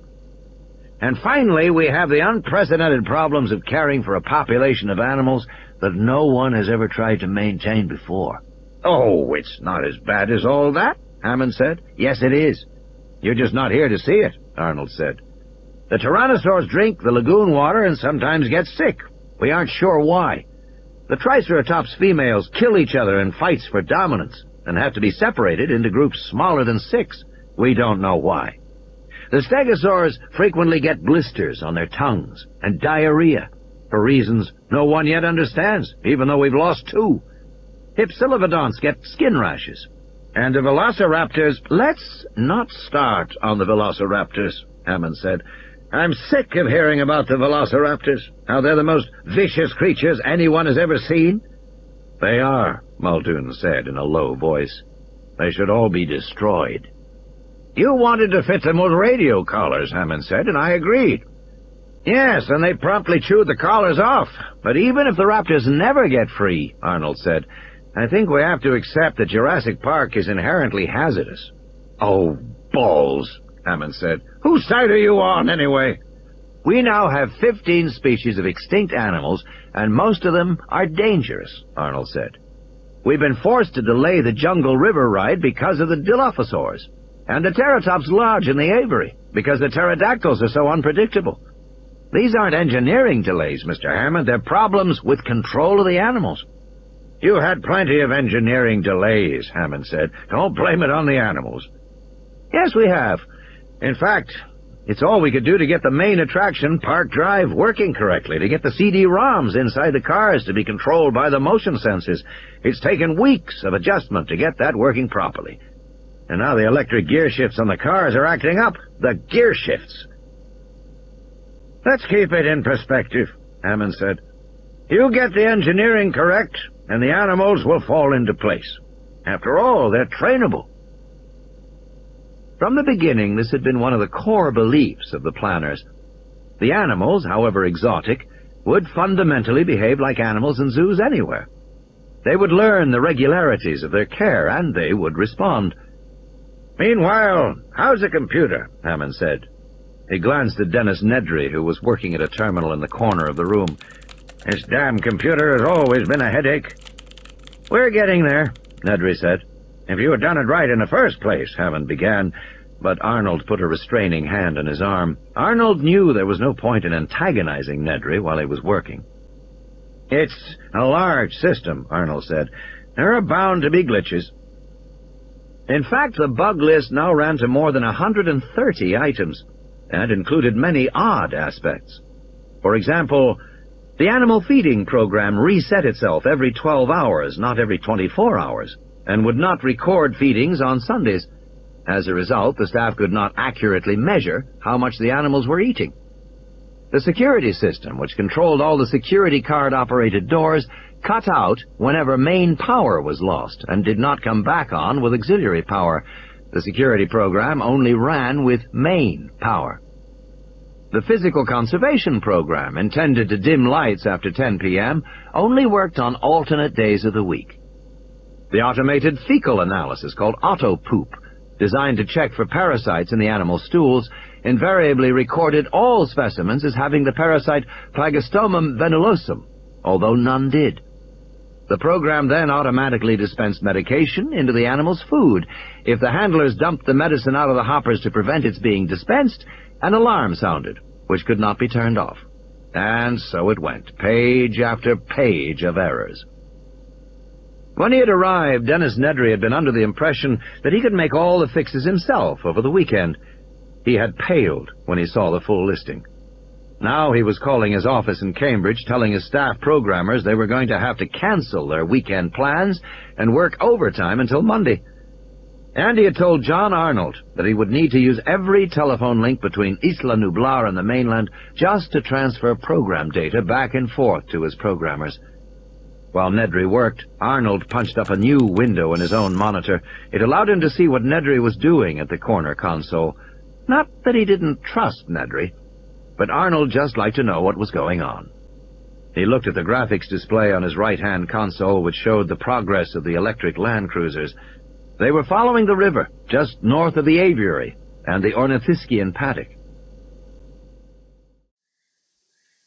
S2: And finally, we have the unprecedented problems of caring for a population of animals that no one has ever tried to maintain before. Oh, it's not as bad as all that, Hammond said. Yes, it is. You're just not here to see it, Arnold said. The tyrannosaurs drink the lagoon water and sometimes get sick. We aren't sure why. The Triceratops females kill each other in fights for dominance and have to be separated into groups smaller than 6. We don't know why. The stegosaurs frequently get blisters on their tongues and diarrhea for reasons no one yet understands, even though we've lost 2. Hypsilophodonts get skin rashes. And the velociraptors... Let's not start on the velociraptors, Hammond said. I'm sick of hearing about the velociraptors, how they're the most vicious creatures anyone has ever seen. They are, Muldoon said in a low voice. They should all be destroyed. You wanted to fit them with radio collars, Hammond said, and I agreed. Yes, and they promptly chewed the collars off. But even if the raptors never get free, Arnold said, I think we have to accept that Jurassic Park is inherently hazardous. Oh, balls, Hammond said. Whose side are you on, anyway? We now have 15 species of extinct animals, and most of them are dangerous, Arnold said. We've been forced to delay the Jungle River ride because of the Dilophosaurs, and the Teratops Lodge in the aviary, because the pterodactyls are so unpredictable. These aren't engineering delays, Mr. Hammond. They're problems with control of the animals. You had plenty of engineering delays, Hammond said. Don't blame it on the animals. Yes, we have. In fact, it's all we could do to get the main attraction, Park Drive, working correctly, to get the CD-ROMs inside the cars to be controlled by the motion sensors. It's taken weeks of adjustment to get that working properly. And now the electric gear shifts on the cars are acting up. The gear shifts. Let's keep it in perspective, Hammond said. You get the engineering correct, and the animals will fall into place. After all, they're trainable. From the beginning, this had been one of the core beliefs of the planners. The animals, however exotic, would fundamentally behave like animals in zoos anywhere. They would learn the regularities of their care, and they would respond. Meanwhile, how's the computer? Hammond said. He glanced at Dennis Nedry, who was working at a terminal in the corner of the room. This damn computer has always been a headache. We're getting there, Nedry said. If you had done it right in the first place, Hammond began, but Arnold put a restraining hand on his arm. Arnold knew there was no point in antagonizing Nedry while he was working. It's a large system, Arnold said. There are bound to be glitches. In fact, the bug list now ran to more than 130 items, and included many odd aspects. For example, the animal feeding program reset itself every 12 hours, not every 24 hours, and would not record feedings on Sundays. As a result, the staff could not accurately measure how much the animals were eating. The security system, which controlled all the security card-operated doors, cut out whenever main power was lost and did not come back on with auxiliary power. The security program only ran with main power. The physical conservation program, intended to dim lights after 10 p.m., only worked on alternate days of the week. The automated fecal analysis, called auto-poop, designed to check for parasites in the animal stools, invariably recorded all specimens as having the parasite Plagostomum venulosum, although none did. The program then automatically dispensed medication into the animal's food. If the handlers dumped the medicine out of the hoppers to prevent its being dispensed, an alarm sounded, which could not be turned off. And so it went, page after page of errors. When he had arrived, Dennis Nedry had been under the impression that he could make all the fixes himself over the weekend. He had paled when he saw the full listing. Now he was calling his office in Cambridge, telling his staff programmers they were going to have to cancel their weekend plans and work overtime until Monday. And he had told John Arnold that he would need to use every telephone link between Isla Nublar and the mainland just to transfer program data back and forth to his programmers. While Nedry worked, Arnold punched up a new window in his own monitor. It allowed him to see what Nedry was doing at the corner console. Not that he didn't trust Nedry, but Arnold just liked to know what was going on. He looked at the graphics display on his right-hand console, which showed the progress of the electric land cruisers. They were following the river, just north of the aviary and the Ornithischian paddock.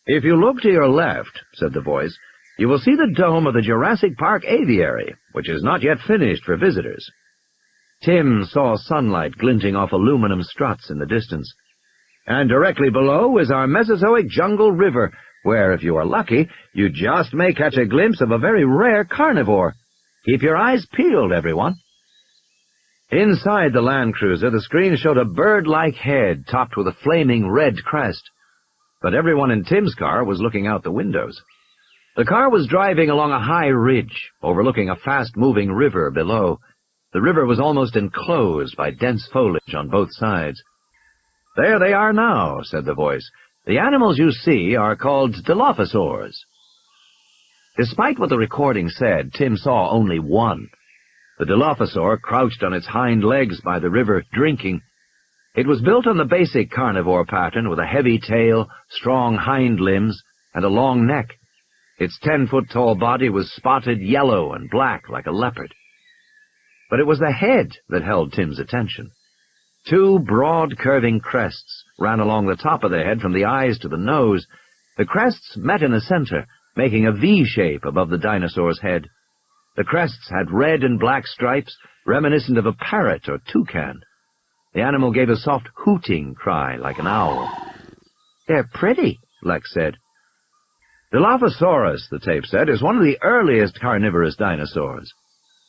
S2: "If you look to your left," said the voice, "you will see the dome of the Jurassic Park aviary, which is not yet finished for visitors." Tim saw sunlight glinting off aluminum struts in the distance. "And directly below is our Mesozoic jungle river, where, if you are lucky, you just may catch a glimpse of a very rare carnivore. Keep your eyes peeled, everyone." Inside the Land Cruiser, the screen showed a bird-like head topped with a flaming red crest. But everyone in Tim's car was looking out the windows. The car was driving along a high ridge, overlooking a fast-moving river below. The river was almost enclosed by dense foliage on both sides. "There they are now," said the voice. "The animals you see are called Dilophosaurs." Despite what the recording said, Tim saw only one. The Dilophosaur crouched on its hind legs by the river, drinking. It was built on the basic carnivore pattern, with a heavy tail, strong hind limbs, and a long neck. Its 10-foot-tall body was spotted yellow and black like a leopard. But it was the head that held Tim's attention. Two broad, curving crests ran along the top of the head from the eyes to the nose. The crests met in the center, making a V shape above the dinosaur's head. The crests had red and black stripes, reminiscent of a parrot or toucan. The animal gave a soft hooting cry like an owl. "They're pretty," Lex said. "Dilophosaurus," the tape said, "is one of the earliest carnivorous dinosaurs.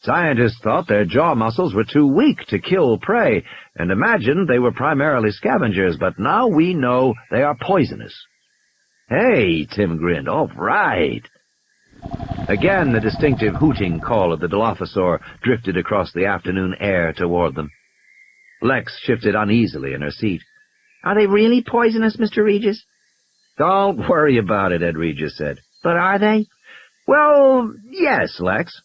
S2: Scientists thought their jaw muscles were too weak to kill prey, and imagined they were primarily scavengers, but now we know they are poisonous." "Hey," Tim grinned, "all right." Again, the distinctive hooting call of the Dilophosaur drifted across the afternoon air toward them. Lex shifted uneasily in her seat. "Are they really poisonous, Mr. Regis?" "Don't worry about it," Ed Regis said.
S3: "But are they?"
S2: "Well, yes, Lex.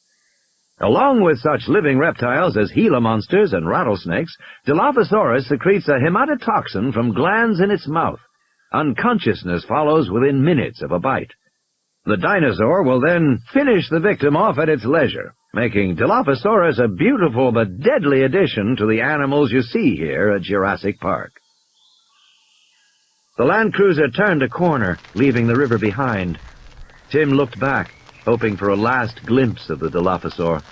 S2: Along with such living reptiles as Gila monsters and rattlesnakes, Dilophosaurus secretes a hematotoxin from glands in its mouth. Unconsciousness follows within minutes of a bite. The dinosaur will then finish the victim off at its leisure, making Dilophosaurus a beautiful but deadly addition to the animals you see here at Jurassic Park." The Land Cruiser turned a corner, leaving the river behind. Tim looked back, hoping for a last glimpse of the Dilophosaur.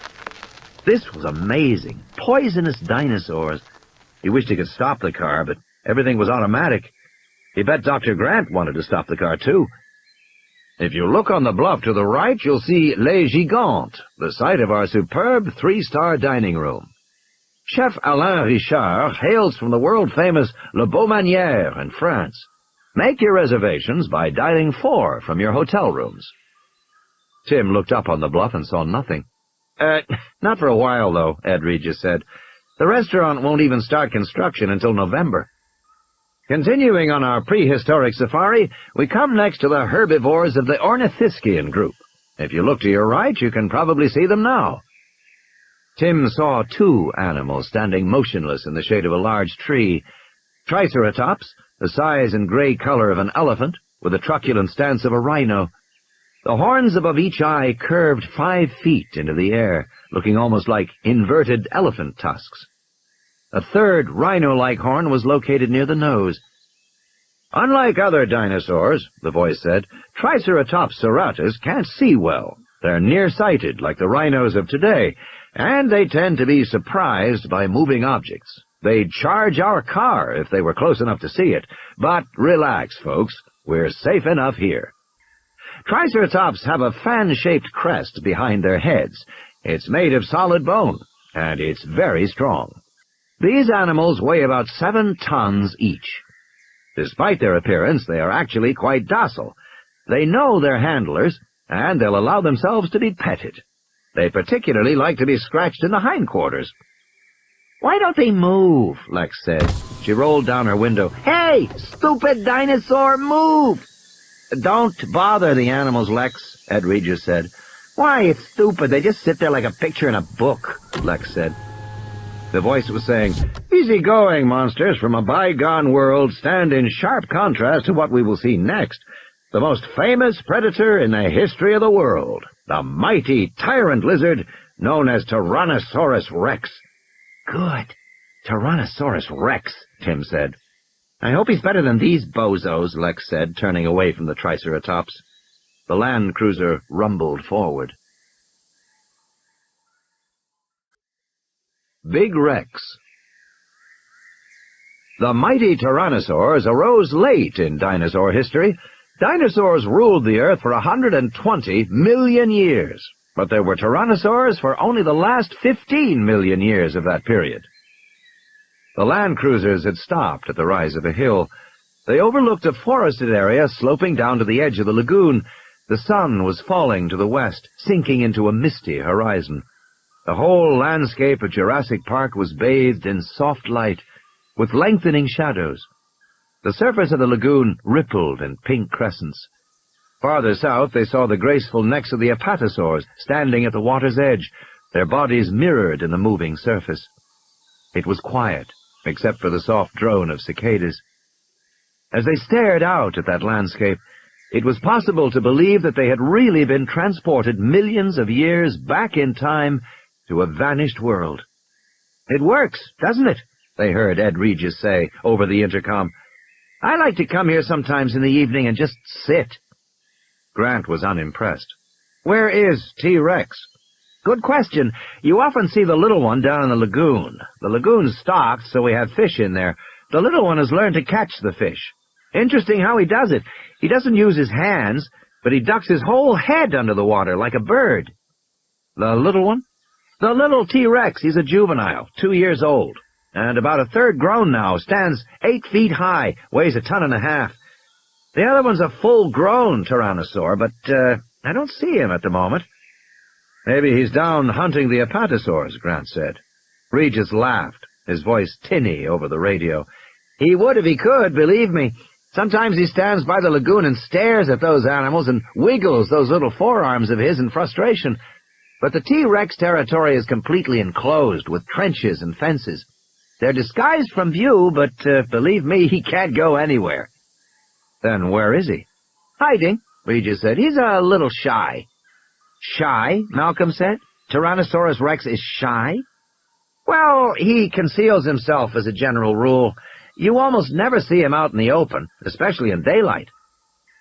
S2: This was amazing. Poisonous dinosaurs. He wished he could stop the car, but everything was automatic. He bet Dr. Grant wanted to stop the car, too. "If you look on the bluff to the right, you'll see Les Gigantes, the site of our superb 3-star dining room. Chef Alain Richard hails from the world-famous Le Beaumanière in France. Make your reservations by dialing 4 from your hotel rooms." Tim looked up on the bluff and saw nothing. Not for a while, though," Ed Regis said. "The restaurant won't even start construction until November." Continuing on our prehistoric safari, we come next to the herbivores of the Ornithischian group. If you look to your right, you can probably see them now. Tim saw two animals standing motionless in the shade of a large tree. Triceratops, the size and gray color of an elephant, with the truculent stance of a rhino. The horns above each eye curved 5 feet into the air, looking almost like inverted elephant tusks. A third rhino-like horn was located near the nose. "Unlike other dinosaurs," the voice said, "Triceratops serratus can't see well. They're nearsighted like the rhinos of today, and they tend to be surprised by moving objects. They'd charge our car if they were close enough to see it. But relax, folks. We're safe enough here." Triceratops have a fan-shaped crest behind their heads. It's made of solid bone, and it's very strong. These animals weigh about 7 tons each. Despite their appearance, they are actually quite docile. They know their handlers, and they'll allow themselves to be petted. They particularly like to be scratched in the hindquarters. "Why don't they move?" Lex said. She rolled down her window. "Hey, stupid dinosaur, move!" "Don't bother the animals, Lex," Ed Regis said. "Why, it's stupid. They just sit there like a picture in a book," Lex said. The voice was saying, "Easy-going monsters from a bygone world stand in sharp contrast to what we will see next. The most famous predator in the history of the world, the mighty tyrant lizard known as Tyrannosaurus Rex." "Good. Tyrannosaurus Rex," Tim said. "I hope he's better than these bozos," Lex said, turning away from the Triceratops. The land cruiser rumbled forward. Big Rex. The mighty tyrannosaurs arose late in dinosaur history. Dinosaurs ruled the Earth for 120 million years, but there were tyrannosaurs for only the last 15 million years of that period. The land cruisers had stopped at the rise of a hill. They overlooked a forested area sloping down to the edge of the lagoon. The sun was falling to the west, sinking into a misty horizon. The whole landscape of Jurassic Park was bathed in soft light, with lengthening shadows. The surface of the lagoon rippled in pink crescents. Farther south they saw the graceful necks of the apatosaurs standing at the water's edge, their bodies mirrored in the moving surface. It was quiet, except for the soft drone of cicadas. As they stared out at that landscape, it was possible to believe that they had really been transported millions of years back in time to a vanished world. "It works, doesn't it?" they heard Ed Regis say over the intercom. "I like to come here sometimes in the evening and just sit." Grant was unimpressed. "Where is T-Rex?" "Good question. You often see the little one down in the lagoon. The lagoon's stocked, so we have fish in there. The little one has learned to catch the fish. Interesting how he does it. He doesn't use his hands, but he ducks his whole head under the water like a bird." "The little one?" "The little T-Rex. He's a juvenile, 2 years old, and about a third grown now, stands 8 feet high, weighs 1.5 tons. The other one's a full-grown tyrannosaur, but I don't see him at the moment." "Maybe he's down hunting the apatosaurs," Grant said. Regis laughed, his voice tinny over the radio. "He would if he could, believe me. Sometimes he stands by the lagoon and stares at those animals and wiggles those little forearms of his in frustration. But the T-Rex territory is completely enclosed with trenches and fences. They're disguised from view, but believe me, he can't go anywhere." "Then where is he?" "Hiding," Regis said. "He's a little shy." "Shy?" Malcolm said. "Tyrannosaurus Rex is shy?" "Well, he conceals himself as a general rule. You almost never see him out in the open, especially in daylight."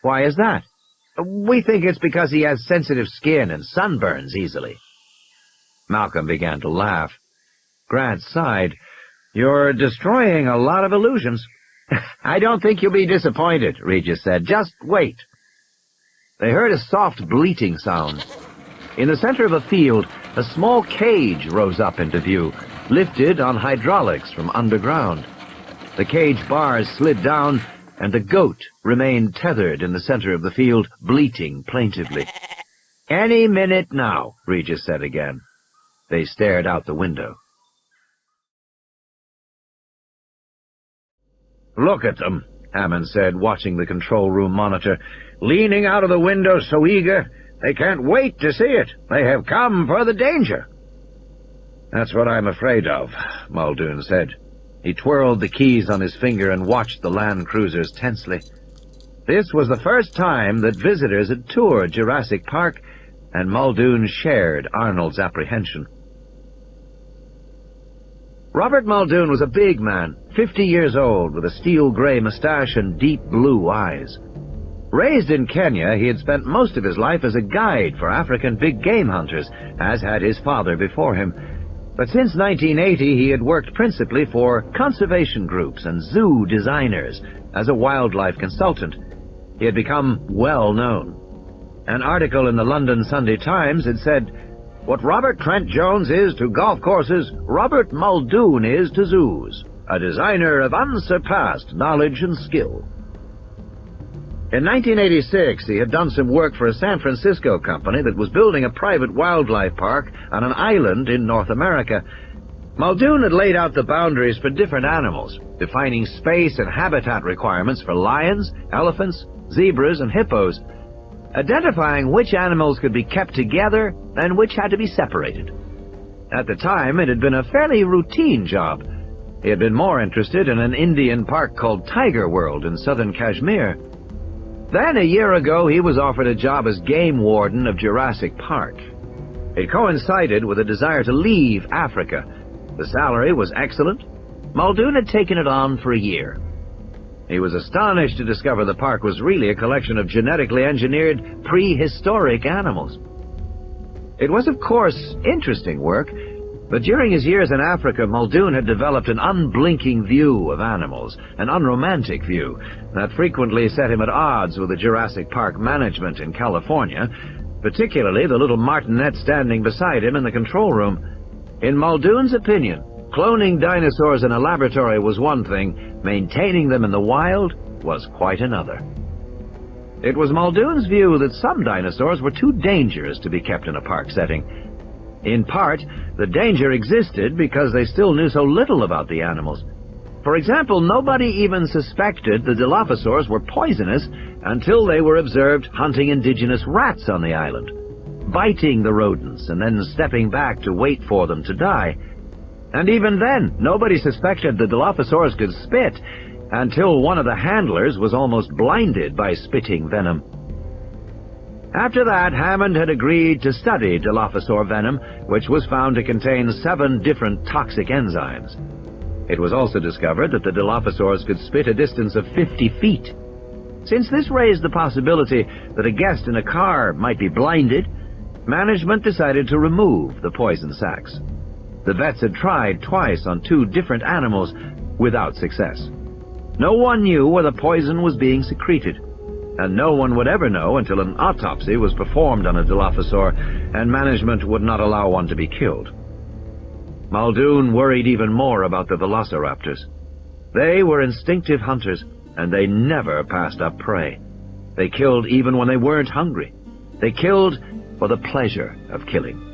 S2: "Why is that?" "We think it's because he has sensitive skin and sunburns easily." Malcolm began to laugh. Grant sighed. "You're destroying a lot of illusions." "I don't think you'll be disappointed," Regis said. "Just wait." They heard a soft bleating sound. In the center of a field, a small cage rose up into view, lifted on hydraulics from underground. The cage bars slid down, and the goat remained tethered in the center of the field, bleating plaintively. "Any minute now," Regis said again. They stared out the window. "Look at them," Hammond said, watching the control room monitor. "Leaning out of the window so eager, they can't wait to see it. They have come for the danger." "That's what I'm afraid of," Muldoon said. He twirled the keys on his finger and watched the land cruisers tensely. This was the first time that visitors had toured Jurassic Park, and Muldoon shared Arnold's apprehension. Robert Muldoon was a big man, 50 years old, with a steel-gray mustache and deep blue eyes. Raised in Kenya, he had spent most of his life as a guide for African big-game hunters, as had his father before him. But since 1980, he had worked principally for conservation groups and zoo designers as a wildlife consultant. He had become well known. An article in the London Sunday Times had said, "What Robert Trent Jones is to golf courses, Robert Muldoon is to zoos. a designer of unsurpassed knowledge and skill. In 1986, he had done some work for a San Francisco company that was building a private wildlife park on an island in North America. Muldoon had laid out the boundaries for different animals, defining space and habitat requirements for lions, elephants, zebras, and hippos, identifying which animals could be kept together and which had to be separated. At the time, it had been a fairly routine job. He had been more interested in an Indian park called Tiger World in southern Kashmir. Then, a year ago, he was offered a job as game warden of Jurassic Park. It coincided with a desire to leave Africa. The salary was excellent. Muldoon had taken it on for a year. He was astonished to discover the park was really a collection of genetically engineered prehistoric animals. It was, of course, interesting work, but during his years in Africa, Muldoon had developed an unblinking view of animals, an unromantic view, that frequently set him at odds with the Jurassic Park management in California, particularly the little martinet standing beside him in the control room. In Muldoon's opinion, cloning dinosaurs in a laboratory was one thing, maintaining them in the wild was quite another. It was Muldoon's view that some dinosaurs were too dangerous to be kept in a park setting. In part, the danger existed because they still knew so little about the animals. For example, nobody even suspected the Dilophosaurs were poisonous until they were observed hunting indigenous rats on the island, biting the rodents and then stepping back to wait for them to die. And even then, nobody suspected the Dilophosaurs could spit until one of the handlers was almost blinded by spitting venom. After that, Hammond had agreed to study Dilophosaur venom, which was found to contain 7 different toxic enzymes. It was also discovered that the Dilophosaurs could spit a distance of 50 feet. Since this raised the possibility that a guest in a car might be blinded, management decided to remove the poison sacs. The vets had tried twice on 2 different animals without success. No one knew where the poison was being secreted, and no one would ever know until an autopsy was performed on a Dilophosaur and management would not allow one to be killed. Muldoon worried even more about the velociraptors. They were instinctive hunters, and they never passed up prey. They killed even when they weren't hungry. They killed for the pleasure of killing.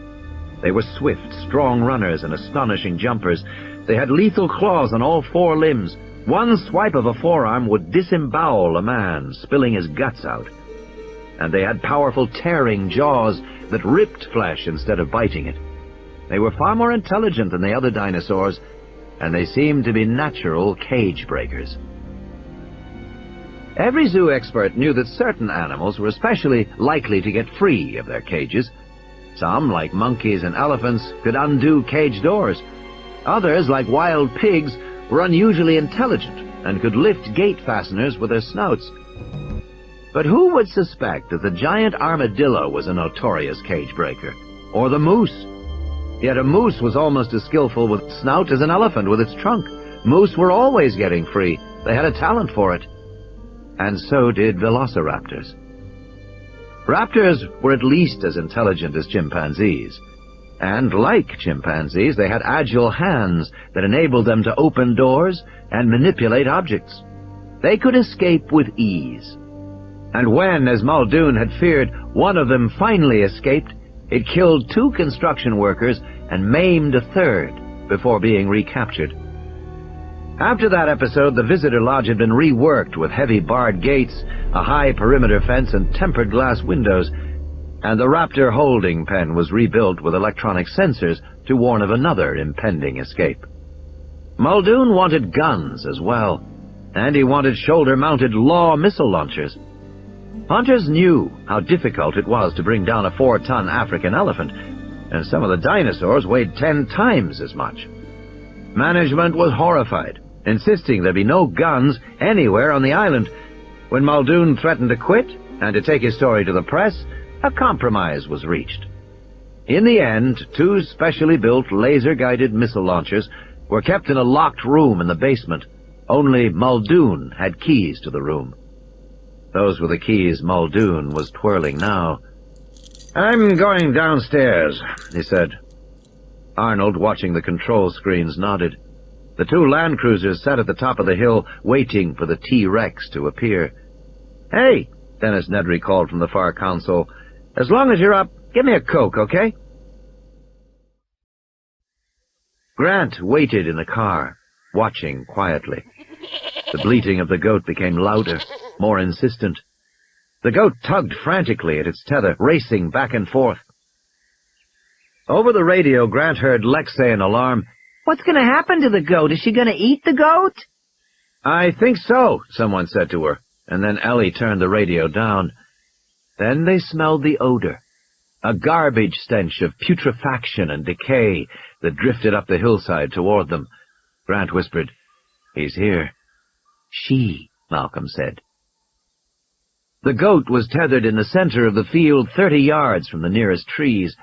S2: They were swift, strong runners and astonishing jumpers. They had lethal claws on all 4 limbs. One swipe of a forearm would disembowel a man, spilling his guts out. And they had powerful tearing jaws that ripped flesh instead of biting it. They were far more intelligent than the other dinosaurs, and they seemed to be natural cage breakers. Every zoo expert knew that certain animals were especially likely to get free of their cages. Some, like monkeys and elephants, could undo cage doors. Others, like wild pigs, were unusually intelligent and could lift gate fasteners with their snouts. But who would suspect that the giant armadillo was a notorious cage breaker? Or the moose? Yet a moose was almost as skillful with its snout as an elephant with its trunk. Moose were always getting free. They had a talent for it. And so did velociraptors. Raptors were at least as intelligent as chimpanzees. And like chimpanzees, they had agile hands that enabled them to open doors and manipulate objects. They could escape with ease. And when, as Muldoon had feared, one of them finally escaped, it killed 2 construction workers and maimed a 3rd before being recaptured. After that episode, the visitor lodge had been reworked with heavy barred gates, a high perimeter fence, and tempered glass windows, and the raptor holding pen was rebuilt with electronic sensors to warn of another impending escape. Muldoon wanted guns as well, and he wanted shoulder-mounted law missile launchers. Hunters knew how difficult it was to bring down a 4-ton African elephant, and some of the dinosaurs weighed 10 times as much. Management was horrified, insisting there be no guns anywhere on the island. When Muldoon threatened to quit and to take his story to the press, a compromise was reached. In the end, 2 specially built laser-guided missile launchers were kept in a locked room in the basement. Only Muldoon had keys to the room. Those were the keys Muldoon was twirling now. "I'm going downstairs," he said. Arnold, watching the control screens, nodded. The two land cruisers sat at the top of the hill, waiting for the T-Rex to appear. "Hey," Dennis Nedry called from the far console. "As long as you're up, give me a Coke, okay?" Grant waited in the car, watching quietly. The bleating of the goat became louder, more insistent. The goat tugged frantically at its tether, racing back and forth. Over the radio, Grant heard Lex say in alarm,
S1: "What's going to happen to the goat? Is she going to eat the goat?"
S2: "I think so," someone said to her, and then Ellie turned the radio down. Then they smelled the odor, a garbage stench of putrefaction and decay that drifted up the hillside toward them. Grant whispered, "He's here." "She," Malcolm said. The goat was tethered in the center of the field, 30 yards from the nearest trees.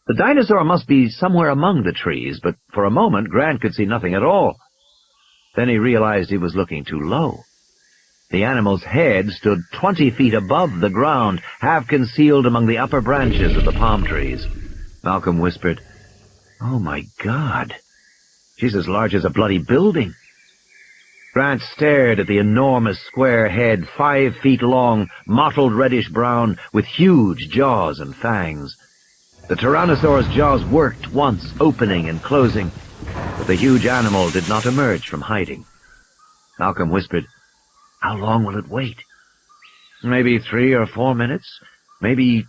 S2: The dinosaur must be somewhere among the trees, but for a moment Grant could see nothing at all. Then he realized he was looking too low. The animal's head stood 20 feet above the ground, half concealed among the upper branches of the palm trees. Malcolm whispered, "Oh, my God. She's as large as a bloody building." Grant stared at the enormous square head, 5 feet long, mottled reddish-brown, with huge jaws and fangs. The Tyrannosaur's jaws worked once, opening and closing, but the huge animal did not emerge from hiding. Malcolm whispered, "How long will it wait?" "Maybe 3 or 4 minutes. Maybe—"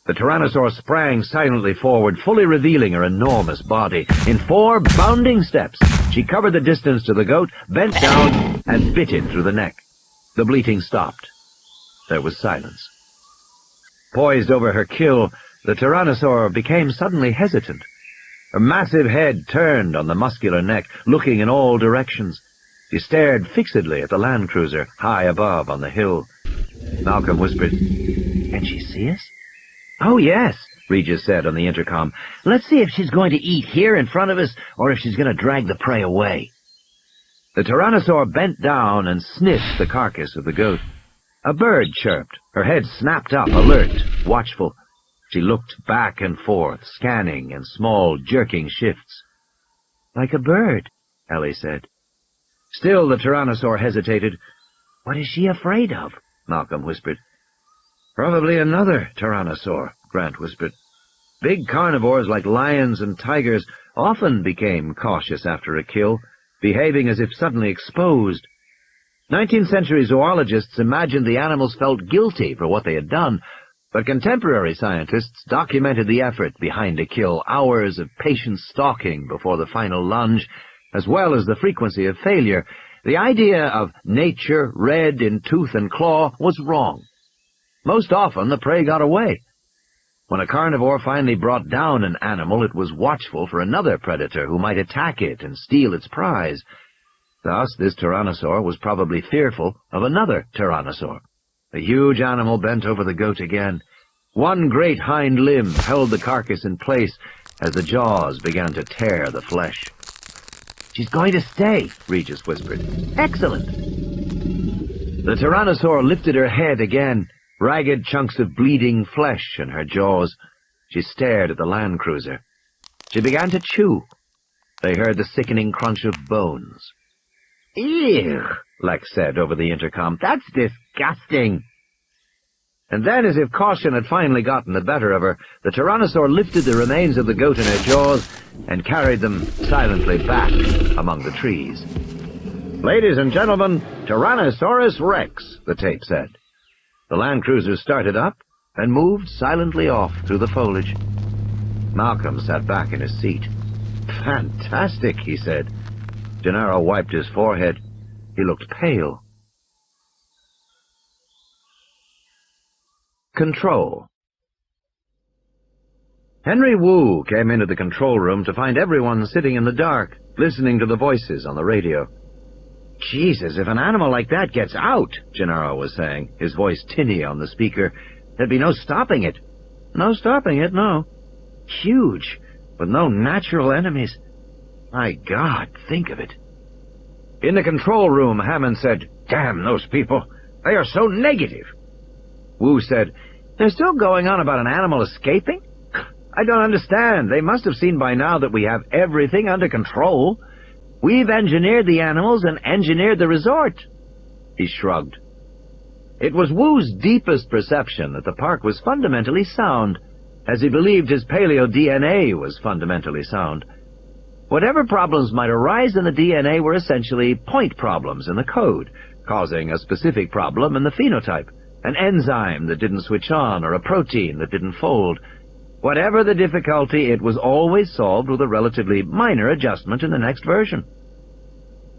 S2: The Tyrannosaur sprang silently forward, fully revealing her enormous body. In 4 bounding steps, she covered the distance to the goat, bent down, and bit it through the neck. The bleating stopped. There was silence. Poised over her kill, the Tyrannosaur became suddenly hesitant. Her massive head turned on the muscular neck, looking in all directions. She stared fixedly at the land cruiser, high above on the hill. Malcolm whispered, "Can she see us?" "Oh, yes," Regis said on the intercom. "Let's see if she's going to eat here in front of us, or if she's going to drag the prey away." The Tyrannosaur bent down and sniffed the carcass of the goat. A bird chirped, her head snapped up, alert, watchful. She looked back and forth, scanning in small, jerking shifts. "Like a bird," Ellie said. Still the Tyrannosaur hesitated. "What is she afraid of?" Malcolm whispered. "Probably another Tyrannosaur," Grant whispered. Big carnivores like lions and tigers often became cautious after a kill, behaving as if suddenly exposed. 19th century zoologists imagined the animals felt guilty for what they had done, but contemporary scientists documented the effort behind a kill, hours of patient stalking before the final lunge, as well as the frequency of failure. The idea of nature red in tooth and claw was wrong. Most often the prey got away. When a carnivore finally brought down an animal, it was watchful for another predator who might attack it and steal its prize. Thus, this Tyrannosaur was probably fearful of another Tyrannosaur. The huge animal bent over the goat again. One great hind limb held the carcass in place as the jaws began to tear the flesh. "She's going to stay," Regis whispered. "Excellent." The Tyrannosaur lifted her head again, ragged chunks of bleeding flesh in her jaws. She stared at the land cruiser. She began to chew. They heard the sickening crunch of bones. "Ew," Lex said over the intercom. "That's disgusting." And then, as if caution had finally gotten the better of her, the Tyrannosaur lifted the remains of the goat in her jaws and carried them silently back among the trees. "Ladies and gentlemen, Tyrannosaurus Rex," the tape said. The land cruiser started up and moved silently off through the foliage. Malcolm sat back in his seat. "Fantastic," he said. Gennaro wiped his forehead. He looked pale. Control. Henry Wu came into the control room to find everyone sitting in the dark, listening to the voices on the radio. "Jesus, if an animal like that gets out," Gennaro was saying, his voice tinny on the speaker, "there'd be no stopping it." "No stopping it, no. Huge, with no natural enemies. My God, think of it." In the control room, Hammond said, "Damn those people. They are so negative." Wu said, "They're still going on about an animal escaping? I don't understand. They must have seen by now that we have everything under control."
S1: We've engineered the animals and engineered the resort." He shrugged. It was Wu's deepest perception that the park was fundamentally sound, as he believed his paleo-DNA was fundamentally sound. Whatever problems might arise in the DNA were essentially point problems in the code, causing a specific problem in the phenotype, an enzyme that didn't switch on or a protein that didn't fold. Whatever the difficulty, it was always solved with a relatively minor adjustment in the next version.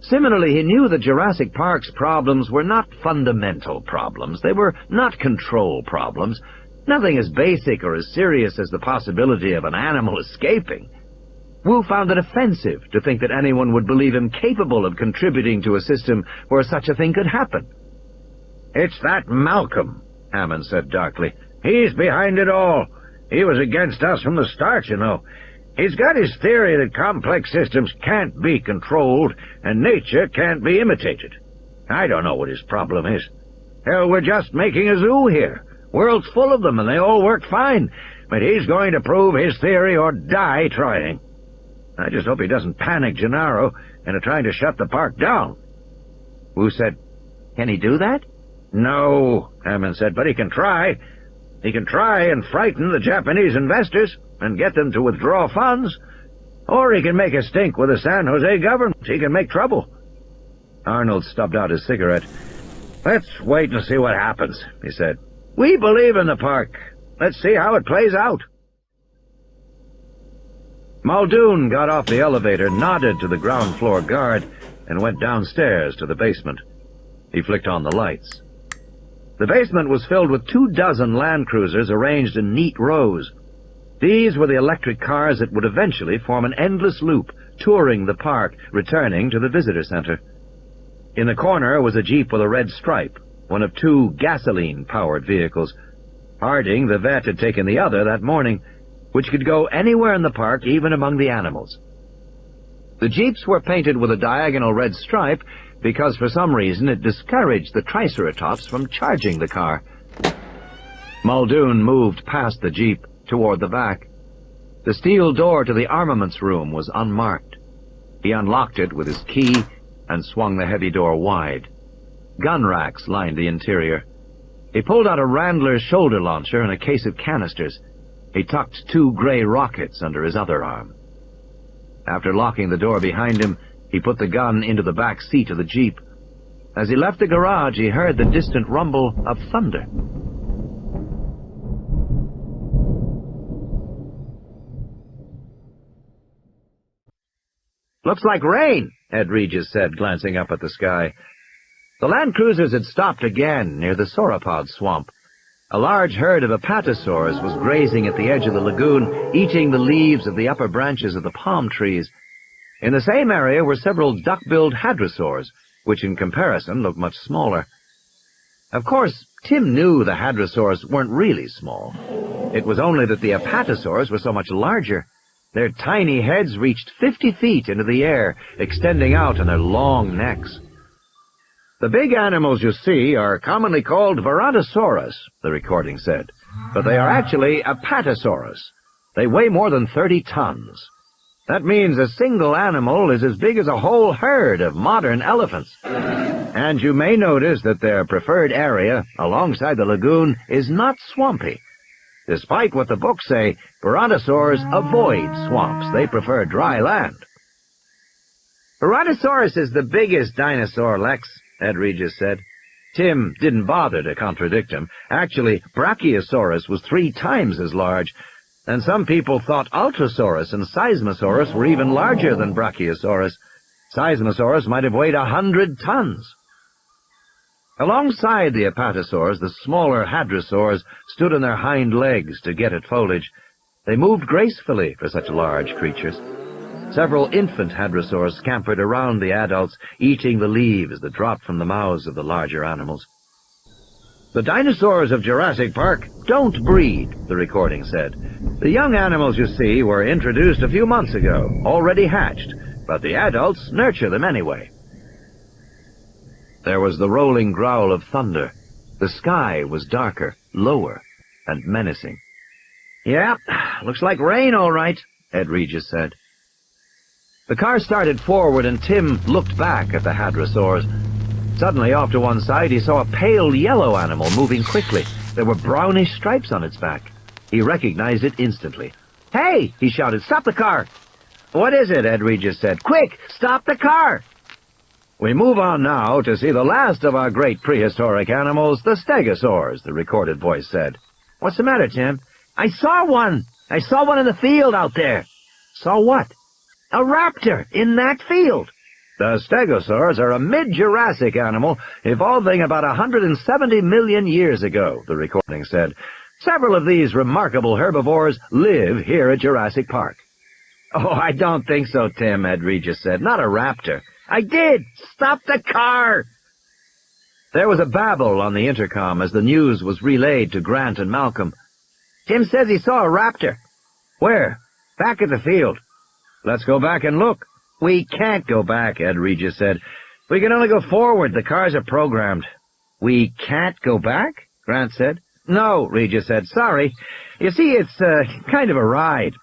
S1: Similarly, he knew that Jurassic Park's problems were not fundamental problems. They were not control problems. Nothing as basic or as serious as the possibility of an animal escaping. Wu found it offensive to think that anyone would believe him capable of contributing to a system where such a thing could happen.
S2: "It's that Malcolm," Hammond said darkly. "He's behind it all. He was against us from the start, you know. He's got his theory that complex systems can't be controlled and nature can't be imitated. I don't know what his problem is. Hell, we're just making a zoo here. World's full of them and they all work fine. But he's going to prove his theory or die trying. I just hope he doesn't panic Gennaro into trying to shut the park down."
S1: Wu said, "Can he do that?"
S2: "No," Hammond said, "but he can try. He can try and frighten the Japanese investors and get them to withdraw funds. Or he can make a stink with the San Jose government. He can make trouble." Arnold stubbed out his cigarette. "Let's wait and see what happens," he said. "We believe in the park. Let's see how it plays out." Muldoon got off the elevator, nodded to the ground floor guard, and went downstairs to the basement. He flicked on the lights. The basement was filled with 24 Land Cruisers arranged in neat rows. These were the electric cars that would eventually form an endless loop, touring the park, returning to the visitor center. In the corner was a Jeep with a red stripe, one of 2 gasoline-powered vehicles. Harding, the vet, had taken the other that morning, which could go anywhere in the park, even among the animals. The Jeeps were painted with a diagonal red stripe because for some reason it discouraged the Triceratops from charging the car. Muldoon moved past the Jeep toward the back. The steel door to the armaments room was unmarked. He unlocked it with his key and swung the heavy door wide. Gun racks lined the interior. He pulled out a Randler shoulder launcher and a case of canisters. He tucked 2 gray rockets under his other arm. After locking the door behind him, he put the gun into the back seat of the Jeep. As he left the garage, he heard the distant rumble of thunder. "Looks like rain," Ed Regis said, glancing up at the sky. The Land Cruisers had stopped again near the sauropod swamp. A large herd of apatosaurs was grazing at the edge of the lagoon, eating the leaves of the upper branches of the palm trees. In the same area were several duck-billed hadrosaurs, which in comparison looked much smaller. Of course, Tim knew the hadrosaurs weren't really small. It was only that the apatosaurs were so much larger. Their tiny heads reached 50 feet into the air, extending out on their long necks. "The big animals you see are commonly called Verantosaurus," the recording said, "but they are actually Apatosaurus. They weigh more than 30 tons. That means a single animal is as big as a whole herd of modern elephants. And you may notice that their preferred area, alongside the lagoon, is not swampy. Despite what the books say, Verantosaurs avoid swamps. They prefer dry land." "Verantosaurus is the biggest dinosaur, Lex," Ed Regis said. Tim didn't bother to contradict him. Actually, Brachiosaurus was 3 times as large, and some people thought Ultrasaurus and Seismosaurus were even larger than Brachiosaurus. Seismosaurus might have weighed 100 tons. Alongside the apatosaurs, the smaller hadrosaurs stood on their hind legs to get at foliage. They moved gracefully for such large creatures. Several infant hadrosaurs scampered around the adults, eating the leaves that dropped from the mouths of the larger animals. "The dinosaurs of Jurassic Park don't breed," the recording said. "The young animals you see were introduced a few months ago, already hatched, but the adults nurture them anyway." There was the rolling growl of thunder. The sky was darker, lower, and menacing. "Yeah, looks like rain, all right," Ed Regis said. The car started forward, and Tim looked back at the hadrosaurs. Suddenly, off to one side, he saw a pale yellow animal moving quickly. There were brownish stripes on its back. He recognized it instantly. "Hey!" he shouted. "Stop the car!" "What is it?" Ed Regis said. "Quick! Stop the car!" "We move on now to see the last of our great prehistoric animals, the stegosaurs," the recorded voice said. "What's the matter, Tim?" "I saw one! I saw one in the field out there." "Saw what?" "A raptor in that field." "The stegosaurs are a mid-Jurassic animal evolving about 170 million years ago," the recording said. "Several of these remarkable herbivores live here at Jurassic Park." "Oh, I don't think so, Tim," Ed Regis said. "Not a raptor." "I did! Stop the car!" There was a babble on the intercom as the news was relayed to Grant and Malcolm. "Tim says he saw a raptor." "Where?" "Back at the field." "Let's go back and look." "We can't go back," Ed Regis said. "We can only go forward. The cars are programmed." "We can't go back?" Grant said. "No," Regis said. "Sorry. You see, it's kind of a ride."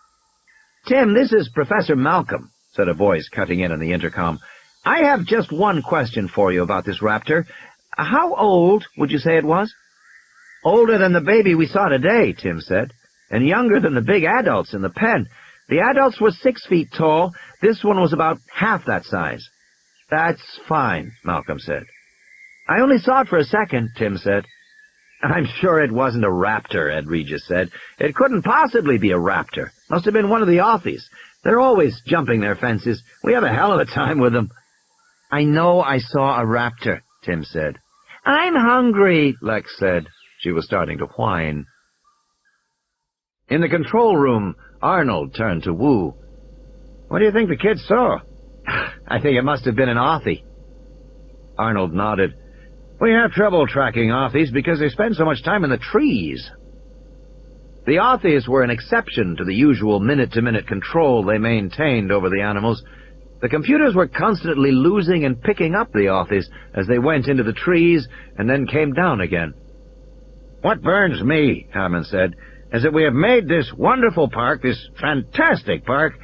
S2: "Tim, this is Professor Malcolm," said a voice cutting in on the intercom. "I have just one question for you about this raptor. How old would you say it was?" "Older than the baby we saw today," Tim said, "and younger than the big adults in the pen. The adults were 6 feet tall. This one was about half that size." "That's fine," Malcolm said. "I only saw it for a second," Tim said. "I'm sure it wasn't a raptor," Ed Regis said. "It couldn't possibly be a raptor. Must have been one of the Aussies. They're always jumping their fences. We have a hell of a time with them." "I know I saw a raptor," Tim said. "I'm hungry," Lex said. She was starting to whine. In the control room, Arnold turned to Wu. "What do you think the kids saw?" "I think it must have been an Aussie." Arnold nodded. "We have trouble tracking Aussies because they spend so much time in the trees." The Aussies were an exception to the usual minute-to-minute control they maintained over the animals. The computers were constantly losing and picking up the Aussies as they went into the trees and then came down again. "What burns me," Hammond said, "is that we have made this wonderful park, this fantastic park,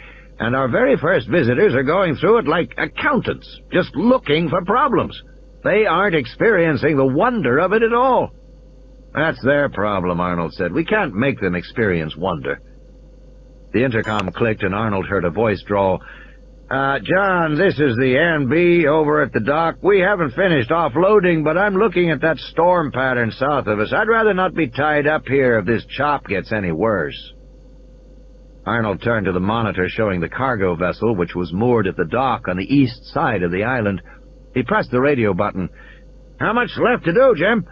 S2: and our very first visitors are going through it like accountants, just looking for problems. They aren't experiencing the wonder of it at all." "That's their problem," Arnold said. "We can't make them experience wonder." The intercom clicked and Arnold heard a voice drawl. John, this is the NB over at the dock. We haven't finished offloading, but I'm looking at that storm pattern south of us. I'd rather not be tied up here if this chop gets any worse." Arnold turned to the monitor showing the cargo vessel, which was moored at the dock on the east side of the island. He pressed the radio button. "How much left to do, Jim?"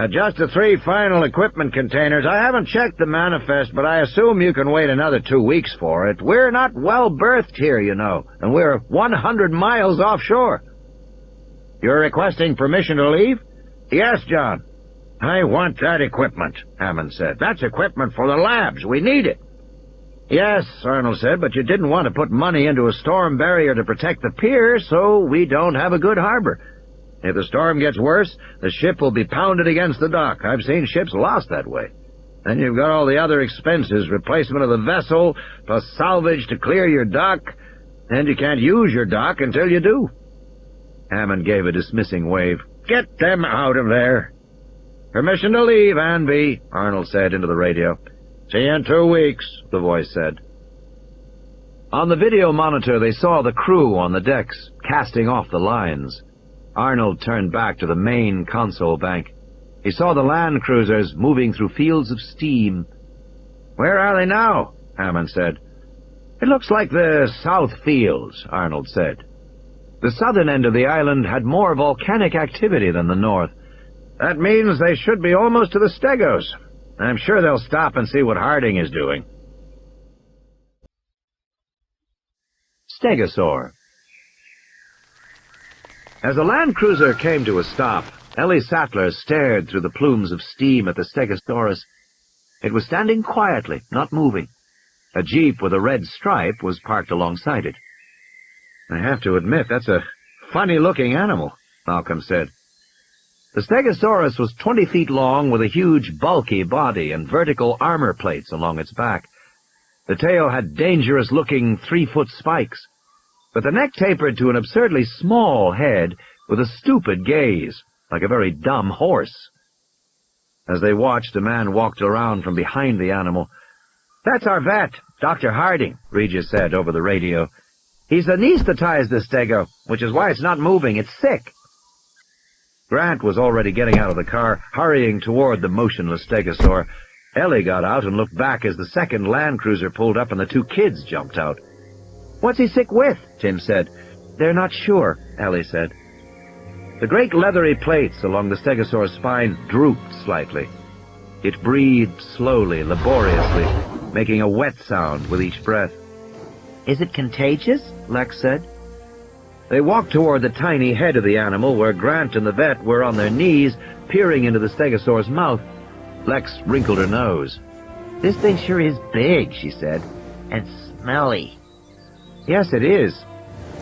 S2: "Just the 3 final equipment containers. I haven't checked the manifest, but I assume you can wait another 2 weeks for it. We're not well berthed here, you know, and we're 100 miles offshore." "You're requesting permission to leave?" "Yes, John." "I want that equipment," Hammond said. "That's equipment for the labs. We need it." "Yes," Arnold said, "but you didn't want to put money into a storm barrier to protect the pier, so we don't have a good harbor. If the storm gets worse, the ship will be pounded against the dock. I've seen ships lost that way. Then you've got all the other expenses, replacement of the vessel, plus salvage to clear your dock, and you can't use your dock until you do." Hammond gave a dismissing wave. "Get them out of there." "Permission to leave, Anby," Arnold said into the radio. "See you in 2 weeks," the voice said. On the video monitor, they saw the crew on the decks, casting off the lines. Arnold turned back to the main console bank. He saw the land cruisers moving through fields of steam. "Where are they now?" Hammond said. "It looks like the South Fields," Arnold said. The southern end of the island had more volcanic activity than the north. "That means they should be almost to the Stegos. I'm sure they'll stop and see what Harding is doing." Stegosaur. As the Land Cruiser came to a stop, Ellie Sattler stared through the plumes of steam at the Stegosaurus. It was standing quietly, not moving. A jeep with a red stripe was parked alongside it. "I have to admit, that's a funny-looking animal," Malcolm said. The Stegosaurus was 20 feet long with a huge, bulky body and vertical armor plates along its back. The tail had dangerous-looking 3-foot spikes. but the neck tapered to an absurdly small head with a stupid gaze, like a very dumb horse. As they watched, a man walked around from behind the animal. "That's our vet, Dr. Harding," Regis said over the radio. "He's anesthetized the stego, which is why it's not moving. It's sick." Grant was already getting out of the car, hurrying toward the motionless stegosaur. Ellie got out and looked back as the second Land Cruiser pulled up and the two kids jumped out. "What's he sick with?" Tim said. "They're not sure," Ellie said. The great leathery plates along the stegosaur's spine drooped slightly. It breathed slowly, laboriously, making a wet sound with each breath. "Is it contagious?" Lex said. They walked toward the tiny head of the animal, where Grant and the vet were on their knees, peering into the stegosaur's mouth. Lex wrinkled her nose. "This thing sure is big," she said, "and smelly." "Yes, it is."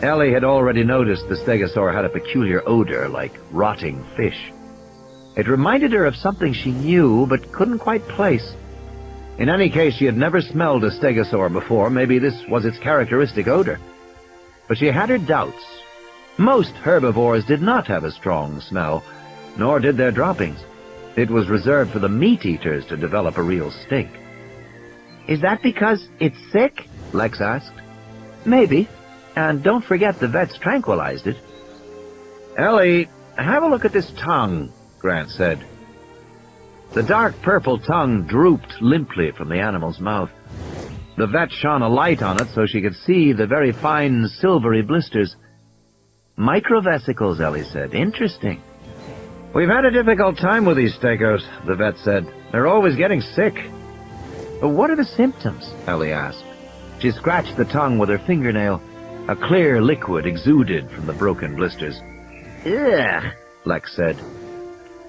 S2: Ellie had already noticed the stegosaur had a peculiar odor, like rotting fish. It reminded her of something she knew, but couldn't quite place. In any case, she had never smelled a stegosaur before. Maybe this was its characteristic odor. But she had her doubts. Most herbivores did not have a strong smell, nor did their droppings. It was reserved for the meat-eaters to develop a real stink. "Is that because it's sick?" Lex asked. "Maybe. And don't forget the vet's tranquilized it." "Ellie, have a look at this tongue," Grant said. The dark purple tongue drooped limply from the animal's mouth. The vet shone a light on it so she could see the very fine silvery blisters. "Microvesicles," Ellie said. "Interesting." "We've had a difficult time with these stegos," the vet said. "They're always getting sick." "What are the symptoms?" Ellie asked. She scratched the tongue with her fingernail. A clear liquid exuded from the broken blisters. "Ugh," Lex said.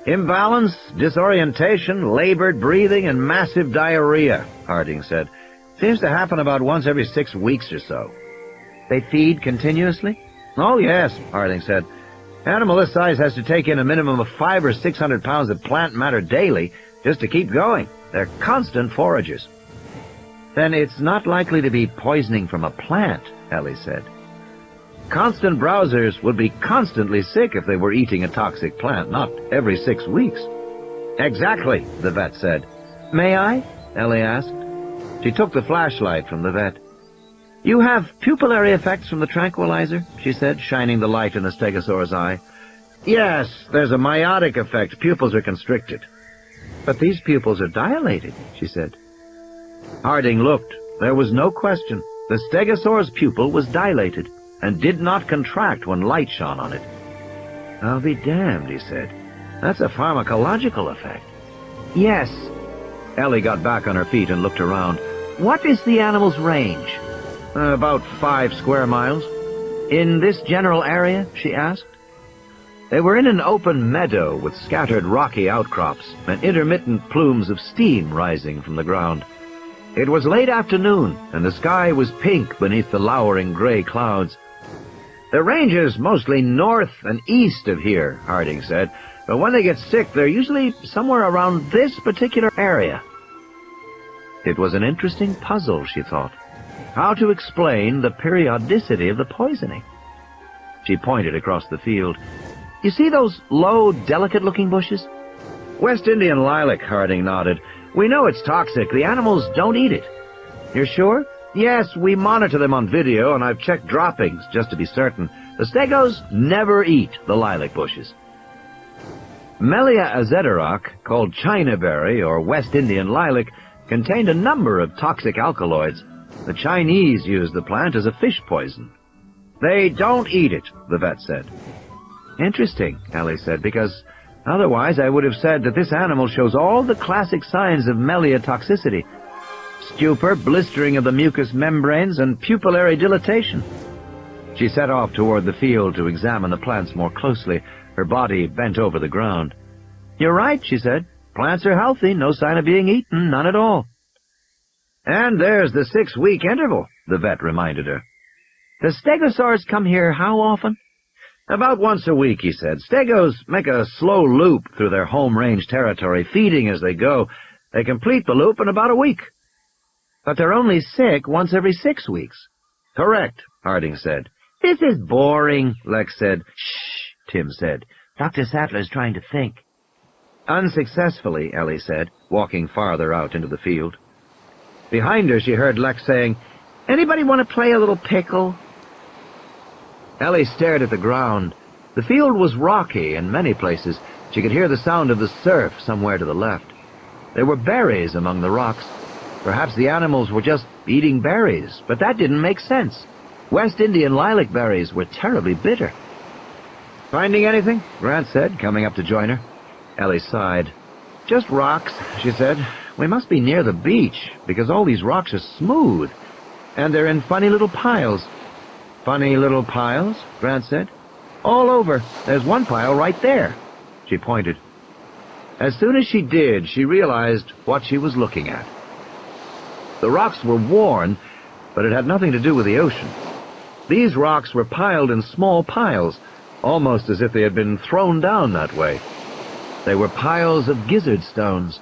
S2: "Imbalance, disorientation, labored breathing, and massive diarrhea," Harding said. "Seems to happen about once every 6 weeks or so." "They feed continuously?" "Oh, yes," Harding said. "Animal this size has to take in a minimum of 500 or 600 pounds of plant matter daily just to keep going. They're constant foragers." "Then it's not likely to be poisoning from a plant," Ellie said. "Constant browsers would be constantly sick if they were eating a toxic plant, not every 6 weeks." "Exactly," the vet said. "May I?" Ellie asked. She took the flashlight from the vet. "You have pupillary effects from the tranquilizer?" she said, shining the light in the stegosaur's eye. "Yes, there's a meiotic effect. Pupils are constricted." "But these pupils are dilated," she said. Harding looked. There was no question. The stegosaur's pupil was dilated and did not contract when light shone on it. "I'll be damned," he said. "That's a pharmacological effect." "Yes." Ellie got back on her feet and looked around. "What is the animal's range?" About 5 square miles. "In this general area?" she asked. They were in an open meadow with scattered rocky outcrops and intermittent plumes of steam rising from the ground. It was late afternoon, and the sky was pink beneath the lowering gray clouds. "The range is mostly north and east of here," Harding said, "but when they get sick, they're usually somewhere around this particular area." It was an interesting puzzle, she thought. How to explain the periodicity of the poisoning? She pointed across the field. "You see those low, delicate-looking bushes?" "West Indian lilac," Harding nodded. "We know it's toxic. The animals don't eat it." "You're sure?" "Yes, we monitor them on video, and I've checked droppings, just to be certain. The stegos never eat the lilac bushes." Melia azederach, called Chinaberry or West Indian lilac, contained a number of toxic alkaloids. The Chinese use the plant as a fish poison. "They don't eat it," the vet said. "Interesting," Ellie said, "because otherwise I would have said that this animal shows all the classic signs of Melia toxicity. Stupor, blistering of the mucous membranes, and pupillary dilatation." She set off toward the field to examine the plants more closely, her body bent over the ground. "You're right," she said. "Plants are healthy, no sign of being eaten, none at all." "And there's the 6-week interval," the vet reminded her. "The stegosaurs come here how often?" "About once a week," he said. "Stegos make a slow loop through their home range territory, feeding as they go. They complete the loop in about a week." "But they're only sick once every 6 weeks." "Correct," Harding said.
S1: "This is boring," Lex said. "Shh," Tim said. "Dr. Sattler's trying to think."
S2: Unsuccessfully, Ellie said, walking farther out into the field. Behind her, she heard Lex saying,
S1: "Anybody want to play a little pickle?"
S2: Ellie stared at the ground. The field was rocky in many places. She could hear the sound of the surf somewhere to the left. There were berries among the rocks. Perhaps the animals were just eating berries, but that didn't make sense. West Indian lilac berries were terribly bitter. "Finding anything?" Grant said, coming up to join her. Ellie sighed. "Just rocks," she said. "We must be near the beach, because all these rocks are smooth, and they're in funny little piles." "Funny little piles?" Grant said. "All over. There's one pile right there." She pointed. As soon as she did, she realized what she was looking at. The rocks were worn, but it had nothing to do with the ocean. These rocks were piled in small piles, almost as if they had been thrown down that way. They were piles of gizzard stones.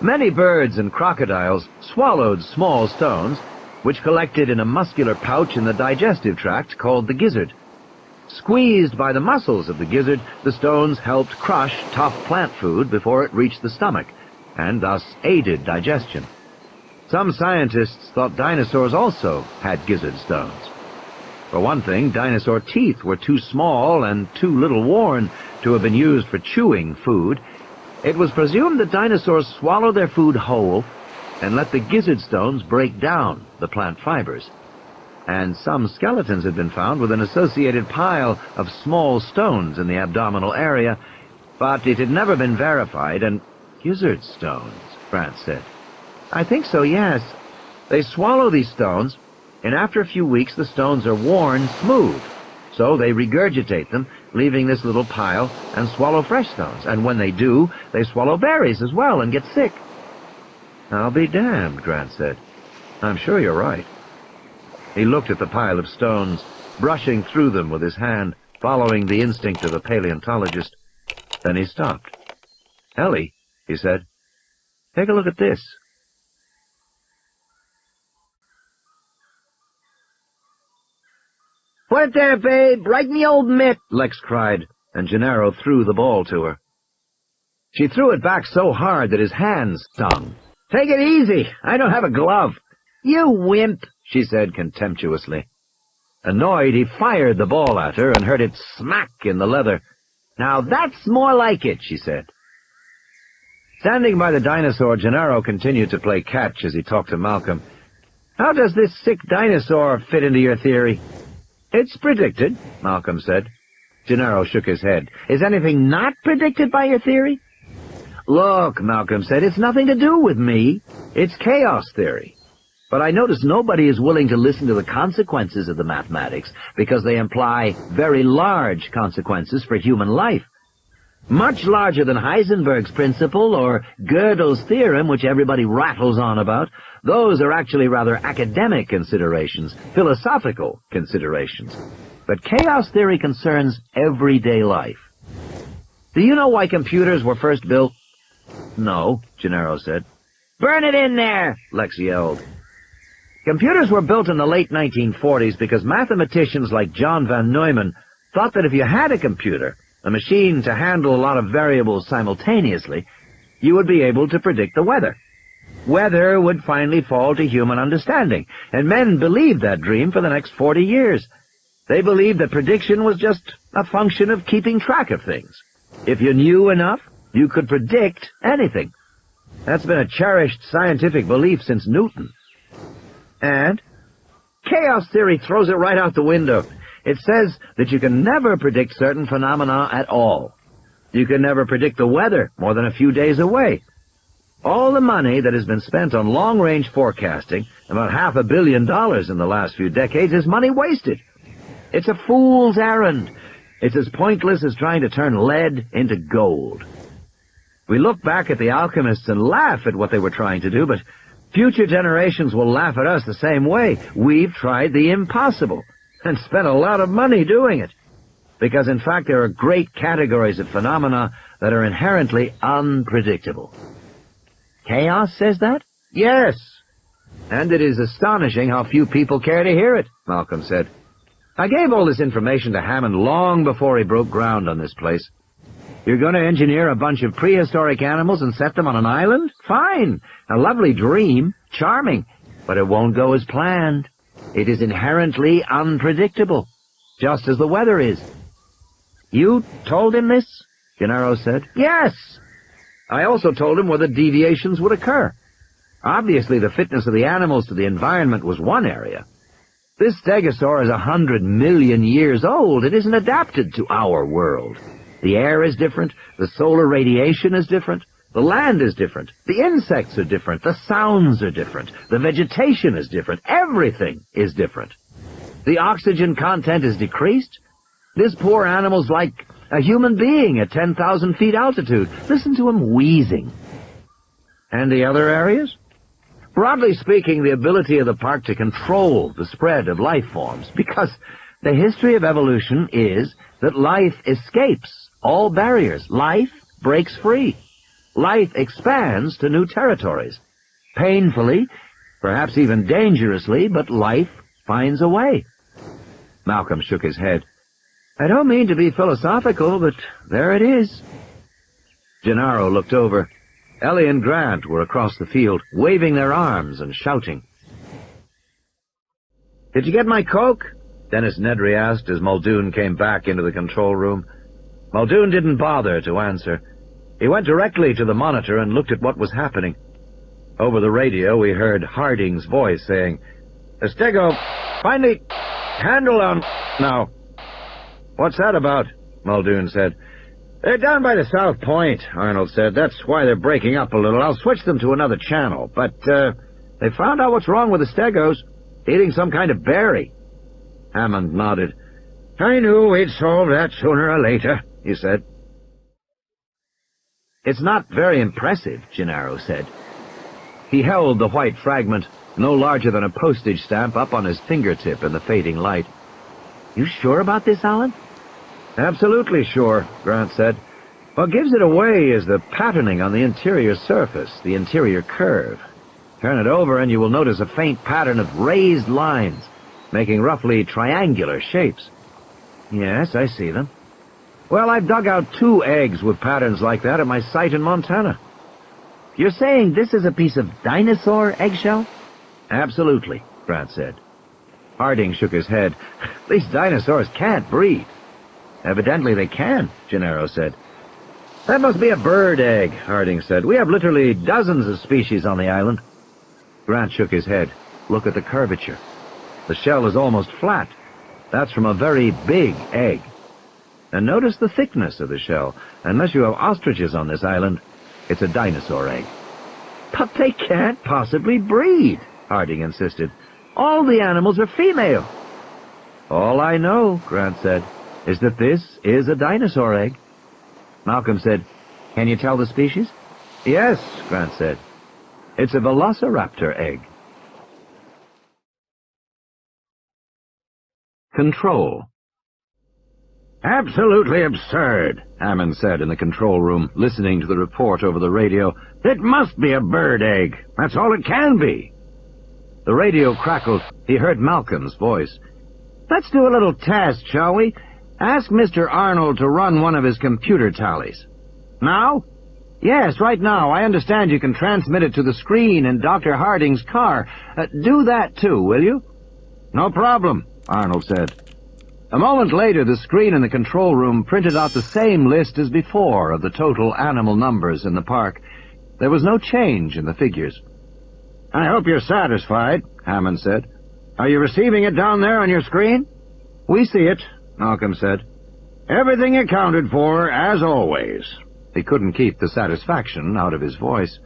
S2: Many birds and crocodiles swallowed small stones, which collected in a muscular pouch in the digestive tract called the gizzard. Squeezed by the muscles of the gizzard, the stones helped crush tough plant food before it reached the stomach, and thus aided digestion. Some scientists thought dinosaurs also had gizzard stones. For one thing, dinosaur teeth were too small and too little worn to have been used for chewing food. It was presumed that dinosaurs swallowed their food whole and let the gizzard stones break down the plant fibers. And some skeletons had been found with an associated pile of small stones in the abdominal area, but it had never been verified, and gizzard stones, Grant said. "I think so, yes. They swallow these stones, and after a few weeks the stones are worn smooth. So they regurgitate them, leaving this little pile, and swallow fresh stones. And when they do, they swallow berries as well and get sick." "I'll be damned," Grant said. "I'm sure you're right." He looked at the pile of stones, brushing through them with his hand, following the instinct of a paleontologist. Then he stopped. "Ellie," he said, "take a look at this."
S1: "Put it there, babe, right in the old mitt,"
S2: Lex cried, and Gennaro threw the ball to her. She threw it back so hard that his hands stung. "Take it easy. I don't have a glove."
S1: "You wimp,"
S2: she said contemptuously. Annoyed, he fired the ball at her and heard it smack in the leather.
S1: "Now that's more like it," she said.
S2: Standing by the dinosaur, Gennaro continued to play catch as he talked to Malcolm. "How does this sick dinosaur fit into your theory?" "It's predicted," Malcolm said. Gennaro shook his head. "Is anything not predicted by your theory?" "Look," Malcolm said, "it's nothing to do with me. It's chaos theory. But I notice nobody is willing to listen to the consequences of the mathematics because they imply very large consequences for human life. Much larger than Heisenberg's principle or Gödel's theorem, which everybody rattles on about. Those are actually rather academic considerations, philosophical considerations. But chaos theory concerns everyday life. Do you know why computers were first built?" "No," Gennaro said. "Burn it in there!" Lex yelled. Computers were built in the late 1940s because mathematicians like John von Neumann thought that if you had a computer, a machine to handle a lot of variables simultaneously, you would be able to predict the weather. Weather would finally fall to human understanding, and men believed that dream for the next 40 years. They believed that prediction was just a function of keeping track of things. If you knew enough, you could predict anything. That's been a cherished scientific belief since Newton. And chaos theory throws it right out the window. It says that you can never predict certain phenomena at all. You can never predict the weather more than a few days away. All the money that has been spent on long-range forecasting, about $500 million in the last few decades, is money wasted. It's a fool's errand. It's as pointless as trying to turn lead into gold. We look back at the alchemists and laugh at what they were trying to do, but future generations will laugh at us the same way. We've tried the impossible and spent a lot of money doing it. Because, in fact, there are great categories of phenomena that are inherently unpredictable. Chaos says that? Yes. And it is astonishing how few people care to hear it, Malcolm said. I gave all this information to Hammond long before he broke ground on this place. You're going to engineer a bunch of prehistoric animals and set them on an island? Fine. A lovely dream. Charming. But it won't go as planned. It is inherently unpredictable. Just as the weather is. You told him this? Gennaro said. Yes. I also told him where the deviations would occur. Obviously, the fitness of the animals to the environment was one area. This stegosaur is 100 million years old. It isn't adapted to our world. The air is different. The solar radiation is different. The land is different. The insects are different. The sounds are different. The vegetation is different. Everything is different. The oxygen content is decreased. This poor animal's like a human being at 10,000 feet altitude. Listen to him wheezing. And the other areas? Broadly speaking, the ability of the park to control the spread of life forms, because the history of evolution is that life escapes all barriers. Life breaks free. Life expands to new territories. Painfully, perhaps even dangerously, but life finds a way. Malcolm shook his head. I don't mean to be philosophical, but there it is. Gennaro looked over. Ellie and Grant were across the field, waving their arms and shouting. Did you get my Coke? Dennis Nedry asked as Muldoon came back into the control room. Muldoon didn't bother to answer. He went directly to the monitor and looked at what was happening. Over the radio, we heard Harding's voice saying, Estego, finally, handle on now. What's that about? Muldoon said. They're down by the South Point, Arnold said. That's why they're breaking up a little. I'll switch them to another channel. But, they found out what's wrong with the Stegos. Eating some kind of berry. Hammond nodded. I knew we'd solve that sooner or later, he said. It's not very impressive, Gennaro said. He held the white fragment, no larger than a postage stamp, up on his fingertip in the fading light. You sure about this, Alan? Absolutely sure, Grant said. What gives it away is the patterning on the interior surface, the interior curve. Turn it over and you will notice a faint pattern of raised lines, making roughly triangular shapes. Yes, I see them. Well, I've dug out 2 eggs with patterns like that at my site in Montana. You're saying this is a piece of dinosaur eggshell? Absolutely, Grant said. Harding shook his head. These dinosaurs can't breathe. Evidently they can, Gennaro said. That must be a bird egg, Harding said. We have literally dozens of species on the island. Grant shook his head. Look at the curvature. The shell is almost flat. That's from a very big egg. And notice the thickness of the shell. Unless you have ostriches on this island, it's a dinosaur egg. But they can't possibly breed, Harding insisted. All the animals are female. All I know, Grant said, is that this is a dinosaur egg. Malcolm said, Can you tell the species? Yes, Grant said. It's a velociraptor egg. Control. Absolutely absurd, Hammond said in the control room, listening to the report over the radio. It must be a bird egg. That's all it can be. The radio crackled. He heard Malcolm's voice. Let's do a little test, shall we? Ask Mr. Arnold to run one of his computer tallies. Now? Yes, right now. I understand you can transmit it to the screen in Dr. Harding's car. Do that too, will you? No problem, Arnold said. A moment later, the screen in the control room printed out the same list as before of the total animal numbers in the park. There was no change in the figures. I hope you're satisfied, Hammond said. Are you receiving it down there on your screen? We see it, Malcolm said. Everything accounted for, as always. He couldn't keep the satisfaction out of his voice.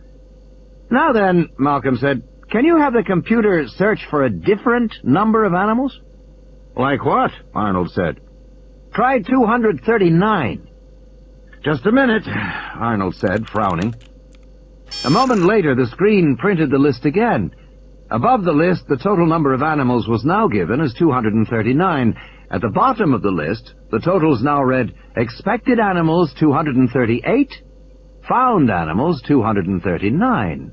S2: Now then, Malcolm said, can you have the computer search for a different number of animals? Like what? Arnold said. Try 239. Just a minute, Arnold said, frowning. A moment later, the screen printed the list again. Above the list, the total number of animals was now given as 239. At the bottom of the list, the totals now read, expected animals 238, found animals 239.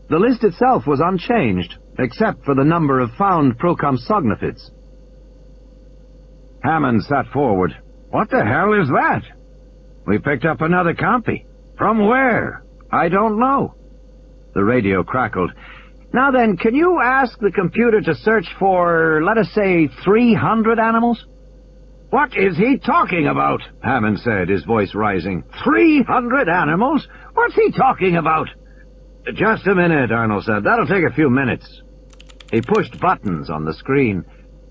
S2: The list itself was unchanged, except for the number of found procompsognathids. Hammond sat forward. "What the hell is that?" "We picked up another copy." "From where?" "I don't know." The radio crackled. "Now then, can you ask the computer to search for, let us say, 300 animals?" "What is he talking about?" Hammond said, his voice rising. 300 animals? What's he talking about?" "Just a minute," Arnold said. "That'll take a few minutes." He pushed buttons on the screen.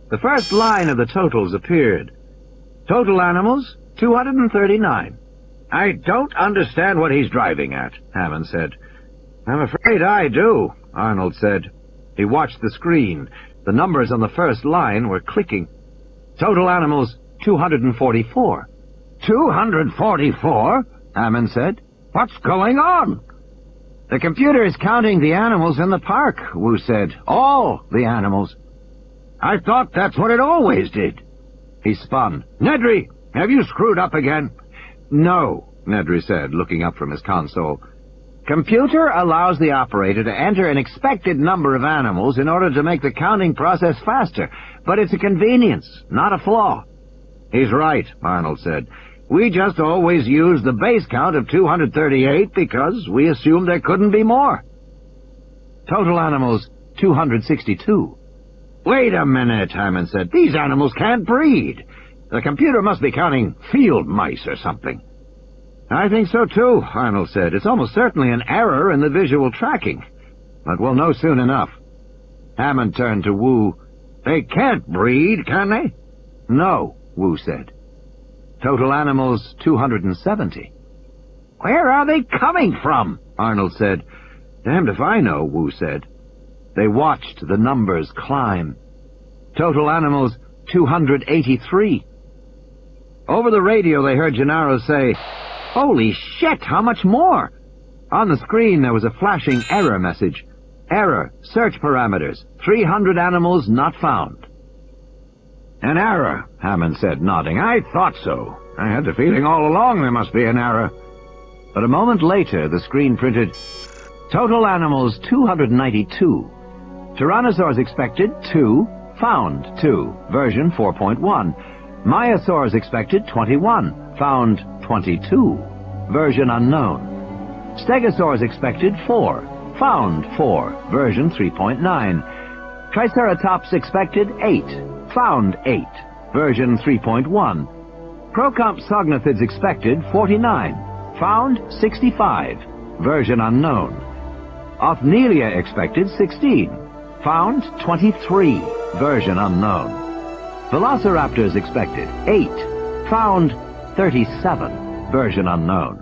S2: The first line of the totals appeared. Total animals, 239. "I don't understand what he's driving at," Hammond said. "I'm afraid I do," Arnold said. He watched the screen. The numbers on the first line were clicking. Total animals, 244. 244? Hammond said. "What's going on?" "The computer is counting the animals in the park," Wu said. "All the animals." "I thought that's what it always did." He spun. "Nedry, have you screwed up again?" "No," Nedry said, looking up from his console. "Computer allows the operator to enter an expected number of animals in order to make the counting process faster, but it's a convenience, not a flaw." "He's right," Arnold said. "We just always used the base count of 238 because we assumed there couldn't be more." Total animals, 262. "Wait a minute," Hammond said. "These animals can't breed. The computer must be counting field mice or something." "I think so too," Arnold said. "It's almost certainly an error in the visual tracking. But we'll know soon enough." Hammond turned to Wu. "They can't breed, can they?" "No," Wu said. Total animals, 270. "Where are they coming from?" Arnold said. "Damned if I know," Wu said. They watched the numbers climb. Total animals, 283. Over the radio they heard Gennaro say, "Holy shit, how much more?" On the screen there was a flashing error message. "Error, search parameters, 300 animals not found." "An error," Hammond said, nodding. "I thought so. I had the feeling all along there must be an error." But a moment later the screen printed, "Total animals 292. Tyrannosaurs expected 2, found 2, version 4.1. Maiasaurs expected 21, found 22, version unknown. Stegosaurs expected 4, found 4, version 3.9. Triceratops expected 8, found 8, version 3.1. Procompsognathids expected 49, found 65, version unknown. Othnielia expected 16, found 23, version unknown. Velociraptors expected 8, found 37, version unknown.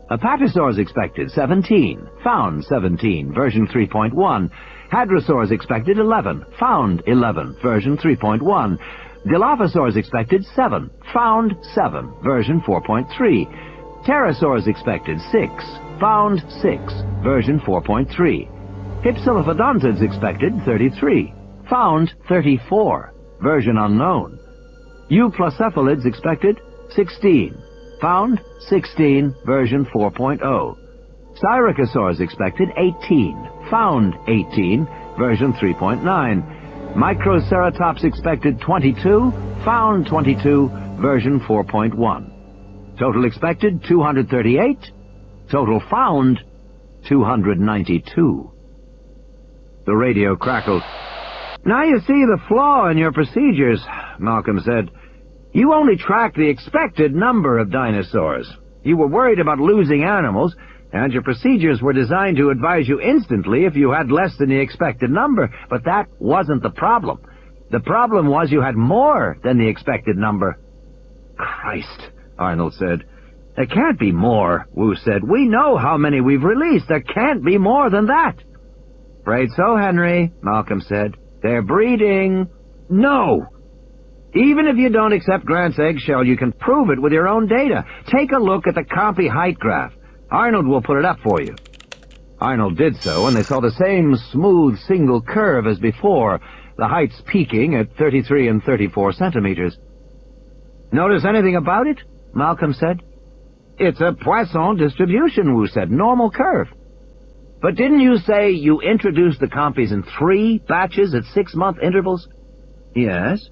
S2: Apatosaurs expected 17, found 17, version 3.1. Hadrosaurs expected 11, found 11, version 3.1. Dilophosaurs expected 7, found 7, version 4.3. Pterosaurs expected 6, found 6, version 4.3. Hypsilophodontids expected 33, found 34, version unknown. Euploscephalids expected 16, found 16, version 4.0. Styracosaurs expected 18, found 18, version 3.9. Microceratops expected 22, found 22, version 4.1. Total expected 238, total found 292. The radio crackled. "Now you see the flaw in your procedures," Malcolm said. "You only tracked the expected number of dinosaurs. You were worried about losing animals, and your procedures were designed to advise you instantly if you had less than the expected number, but that wasn't the problem. The problem was you had more than the expected number." "Christ," Arnold said. "There can't be more," Wu said. "We know how many we've released. There can't be more than that." "Afraid so, Henry," Malcolm said. "They're breeding." "No!" "Even if you don't accept Grant's eggshell, you can prove it with your own data. Take a look at the copy height graph. Arnold will put it up for you." Arnold did so, and they saw the same smooth single curve as before, the heights peaking at 33 and 34 centimeters. "Notice anything about it?" Malcolm said. "It's a Poisson distribution," Wu said. "Normal curve." "But didn't you say you introduced the copies in 3 batches at 6-month intervals?" "Yes."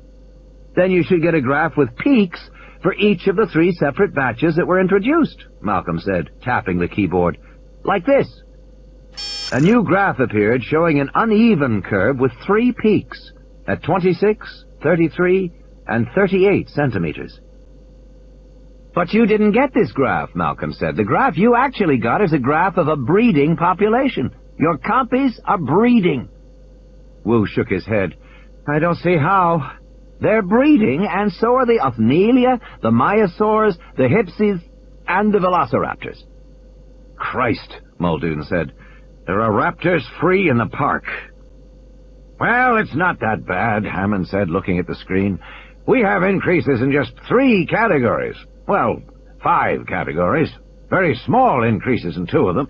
S1: Then you should get a graph with peaks for each of the 3 separate batches that were introduced, Malcolm said, tapping the keyboard. Like this. A new graph appeared showing an uneven curve with 3 peaks at 26, 33, and 38 centimeters. But you didn't get this graph, Malcolm said. The graph you actually got is a graph of a breeding population. Your compies are breeding. Wu shook his head. I don't see how. They're breeding, and so are the Othnielia, the Myosaurs, the Hypsies, and the Velociraptors. Christ, Muldoon said. There are raptors free in the park. Well, it's not that bad, Hammond said, looking at the screen. We have increases in just 3 categories. Well, 5 categories. Very small increases in 2 of them.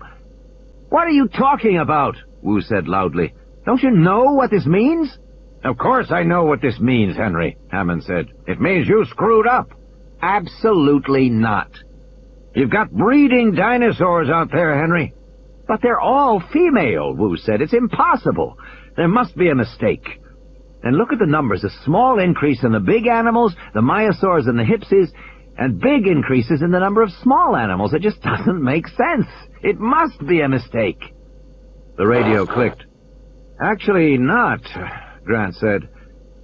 S1: What are you talking about? Wu said loudly. Don't you know what this means? Of course I know what this means, Henry, Hammond said. It means you screwed up. Absolutely not. You've got breeding dinosaurs out there, Henry. But they're all female, Wu said. It's impossible. There must be a mistake. And look at the numbers. A small increase in the big animals, the Myosaurs and the Hypsies, and big increases in the number of small animals. It just doesn't make sense. It must be a mistake. The radio clicked. Actually not, Grant said.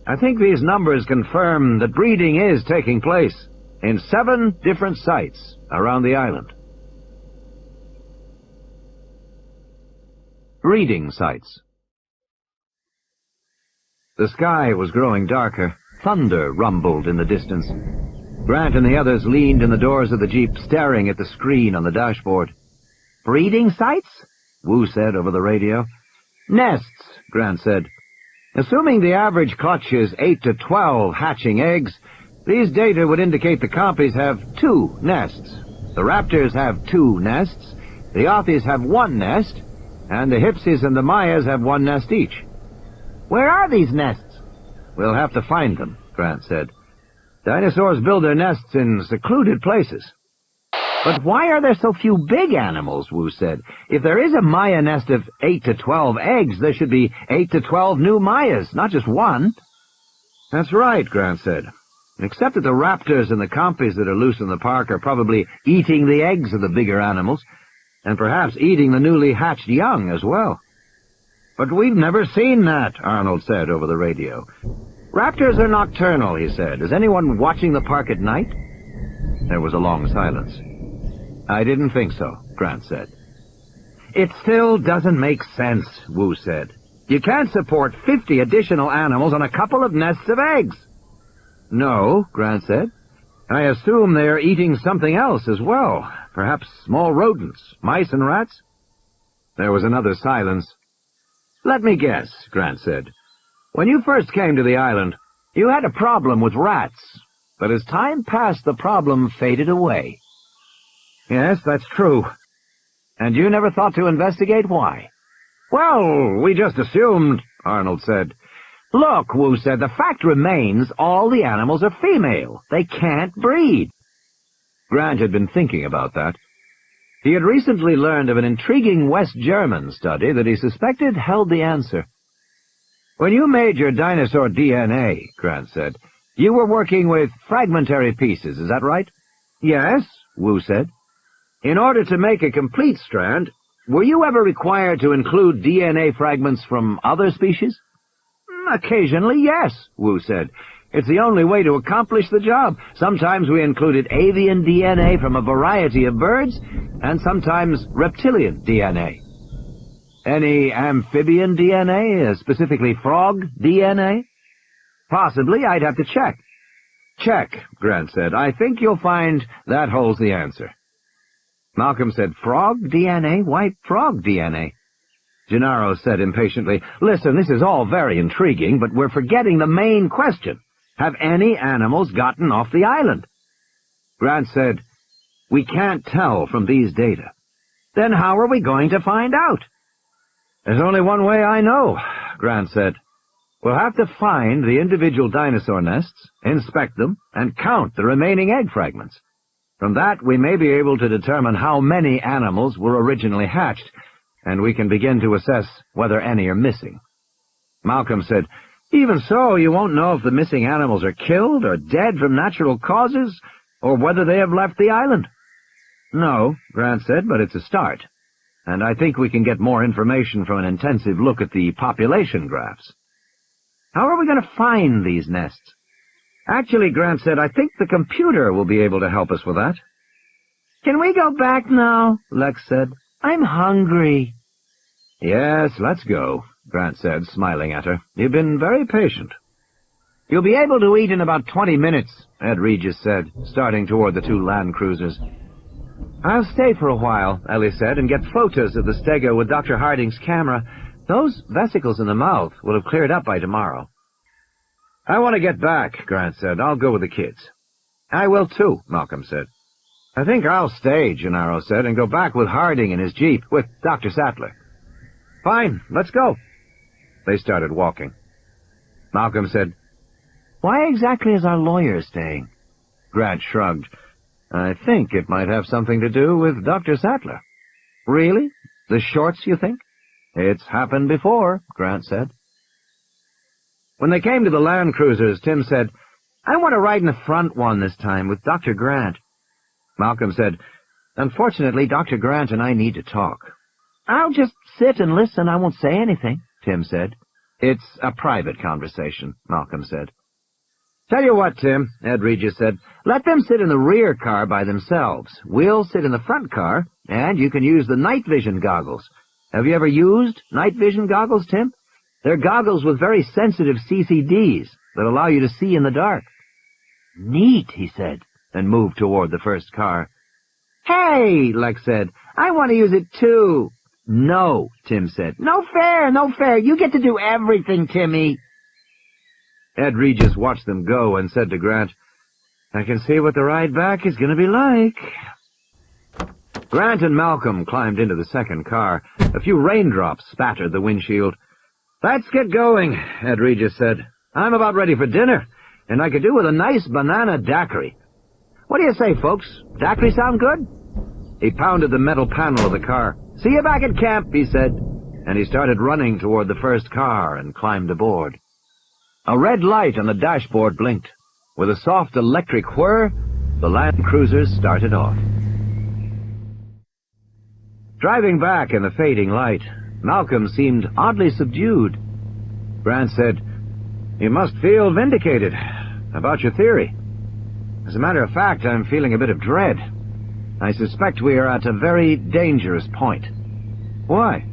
S1: I think these numbers confirm that breeding is taking place in 7 different sites around the island. Breeding sites. The sky was growing darker. Thunder rumbled in the distance. Grant and the others leaned in the doors of the jeep, staring at the screen on the dashboard. Breeding sites? Wu said over the radio. Nests, Grant said. Assuming the average clutch is 8 to 12 hatching eggs, these data would indicate the compies have 2 nests. The raptors have 2 nests, the Othies have 1 nest, and the Hypsies and the Mayas have 1 nest each. Where are these nests? We'll have to find them, Grant said. Dinosaurs build their nests in secluded places. But why are there so few big animals, Wu said. If there is a Maya nest of 8 to 12 eggs, there should be 8 to 12 new Mayas, not just 1. That's right, Grant said. Except that the raptors and the compies that are loose in the park are probably eating the eggs of the bigger animals, and perhaps eating the newly hatched young as well. But we've never seen that, Arnold said over the radio. Raptors are nocturnal, he said. Is anyone watching the park at night? There was a long silence. I didn't think so, Grant said. It still doesn't make sense, Wu said. You can't support 50 additional animals on a couple of nests of eggs. No, Grant said. I assume they are eating something else as well. Perhaps small rodents, mice and rats? There was another silence. Let me guess, Grant said. When you first came to the island, you had a problem with rats. But as time passed, the problem faded away. Yes, that's true. And you never thought to investigate why? Well, we just assumed, Arnold said. Look, Wu said, the fact remains all the animals are female. They can't breed. Grant had been thinking about that. He had recently learned of an intriguing West German study that he suspected held the answer. When you made your dinosaur DNA, Grant said, you were working with fragmentary pieces, is that right? Yes, Wu said. In order to make a complete strand, were you ever required to include DNA fragments from other species? Occasionally, yes, Wu said. It's the only way to accomplish the job. Sometimes we included avian DNA from a variety of birds, and sometimes reptilian DNA. Any amphibian DNA, specifically frog DNA? Possibly, I'd have to check. Check, Grant said. I think you'll find that holds the answer. Malcolm said, frog DNA? Why frog DNA? Gennaro said impatiently, listen, this is all very intriguing, but we're forgetting the main question. Have any animals gotten off the island? Grant said, we can't tell from these data. Then how are we going to find out? There's only one way I know, Grant said. We'll have to find the individual dinosaur nests, inspect them, and count the remaining egg fragments. From that, we may be able to determine how many animals were originally hatched, and we can begin to assess whether any are missing. Malcolm said,
S2: Even so, you won't know if the missing animals are killed or dead from natural causes, or whether they have left the island. No, Grant said, but it's a start. And I think we can get more information from an intensive look at the population graphs. How are we going to find these nests? Actually, Grant said, I think the computer will be able to help us with that.
S1: Can we go back now? Lex said. I'm hungry.
S2: Yes, let's go, Grant said, smiling at her. You've been very patient. You'll be able to eat in about 20 minutes, Ed Regis said, starting toward the two land cruisers. I'll stay for a while, Ellie said, and get photos of the stego with Dr. Harding's camera. Those vesicles in the mouth will have cleared up by tomorrow. I want to get back, Grant said. I'll go with the kids. I will too, Malcolm said. I think I'll stay, Gennaro said, and go back with Harding in his jeep, with Dr. Sattler. Fine, let's go. They started walking. Malcolm said, Why exactly is our lawyer staying? Grant shrugged. I think it might have something to do with Dr. Sattler. Really? The shorts, you think? It's happened before, Grant said. When they came to the land cruisers, Tim said, I want to ride in the front one this time with Dr. Grant. Malcolm said, Unfortunately, Dr. Grant and I need to talk.
S1: I'll just sit and listen. I won't say anything,
S2: Tim said. It's a private conversation, Malcolm said. Tell you what, Tim, Ed Regis said, let them sit in the rear car by themselves. We'll sit in the front car, and you can use the night vision goggles. Have you ever used night vision goggles, Tim? They're goggles with very sensitive CCDs that allow you to see in the dark.
S1: Neat, he said,
S2: and moved toward the first car.
S1: Hey, Lex said, I want to use it too.
S2: No, Tim said.
S1: No fair, no fair. You get to do everything, Timmy.
S2: Ed Regis watched them go and said to Grant, I can see what the ride back is going to be like. Grant and Malcolm climbed into the second car. A few raindrops spattered the windshield. Let's get going, Ed Regis said. I'm about ready for dinner, and I could do with a nice banana daiquiri. What do you say, folks? Daiquiri sound good? He pounded the metal panel of the car. See you back at camp, he said, and he started running toward the first car and climbed aboard. A red light on the dashboard blinked. With a soft electric whir, the land cruisers started off. Driving back in the fading light, Malcolm seemed oddly subdued. Grant said, You must feel vindicated about your theory. As a matter of fact, I'm feeling a bit of dread. I suspect we are at a very dangerous point. Why?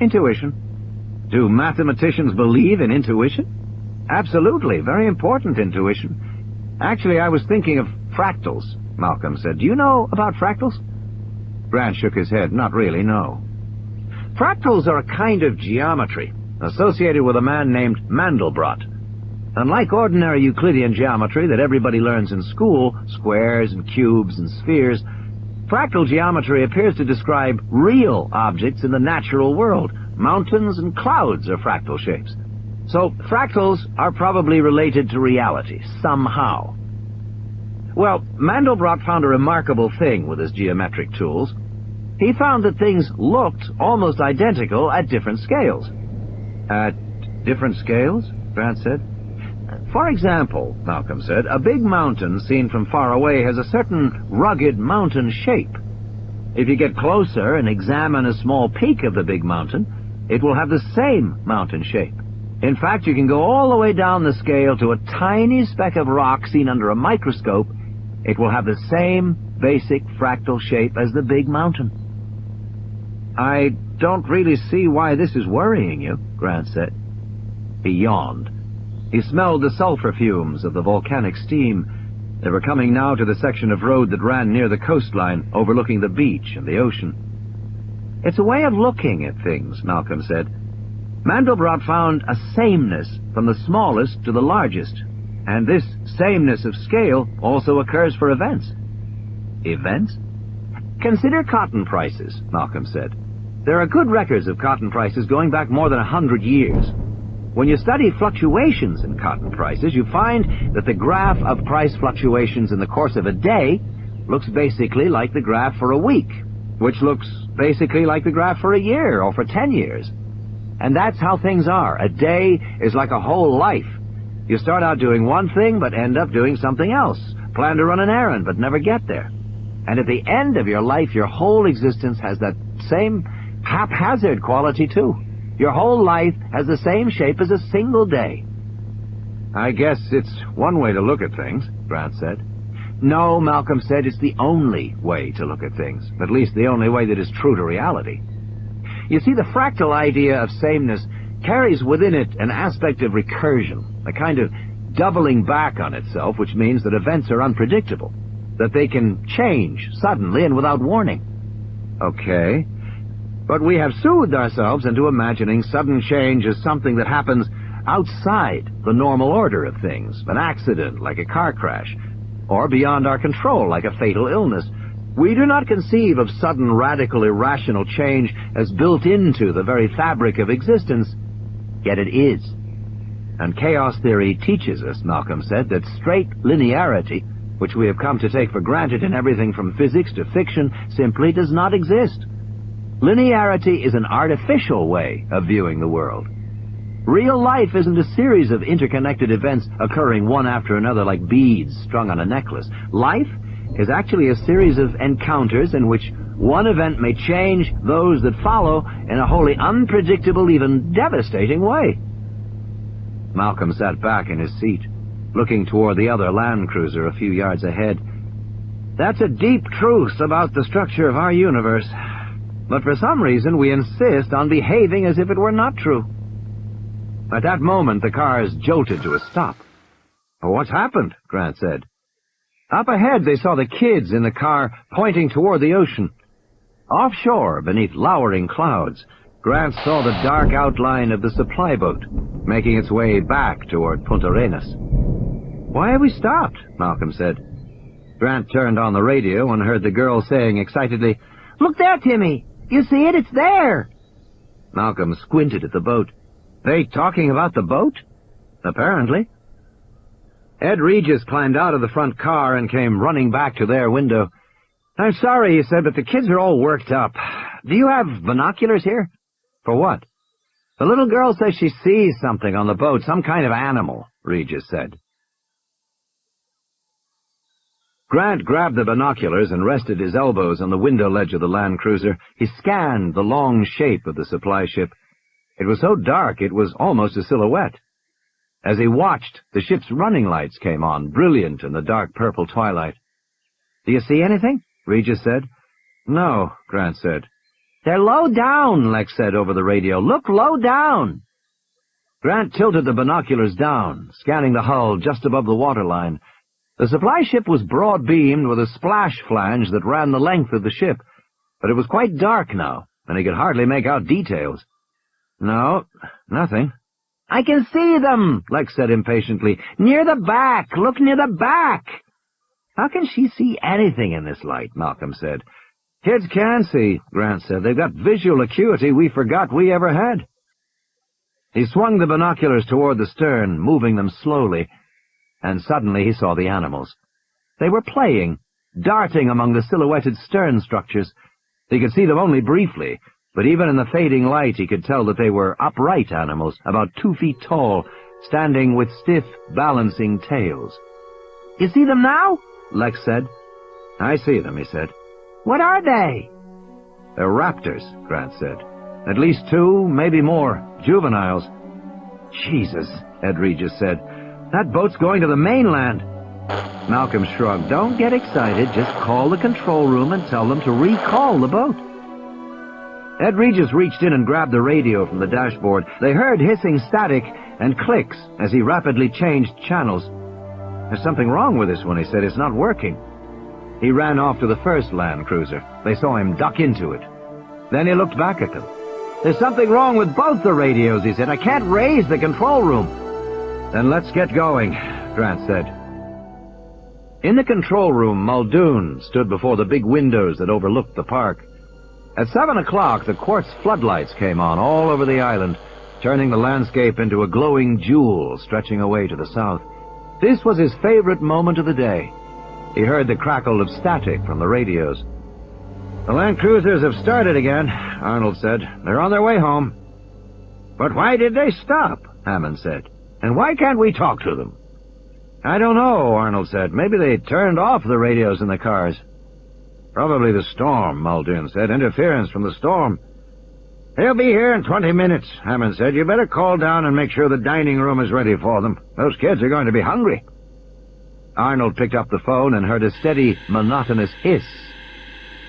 S2: Intuition. Do mathematicians believe in intuition? Absolutely, very important intuition. Actually, I was thinking of fractals, Malcolm said. Do you know about fractals? Grant shook his head. Not really, no. Fractals are a kind of geometry associated with a man named Mandelbrot. Unlike ordinary Euclidean geometry that everybody learns in school, squares and cubes and spheres, fractal geometry appears to describe real objects in the natural world. Mountains and clouds are fractal shapes. So fractals are probably related to reality, somehow. Well, Mandelbrot found a remarkable thing with his geometric tools. He found that things looked almost identical at different scales. At different scales? Grant said. For example, Malcolm said, a big mountain seen from far away has a certain rugged mountain shape. If you get closer and examine a small peak of the big mountain, it will have the same mountain shape. In fact, you can go all the way down the scale to a tiny speck of rock seen under a microscope. It will have the same basic fractal shape as the big mountain. I don't really see why this is worrying you, Grant said. He yawned. He smelled the sulfur fumes of the volcanic steam. They were coming now to the section of road that ran near the coastline, overlooking the beach and the ocean. It's a way of looking at things, Malcolm said. Mandelbrot found a sameness from the smallest to the largest, and this sameness of scale also occurs for events. Events? Consider cotton prices, Malcolm said. There are good records of cotton prices going back more than 100 years. When you study fluctuations in cotton prices, you find that the graph of price fluctuations in the course of a day looks basically like the graph for a week, which looks basically like the graph for a year or for 10 years.
S1: And that's how things are. A day is like a whole life. You start out doing one thing, but end up doing something else. Plan to run an errand, but never get there. And at the end of your life, your whole existence has that same haphazard quality, too. Your whole life has the same shape as a single day.
S2: I guess it's one way to look at things, Grant said.
S1: No, Malcolm said, it's the only way to look at things. At least the only way that is true to reality. You see, the fractal idea of sameness carries within it an aspect of recursion, a kind of doubling back on itself, which means that events are unpredictable, that they can change suddenly and without warning.
S2: Okay. But we have soothed ourselves into imagining sudden change as something that happens outside the normal order of things, an accident like a car crash, or beyond our control like a fatal illness. We do not conceive of sudden, radical, irrational change as built into the very fabric of existence, yet it is. And chaos theory teaches us, Malcolm said, that straight linearity, which we have come to take for granted in everything from physics to fiction, simply does not exist. Linearity is an artificial way of viewing the world. Real life isn't a series of interconnected events occurring one after another like beads strung on a necklace. Life is actually a series of encounters in which one event may change those that follow in a wholly unpredictable, even devastating way. Malcolm sat back in his seat, looking toward the other Land Cruiser a few yards ahead. That's a deep truth about the structure of our universe. But for some reason we insist on behaving as if it were not true. At that moment the cars jolted to a stop. What's happened? Grant said.
S1: Up ahead they saw the kids in the car pointing toward the ocean. Offshore, beneath lowering clouds, Grant saw the dark outline of the supply boat, making its way back toward Punta Arenas.
S2: Why have we stopped? Malcolm said. Grant turned on the radio and heard the girl saying excitedly,
S3: "Look there, Timmy! You see it? It's there!"
S1: Malcolm squinted at the boat. They talking about the boat? Apparently. Ed Regis climbed out of the front car and came running back to their window. "I'm sorry," he said, "but the kids are all worked up. Do you have binoculars here?" "For what?" "The little girl says she sees something on the boat, some kind of animal," Regis said. Grant grabbed the binoculars and rested his elbows on the window ledge of the Land Cruiser. He scanned the long shape of the supply ship. It was so dark it was almost a silhouette. As he watched, the ship's running lights came on, brilliant in the dark purple twilight. "Do you see anything?" Regis said. "No," Grant said. "They're low down," Lex said over the radio. "Look low down." Grant tilted the binoculars down, scanning the hull just above the waterline. The supply ship was broad-beamed with a splash flange that ran the length of the ship, but it was quite dark now, and he could hardly make out details. "No, nothing." "I can see them," Lex said impatiently. "Near the back. Look near the back." "How can she see anything in this light?" Malcolm said. "Kids can see," Grant said. "They've got visual acuity we forgot we ever had." He swung the binoculars toward the stern, moving them slowly, and suddenly he saw the animals. They were playing, darting among the silhouetted stern structures. He could see them only briefly, but even in the fading light he could tell that they were upright animals, about 2 feet tall, standing with stiff, balancing tails. "You see them now?" Lex said. "I see them," he said. "What are they?" "They're raptors," Grant said. "At least 2, maybe more. Juveniles." "Jesus," Ed Regis said. "That boat's going to the mainland." Malcolm shrugged. "Don't get excited. Just call the control room and tell them to recall the boat." Ed Regis reached in and grabbed the radio from the dashboard. They heard hissing static and clicks as he rapidly changed channels. "There's something wrong with this one," he said. "It's not working." He ran off to the first Land Cruiser. They saw him duck into it. Then he looked back at them. "There's something wrong with both the radios," he said. "I can't raise the control room." "Then let's get going," Grant said. In the control room, Muldoon stood before the big windows that overlooked the park. At 7 o'clock, the quartz floodlights came on all over the island, turning the landscape into a glowing jewel stretching away to the south. This was his favorite moment of the day. He heard the crackle of static from the radios. "The Land Cruisers have started again," Arnold said. "They're on their way home."
S2: But why did they stop? Hammond said. And why can't we talk to them? I don't know, Arnold said. Maybe they turned off the radios in the cars. Probably the storm, Muldoon said. Interference from the storm. They'll be here in 20 minutes, Hammond said. You better call down and make sure the dining room is ready for them. Those kids are going to be hungry. Arnold picked up the phone and heard a steady, monotonous hiss.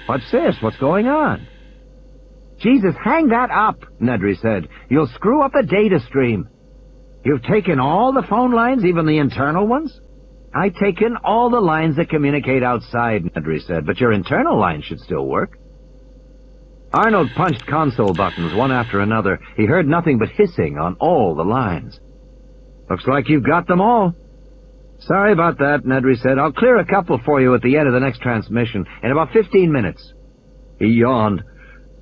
S2: What's this? What's going on?
S3: Jesus, hang that up, Nedry said. You'll screw up the data stream.
S2: You've taken all the phone lines, even the internal ones?
S3: I've taken all the lines that communicate outside,
S2: Nedry said, but your internal line should still work. Arnold punched console buttons one after another. He heard nothing but hissing on all the lines. Looks like you've got them all. Sorry about that, Nedry said. I'll clear a couple for you at the end of the next transmission, in about 15 minutes. He yawned.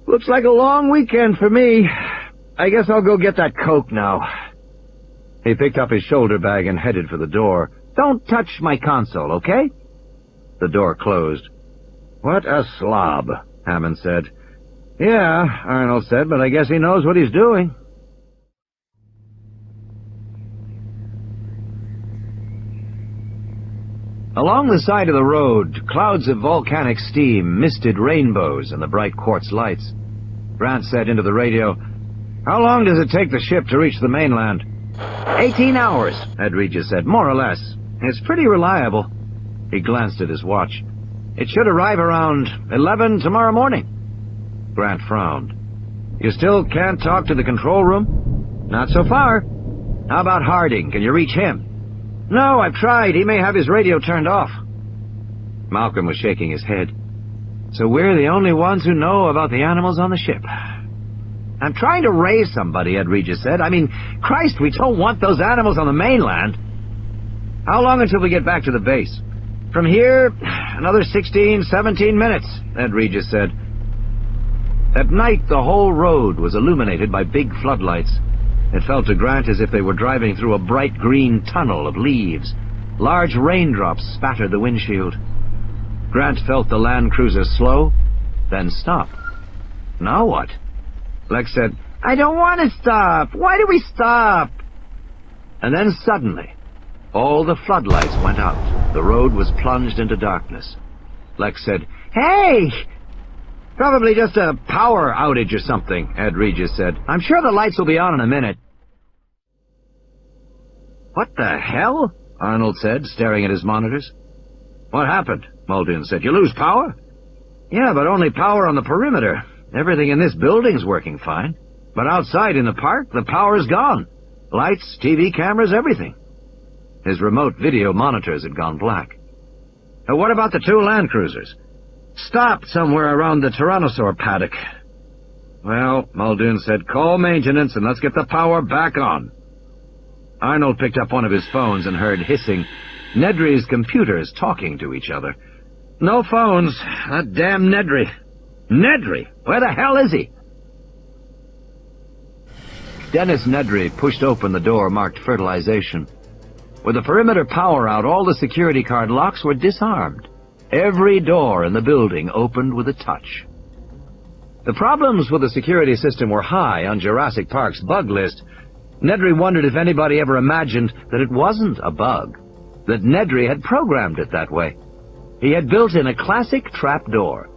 S2: Looks like a long weekend for me. I guess I'll go get that Coke now. He picked up his shoulder bag and headed for the door.
S3: Don't touch my console, okay?
S2: The door closed. What a slob, Hammond said. Yeah, Arnold said, but I guess he knows what he's doing. Along the side of the road, clouds of volcanic steam misted rainbows in the bright quartz lights. Grant said into the radio, How long does it take the ship to reach the mainland? 18 hours, Ed Regis said, more or less. It's pretty reliable. He glanced at his watch. It should arrive around 11 tomorrow morning. Grant frowned. You still can't talk to the control room? Not so far. How about Harding? Can you reach him? No, I've tried. He may have his radio turned off. Malcolm was shaking his head. So we're the only ones who know about the animals on the ship. I'm trying to raise somebody, Ed Regis said. I mean, Christ, we don't want those animals on the mainland. How long until we get back to the base? From here, another 16, 17 minutes, Ed Regis said. At night, the whole road was illuminated by big floodlights. It felt to Grant as if they were driving through a bright green tunnel of leaves. Large raindrops spattered the windshield. Grant felt the Land Cruiser slow, then stop. Now what? Lex said, I don't want to stop. Why do we stop? And then suddenly, all the floodlights went out. The road was plunged into darkness. Lex said, Hey! Probably just a power outage or something, Ed Regis said. I'm sure the lights will be on in a minute. What the hell? Arnold said, staring at his monitors. What happened? Muldoon said. You lose power? Yeah, but only power on the perimeter. Everything in this building's working fine. But outside in the park, the power's gone. Lights, TV cameras, everything. His remote video monitors had gone black. What about the two Land Cruisers? Stopped somewhere around the Tyrannosaur paddock. Well, Muldoon said, call maintenance and let's get the power back on. Arnold picked up one of his phones and heard hissing. Nedry's computers talking to each other. No phones. That damn Nedry. Nedry? Where the hell is he? Dennis Nedry pushed open the door marked fertilization. With the perimeter power out, all the security card locks were disarmed. Every door in the building opened with a touch. The problems with the security system were high on Jurassic Park's bug list. Nedry wondered if anybody ever imagined that it wasn't a bug, that Nedry had programmed it that way. He had built in a classic trapdoor.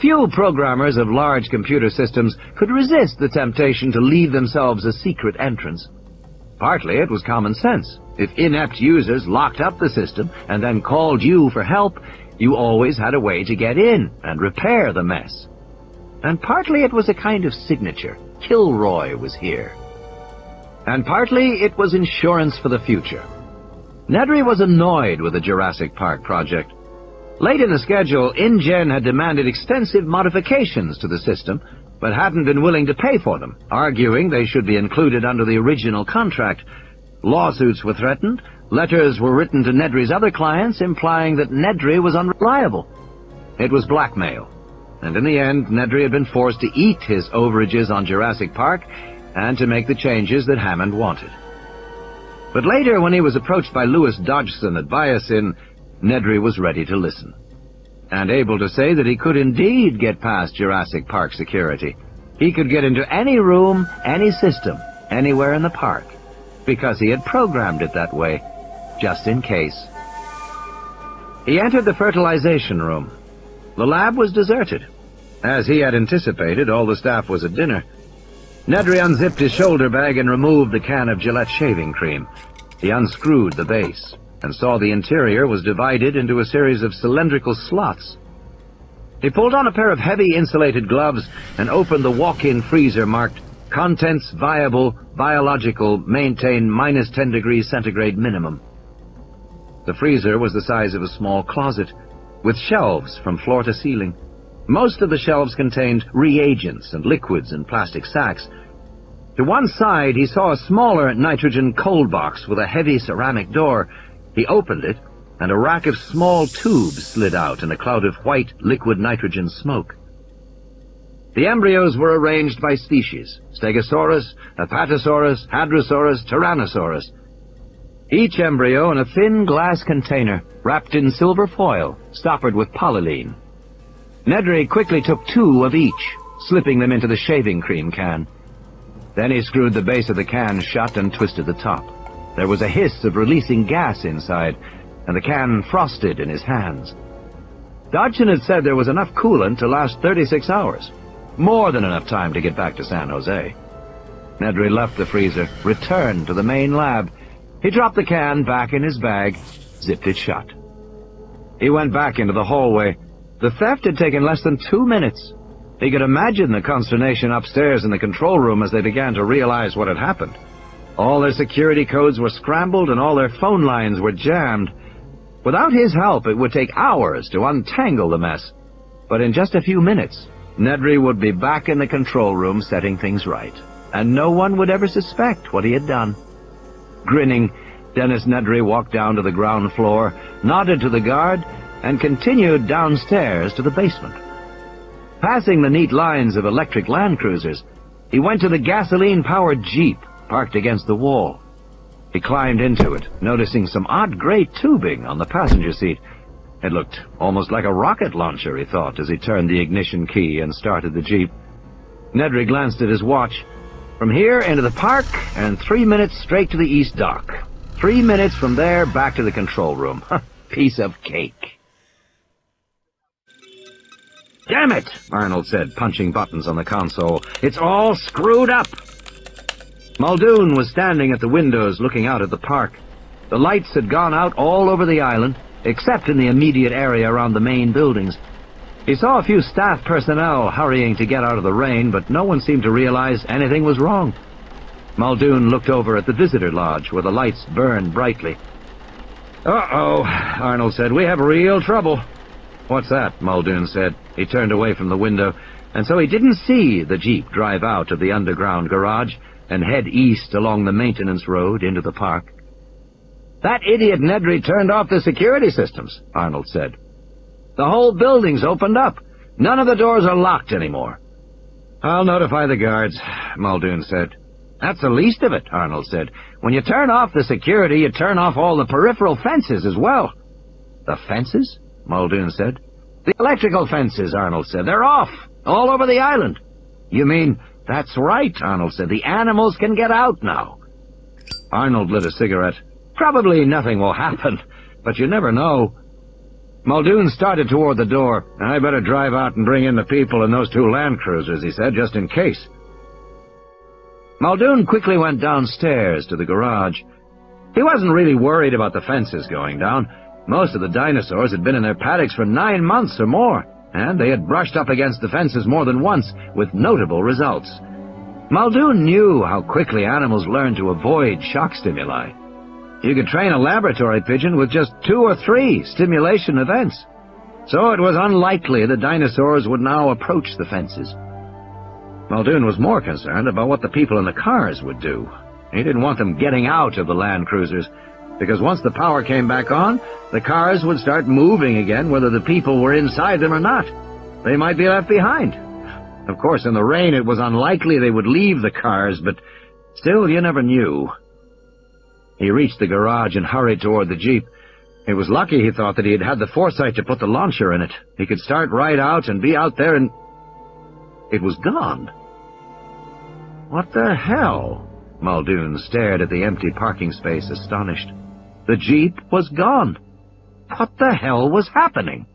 S2: Few programmers of large computer systems could resist the temptation to leave themselves a secret entrance. Partly it was common sense. If inept users locked up the system and then called you for help, you always had a way to get in and repair the mess. And partly it was a kind of signature. Kilroy was here. And partly it was insurance for the future. Nedry was annoyed with the Jurassic Park project. Late in the schedule, InGen had demanded extensive modifications to the system, but hadn't been willing to pay for them, arguing they should be included under the original contract. Lawsuits were threatened. Letters were written to Nedry's other clients implying that Nedry was unreliable. It was blackmail. And in the end, Nedry had been forced to eat his overages on Jurassic Park and to make the changes that Hammond wanted. But later, when he was approached by Louis Dodgson at Biosyn, Nedry was ready to listen, and able to say that he could indeed get past Jurassic Park security.
S1: He could get into any room, any system, anywhere in the park, because he had programmed it that way, just in case. He entered the fertilization room. The lab was deserted. As he had anticipated, all the staff was at dinner. Nedry unzipped his shoulder bag and removed the can of Gillette shaving cream. He unscrewed the base and saw the interior was divided into a series of cylindrical slots. He pulled on a pair of heavy insulated gloves and opened the walk-in freezer marked "Contents Viable, Biological, Maintain minus 10 degrees centigrade minimum." The freezer was the size of a small closet, with shelves from floor to ceiling. Most of the shelves contained reagents and liquids in plastic sacks. To one side, he saw a smaller nitrogen cold box with a heavy ceramic door. He opened it, and a rack of small tubes slid out in a cloud of white liquid nitrogen smoke. The embryos were arranged by species: Stegosaurus, Apatosaurus, Hadrosaurus, Tyrannosaurus. Each embryo in a thin glass container, wrapped in silver foil, stoppered with polyline. Nedry quickly took 2 of each, slipping them into the shaving cream can. Then he screwed the base of the can shut and twisted the top. There was a hiss of releasing gas inside, and the can frosted in his hands. Dodgson had said there was enough coolant to last 36 hours. More than enough time to get back to San Jose. Nedry left the freezer, returned to the main lab. He dropped the can back in his bag, zipped it shut. He went back into the hallway. The theft had taken less than 2 minutes. He could imagine the consternation upstairs in the control room as they began to realize what had happened. All their security codes were scrambled and all their phone lines were jammed. Without his help, it would take hours to untangle the mess. But in just a few minutes, Nedry would be back in the control room setting things right, and no one would ever suspect what he had done. Grinning, Dennis Nedry walked down to the ground floor, nodded to the guard, and continued downstairs to the basement. Passing the neat lines of electric Land Cruisers, he went to the gasoline-powered Jeep parked against the wall. He climbed into it, noticing some odd gray tubing on the passenger seat. It looked almost like a rocket launcher, he thought, as he turned the ignition key and started the Jeep. Nedry glanced at his watch. From here into the park, and 3 minutes straight to the East Dock. 3 minutes from there back to the control room. Piece of cake. "Damn it," Arnold said, punching buttons on the console. "It's all screwed up." Muldoon was standing at the windows looking out at the park. The lights had gone out all over the island, except in the immediate area around the main buildings. He saw a few staff personnel hurrying to get out of the rain, but no one seemed to realize anything was wrong. Muldoon looked over at the visitor lodge, where the lights burned brightly. "Uh-oh," Arnold said. "We have real trouble." "What's that?" Muldoon said. He turned away from the window, and so he didn't see the Jeep drive out of the underground garage and head east along the maintenance road into the park. "That idiot Nedry turned off the security systems," Arnold said. "The whole building's opened up. None of the doors are locked anymore." "I'll notify the guards," Muldoon said. "That's the least of it," Arnold said. "When you turn off the security, you turn off all the peripheral fences as well." "The fences?" Muldoon said. "The electrical fences," Arnold said. "They're off, all over the island." "You mean—" "That's right," Arnold said. "The animals can get out now." Arnold lit a cigarette. "Probably nothing will happen, but you never know." Muldoon started toward the door. "I better drive out and bring in the people in those 2 Land Cruisers," he said, "just in case." Muldoon quickly went downstairs to the garage. He wasn't really worried about the fences going down. Most of the dinosaurs had been in their paddocks for 9 months or more, and they had brushed up against the fences more than once, with notable results. Muldoon knew how quickly animals learn to avoid shock stimuli. You could train a laboratory pigeon with just 2 or 3 stimulation events. So it was unlikely the dinosaurs would now approach the fences. Muldoon was more concerned about what the people in the cars would do. He didn't want them getting out of the Land Cruisers, because once the power came back on, the cars would start moving again whether the people were inside them or not. They might be left behind. Of course, in the rain it was unlikely they would leave the cars, but still you never knew. He reached the garage and hurried toward the Jeep. It was lucky, he thought, that he had had the foresight to put the launcher in it. He could start right out and be out there and... It was gone. What the hell? Muldoon stared at the empty parking space, astonished. The Jeep was gone. What the hell was happening?